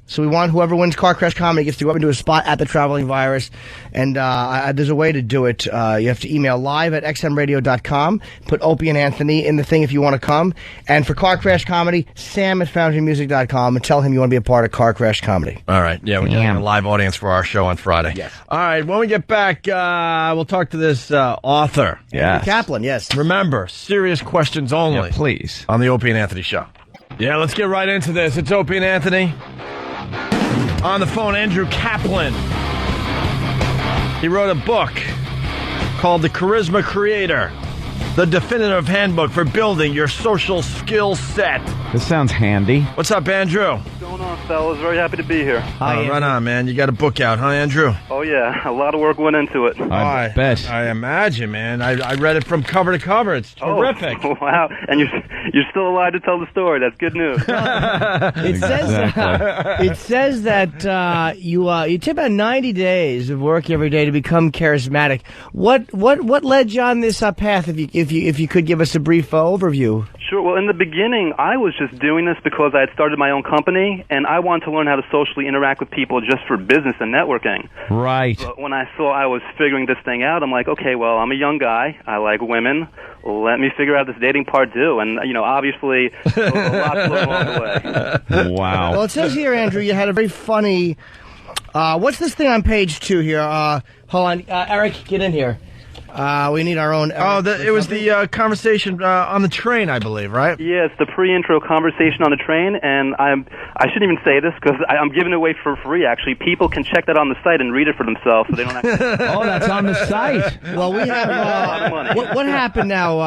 So we want whoever wins car crash comedy gets to go up into a spot at the Traveling Virus, and there's a way to do it. You have to email live@xmradio.com. Put Opie and Anthony in the thing if you want to come. And for car crash comedy, Sam@foundrymusic.com, and tell him you want to be a part of car crash comedy. All right. Yeah, we're getting a live audience for our show on Friday. Yes. All right. When we get back, we'll talk to this author. Yeah. Kaplan. Yes. Remember, serious questions only. Yeah, please. On the Opie and Anthony show. Yeah, let's get right into this. It's Opie and Anthony. On the phone, Andrew Kaplan. He wrote a book called The Charisma Creator, the definitive handbook for building your social skill set. This sounds handy. What's up, Andrew? What's going on, fellas? Very happy to be here. Hi, right on, man. You got a book out, huh, Andrew? Oh, yeah. A lot of work went into it. I bet. I imagine, man. I read it from cover to cover. It's terrific. Oh, wow. And you're still alive to tell the story. That's good news. It says that you take about 90 days of work every day to become charismatic. What led you on this path? If you could give us a brief overview. Sure. Well, in the beginning, I was just doing this because I had started my own company, and I wanted to learn how to socially interact with people just for business and networking. Right. But when I saw I was figuring this thing out, I'm like, okay, well, I'm a young guy. I like women. Let me figure out this dating part too. And, obviously, there was a lot to learn along the way. Wow. Well, it says here, Andrew, you had a very funny... what's this thing on page 2 here? Hold on. Eric, get in here. We need our own... it was the conversation on the train, I believe, right? Yeah, it's the pre-intro conversation on the train, and I shouldn't even say this because I'm giving it away for free, actually. People can check that on the site and read it for themselves, so they don't have to... Oh, that's on the site. Well, we have... what happened now,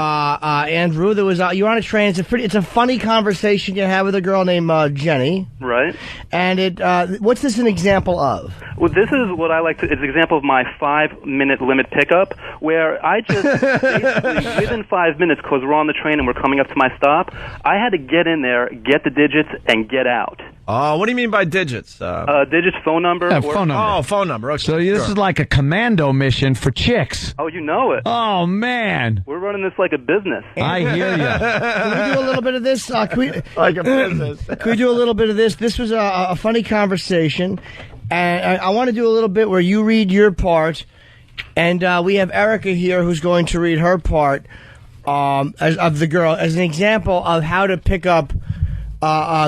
Andrew? There was you're on a train. It's a funny conversation you have with a girl named Jenny. Right. And what's this an example of? Well, this is what I like to... It's an example of my 5-minute limit pickup, where I just basically, within 5 minutes, because we're on the train and we're coming up to my stop, I had to get in there, get the digits, and get out. Oh, what do you mean by digits? Digits, phone number. Yeah, phone number. Oh, phone number. Okay, So this is like a commando mission for chicks. Oh, you know it. Oh, man. We're running this like a business. I hear you. Can we do a little bit of this? Can we, like a business. Can we do a little bit of this? This was a funny conversation, and I want to do a little bit where you read your part, and we have Erica here who's going to read her part of the girl as an example of how to pick up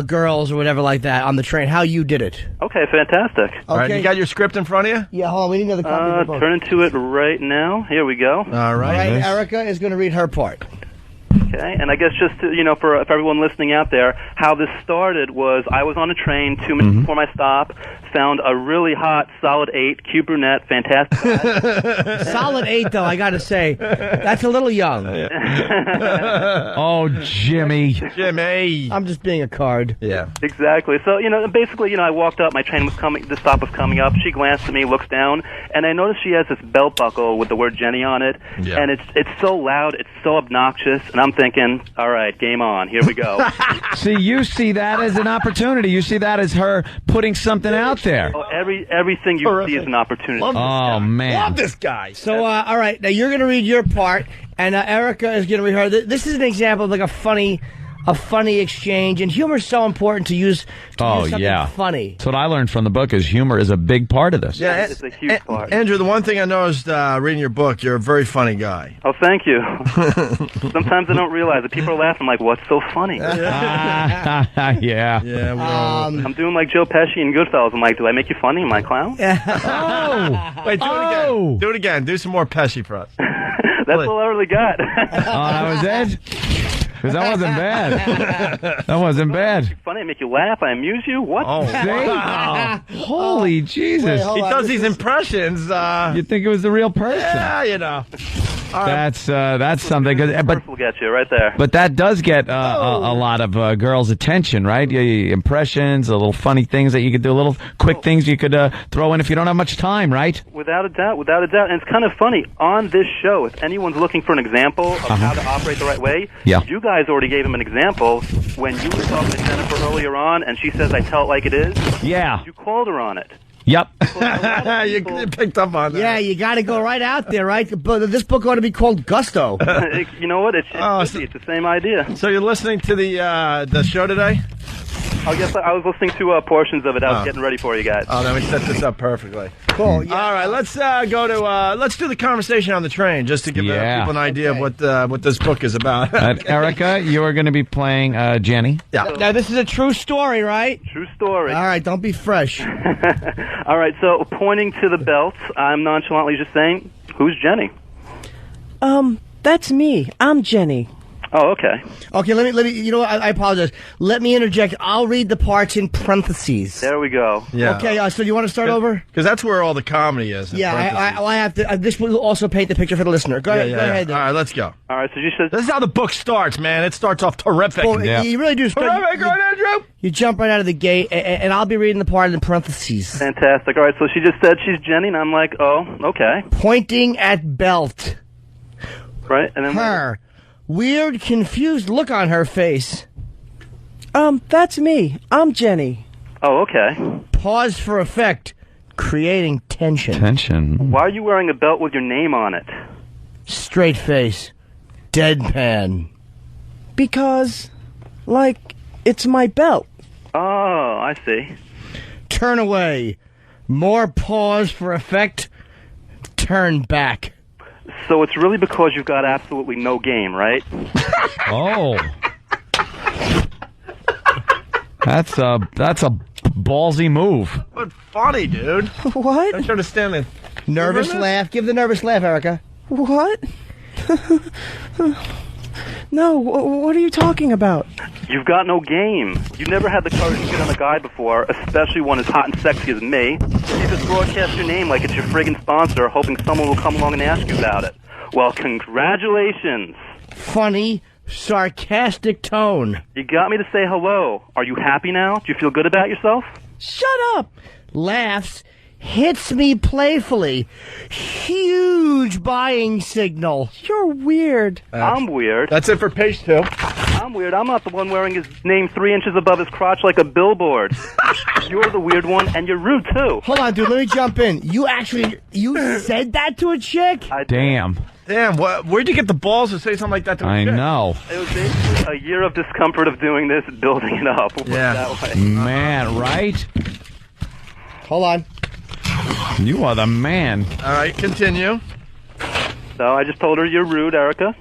girls or whatever like that on the train. How you did it? Okay, fantastic. All right, you got your script in front of you? Yeah, hold on. We need another copy of the book. Turn into it right now. Here we go. All right. Erica is going to read her part. Okay, and I guess just to, for everyone listening out there, how this started was I was on a train 2 minutes before my stop, found a really hot solid 8, cute brunette, fantastic eyes. Solid 8, though, I got to say. That's a little young. Oh, Jimmy. Jimmy. I'm just being a card. Yeah. Exactly. So, basically, I walked up, my train was coming, the stop was coming up, she glanced at me, looks down, and I noticed she has this belt buckle with the word Jenny on it, and it's so loud, it's so obnoxious, and I'm thinking, all right, game on, here we go. See, you see that as an opportunity. You see that as her putting something out there. Oh, everything you see is an opportunity. Oh, man. Love this guy. So, all right, now you're going to read your part, and Erica is going to read her. This is an example of like a funny exchange, and humor is so important to use. Use something funny. That's what I learned from the book is humor is a big part of this. Yeah, it's a huge part. Andrew, the one thing I noticed reading your book, you're a very funny guy. Oh, thank you. Sometimes I don't realize it. People are laughing. I'm like, what's so funny? Yeah. Yeah. I'm doing like Joe Pesci and Goodfellas. I'm like, do I make you funny? Am I a clown? Oh. Wait, do it again. Do it again. Do some more Pesci for us. That's all I really got. That was it? Because that wasn't bad. That wasn't bad. Funny, I make you laugh, I amuse you. What? Oh, wow. Holy Jesus. He does these impressions. You'd think it was the real person. Yeah, That's something. But will get you right there. But that does get a lot of girls' attention, right? Impressions, the little funny things that you could do, little quick things you could throw in if you don't have much time, right? Without a doubt. And it's kind of funny. On this show, if anyone's looking for an example of how to operate the right way, you guys already gave him an example when you were talking to Jennifer earlier on, and she says, I tell it like it is. Yeah. You called her on it. Yep. You picked up on that. Yeah, you got to go right out there, right? But this book ought to be called Gusto. You know what? It's the same idea. So you're listening to the show today? Oh, yes, I was listening to portions of it. I was getting ready for you guys. Oh, then we set this up perfectly. Cool. Yeah. All right, let's go to let's do the conversation on the train just to give people an idea of what this book is about. Erica, you are going to be playing Jenny. Yeah. Now this is a true story, right? True story. All right, don't be fresh. All right, so pointing to the belt, I'm nonchalantly just saying, "Who's Jenny?" That's me. I'm Jenny. Oh, okay. Okay, let me. You know what? I apologize. Let me interject. I'll read the parts in parentheses. There we go. Yeah. Okay. So you want to start over? Because that's where all the comedy is. Yeah. I have to. This will also paint the picture for the listener. Go ahead. Go ahead. All right, let's go. All right. So you said this is how the book starts, man. It starts off terrific. Well, you really do. Terrific, right, Andrew? You jump right out of the gate, and I'll be reading the part in parentheses. Fantastic. All right. So she just said she's Jenny, and I'm like, oh, okay. Pointing at belt. Right. And then her. Weird, confused look on her face. That's me. I'm Jenny. Oh, okay. Pause for effect, creating tension. Tension. Why are you wearing a belt with your name on it? Straight face. Deadpan. Because, it's my belt. Oh, I see. Turn away. More pause for effect. Turn back. So it's really because you've got absolutely no game, right? Oh. That's a ballsy move. But funny, dude. What? Don't you understand it? Nervous laugh. Give the nervous laugh, Erica. What? No, what are you talking about? You've got no game. You've never had the courage to get on a guy before, especially one as hot and sexy as me. You just broadcast your name like it's your friggin' sponsor, hoping someone will come along and ask you about it. Well, congratulations. Funny, sarcastic tone. You got me to say hello. Are you happy now? Do you feel good about yourself? Shut up. Laughs. Hits me playfully. Huge buying signal. You're weird. I'm weird. That's it for page 2. I'm weird. I'm not the one wearing his name 3 inches above his crotch like a billboard. You're the weird one, and you're rude, too. Hold on, dude. Let me jump in. You said that to a chick? Damn. Damn, where'd you get the balls to say something like that to a chick? I know. It was basically a year of discomfort of doing this, building it up. Yeah. That way. Man, right? Hold on. You are the man. All right, continue. So I just told her you're rude, Erica.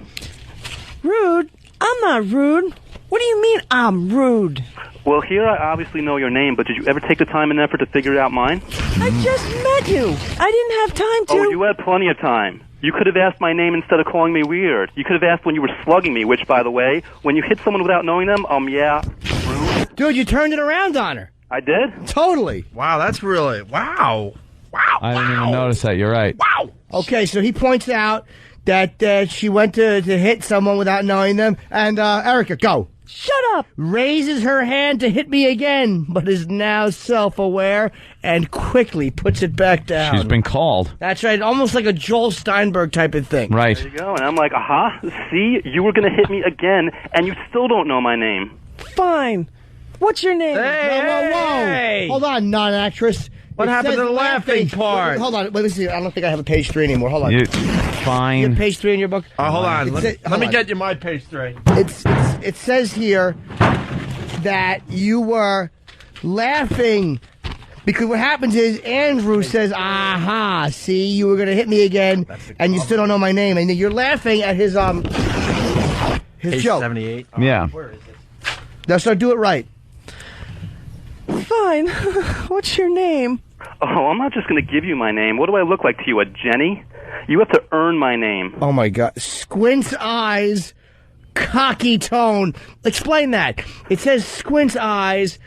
Rude? I'm not rude. What do you mean I'm rude? Well, here I obviously know your name, but did you ever take the time and effort to figure out mine? I just met you. I didn't have time to. Oh, you had plenty of time. You could have asked my name instead of calling me weird. You could have asked when you were slugging me, which, by the way, when you hit someone without knowing them, yeah, rude. Dude, you turned it around on her. I did? Totally. Wow, that's really... Wow. Wow. I didn't even notice that. You're right. Wow. Okay, so he points out that she went to hit someone without knowing them. And, Erica, go. Shut up. Raises her hand to hit me again, but is now self-aware and quickly puts it back down. She's been called. That's right, almost like a Joel Steinberg type of thing. Right. There you go. And I'm like, see, you were going to hit me again, and you still don't know my name. Fine. What's your name? Whoa. Hold on, non-actress. What happened to the laughing part? Hold on, let me see. I don't think I have a page 3 anymore. Hold on. Fine. You have page 3 in your book? Hold on. Let me get you my page 3. It says here that you were laughing because what happens is Andrew says, aha, see, you were going to hit me again, and you still don't know my name. And you're laughing at his page joke. 78. Yeah. Where is it? Now, so do it right. Fine. What's your name? Oh, I'm not just going to give you my name. What do I look like to you, a Jenny? You have to earn my name. Oh, my God. Squint's eyes, cocky tone. Explain that. It says Squint's eyes,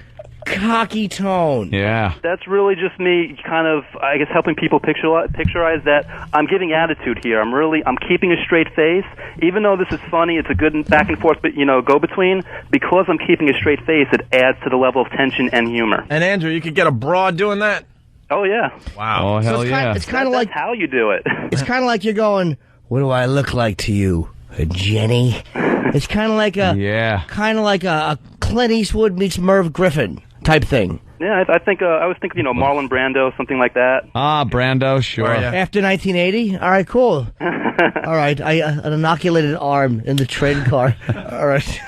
cocky tone. Yeah. That's really just me kind of, I guess, helping people picturize that I'm giving attitude here. I'm keeping a straight face. Even though this is funny, it's a good back and forth, but, go-between. Because I'm keeping a straight face, it adds to the level of tension and humor. And, Andrew, you could get a broad doing that? Oh, yeah. Wow. Oh, hell yeah. It's kind of like how you do it. It's kind of like you're going, what do I look like to you, a Jenny? It's kind of like a Clint Eastwood meets Merv Griffin type thing. Yeah, I think I was thinking, Marlon Brando, something like that. Ah, Brando, sure. After 1980? All right, cool. All right, an inoculated arm in the train car. All right.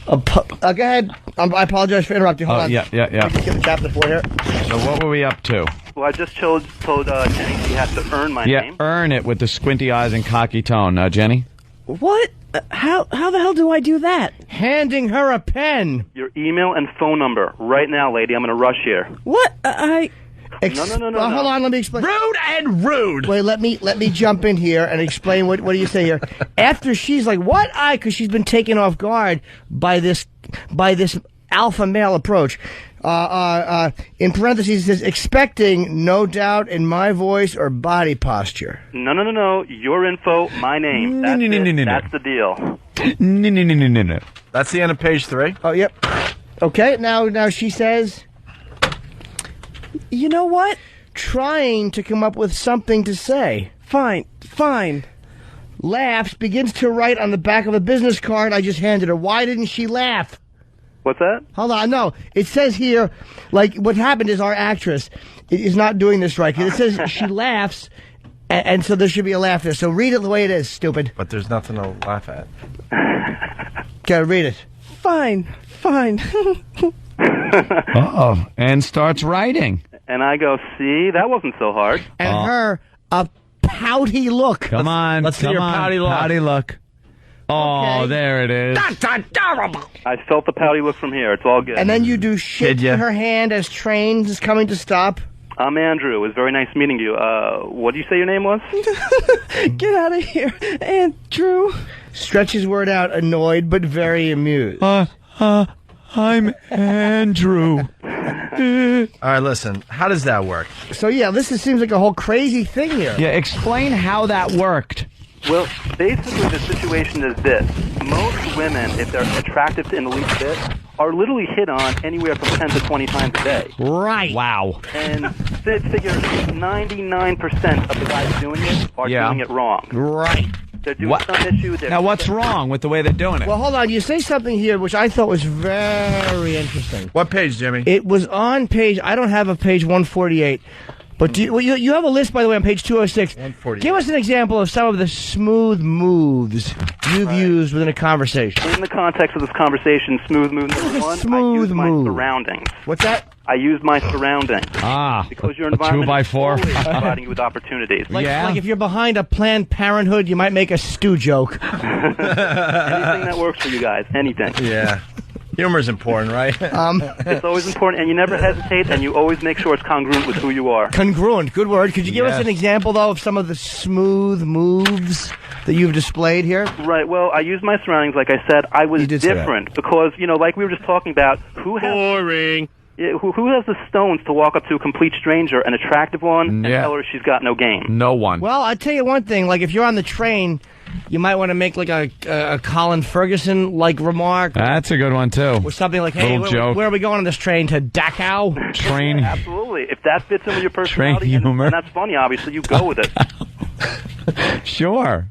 Go ahead. I apologize for interrupting. Hold on. Yeah. Let me get the chapter for here. So what were we up to? Well, I just told Jenny she has to earn my name. Yeah, earn it with the squinty eyes and cocky tone. Jenny? What? How the hell do I do that? Handing her a pen. Your email and phone number right now, lady. I'm in a rush here. What? No. Hold on, let me explain. Rude and rude. Wait, let me jump in here and explain what do you say here. After she's like, what? Because she's been taken off guard by this alpha male approach. In parentheses, it says, expecting no doubt in my voice or body posture. No. Your info, my name. That's it. That's the deal. No. That's the end of page 3. Oh, yep. Okay, now she says, you know what? Trying to come up with something to say. Fine. Laughs, begins to write on the back of a business card I just handed her. Why didn't she laugh? What's that? Hold on, no. It says here, like, what happened is our actress is not doing this right. It says she laughs, and so there should be a laugh there. So read it the way it is, stupid. But there's nothing to laugh at. Okay, read it. Fine. Uh-oh. And starts writing. And I go, see, that wasn't so hard. And her, a pouty look. Come on. Let's see your pouty look. Pouty look. Oh, Okay. there it is. That's adorable. I felt the pouty look from here. It's all good. And then you do shit to her hand as train is coming to stop. I'm Andrew. It was very nice meeting you. What did you say your name was? Get out of here, Andrew. Stretches word out, annoyed but very amused. I'm Andrew. All right, listen. How does that work? So, yeah, seems like a whole crazy thing here. Yeah, explain how that worked. Well, basically the situation is this. Most women, if they're attractive to in the least bit, are literally hit on anywhere from 10 to 20 times a day. Right. Wow. And figure 99% of the guys doing it are doing it wrong. Right. They're doing some issue. Now, what's wrong with the way they're doing it? Well, hold on. You say something here which I thought was very interesting. What page, Jimmy? It was on page. I don't have a page 148. But you have a list, by the way, on page 206. Give us an example of some of the smooth moves you've used within a conversation. In the context of this conversation, smooth move number one, I use my surroundings. What's that? I use my surroundings. a Because your environment 2x4. is always providing you with opportunities. Like if you're behind a Planned Parenthood, you might make a stew joke. Anything that works for you guys. Anything. Yeah. Humor is important, right? It's always important, and you never hesitate, and you always make sure it's congruent with who you are. Congruent, good word. Could you give us an example, though, of some of the smooth moves that you've displayed here? Right, well, I use my surroundings, like I said. I was different because, like we were just talking about, who has... Boring. Who has the stones to walk up to a complete stranger, an attractive one, and tell her she's got no game? No one. Well, I'll tell you one thing. Like, if you're on the train... You might want to make like a Colin Ferguson-like remark. That's a good one, too. Or something like, hey, where are we going on this train? To Dachau? Train. Absolutely. If that fits in with your personality, Train humor. and that's funny, obviously, you go with it. Sure.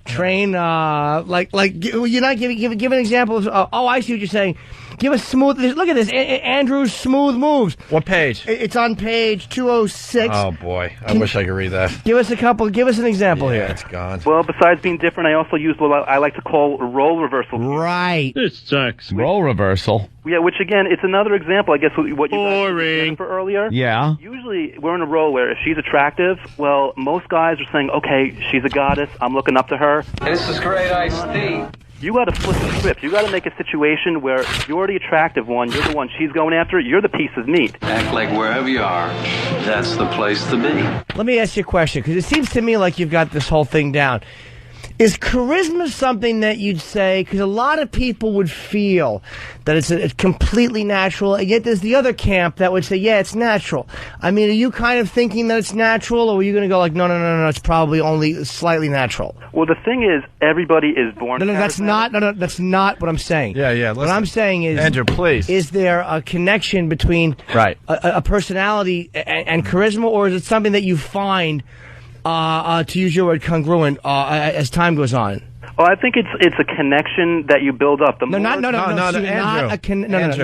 Train, you're not give an example of, I see what you're saying. Give us smooth, look at this, Andrew's smooth moves. What page? It's on page 206. Oh, boy. I wish I could read that. Give us an example here. It's gone. Well, besides being different, I also use what I like to call role reversal. Right. This sucks. Role reversal. Yeah, which again, it's another example, I guess, what you guys were for earlier. Yeah. Usually, we're in a role where if she's attractive, well, most guys are saying, okay, she's a goddess, I'm looking up to her. This is great iced tea. You got to flip the script. You got to make a situation where you're the attractive one, you're the one she's going after, you're the piece of meat. Act like wherever you are, that's the place to be. Let me ask you a question, because it seems to me like you've got this whole thing down. Is charisma something that you'd say, because a lot of people would feel that it's completely natural, and yet there's the other camp that would say, yeah, it's natural. I mean, are you kind of thinking that it's natural, or are you going to go like, no, it's probably only slightly natural? Well, the thing is, everybody is born that's not what I'm saying. Yeah, what I'm saying is, Andrew, please. Is there a connection between a personality and charisma, or is it something that you find, to use your word, congruent as time goes on? Oh, I think it's a connection that you build up. Andrew.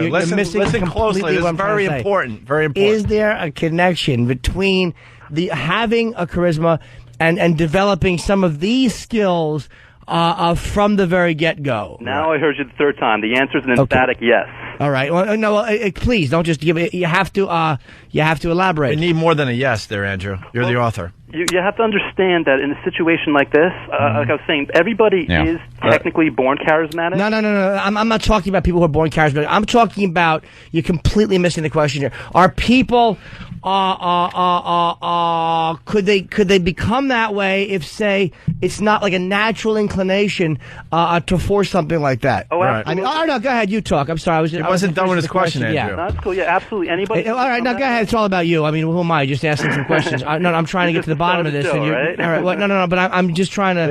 You're listen closely. This is very important. Very important. Is there a connection between having a charisma and developing some of these skills from the very get-go? Now I heard you the third time. The answer is an emphatic yes. All right. Well, please don't just give it. You have to elaborate. You need more than a yes, there, Andrew. You're the author. You have to understand that in a situation like this, like I was saying, everybody is technically born charismatic. No. I'm not talking about people who are born charismatic. I'm talking about, you're completely missing the question here. Are people, could they become that way if, say, it's not like a natural inclination to force something like that? Oh, absolutely. I mean, no, go ahead. You talk. I'm sorry. I wasn't done with his question, Andrew. Yeah. No, that's cool. Yeah, absolutely. Anybody? All right, now go ahead. It's all about you. I mean, who am I? Just asking some questions. I'm trying to get to the bottom of this. Show, right? All right. Well, no. But I'm just trying to. I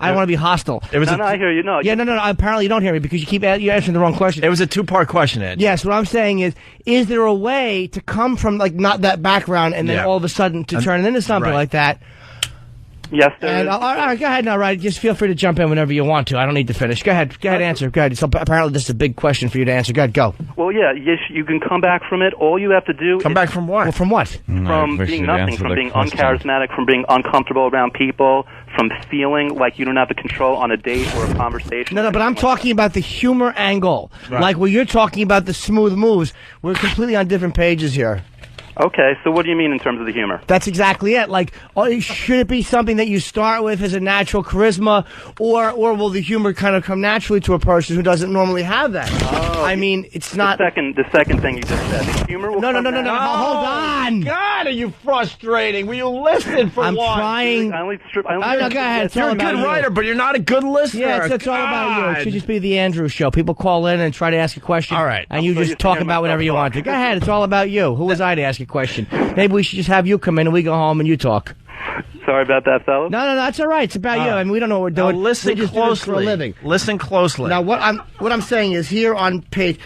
don't want to be hostile. I hear you. No. Yeah, no. Apparently, you don't hear me because you're answering the wrong question. It was a two-part question, Ed. Yes. What I'm saying is there a way to come from like not that background and then all of a sudden to turn it into something like that? Yes, there is. All right, go ahead now, right? Just feel free to jump in whenever you want to. I don't need to finish. Go ahead, answer. Go ahead. So apparently this is a big question for you to answer. Go ahead, go. Well, yeah, yes, you can come back from it. All you have to do Come back from what? Well, from what? From being nothing, from being uncharismatic, from being uncomfortable around people, from feeling like you don't have the control on a date or a conversation. No, but I'm talking about the humor angle. Right. Like where you're talking about the smooth moves. We're completely on different pages here. Okay, so what do you mean in terms of the humor? That's exactly it. Like, should it be something that you start with as a natural charisma, or will the humor kind of come naturally to a person who doesn't normally have that? Oh, I mean, it's not... The second thing you just said. The humor will No, hold on! God, are you frustrating? Will you listen for I'm once? trying... I only go ahead. You're a good writer, but you're not a good listener. Yeah, it's all about you. It should just be the Andrew Show. People call in and try to ask a question. All right. And you just talk about whatever you want to. Go ahead. It's all about you. Who was I to ask a question? Maybe we should just have you come in and we go home and you talk. Sorry about that, fellas. No, that's all right. It's about you. I mean, we don't know what we're doing. Now listen we just closely. do this for a living. Listen closely. Now, what I'm saying is here on page...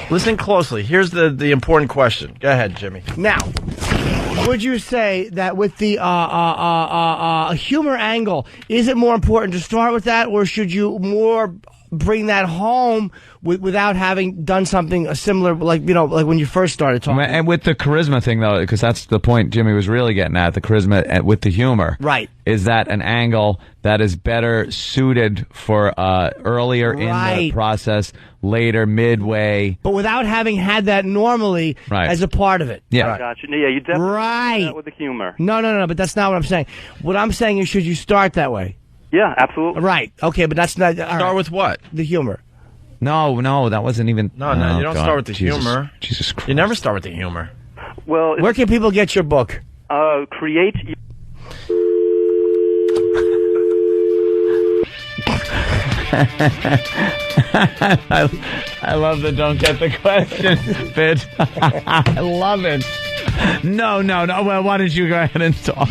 Listen closely. Here's the important question. Go ahead, Jimmy. Now, would you say that with the humor angle, is it more important to start with that, or should you more bring that home without having done something similar, like when you first started talking? And with the charisma thing, though, because that's the point Jimmy was really getting at, the charisma with the humor. Right. Is that an angle that is better suited for earlier in the process, later, midway? But without having had that normally as a part of it. Yeah. I got you. Yeah, you definitely do that with the humor. No, but that's not what I'm saying. What I'm saying is, should you start that way? Yeah, absolutely. Right. Okay, but that's not... Start with what? The humor. No, that wasn't even... No, you don't start with the humor. Jesus Christ. You never start with the humor. Well, where can people get your book? Create... I love the don't get the question bit. I love it. No. Well, why don't you go ahead and talk?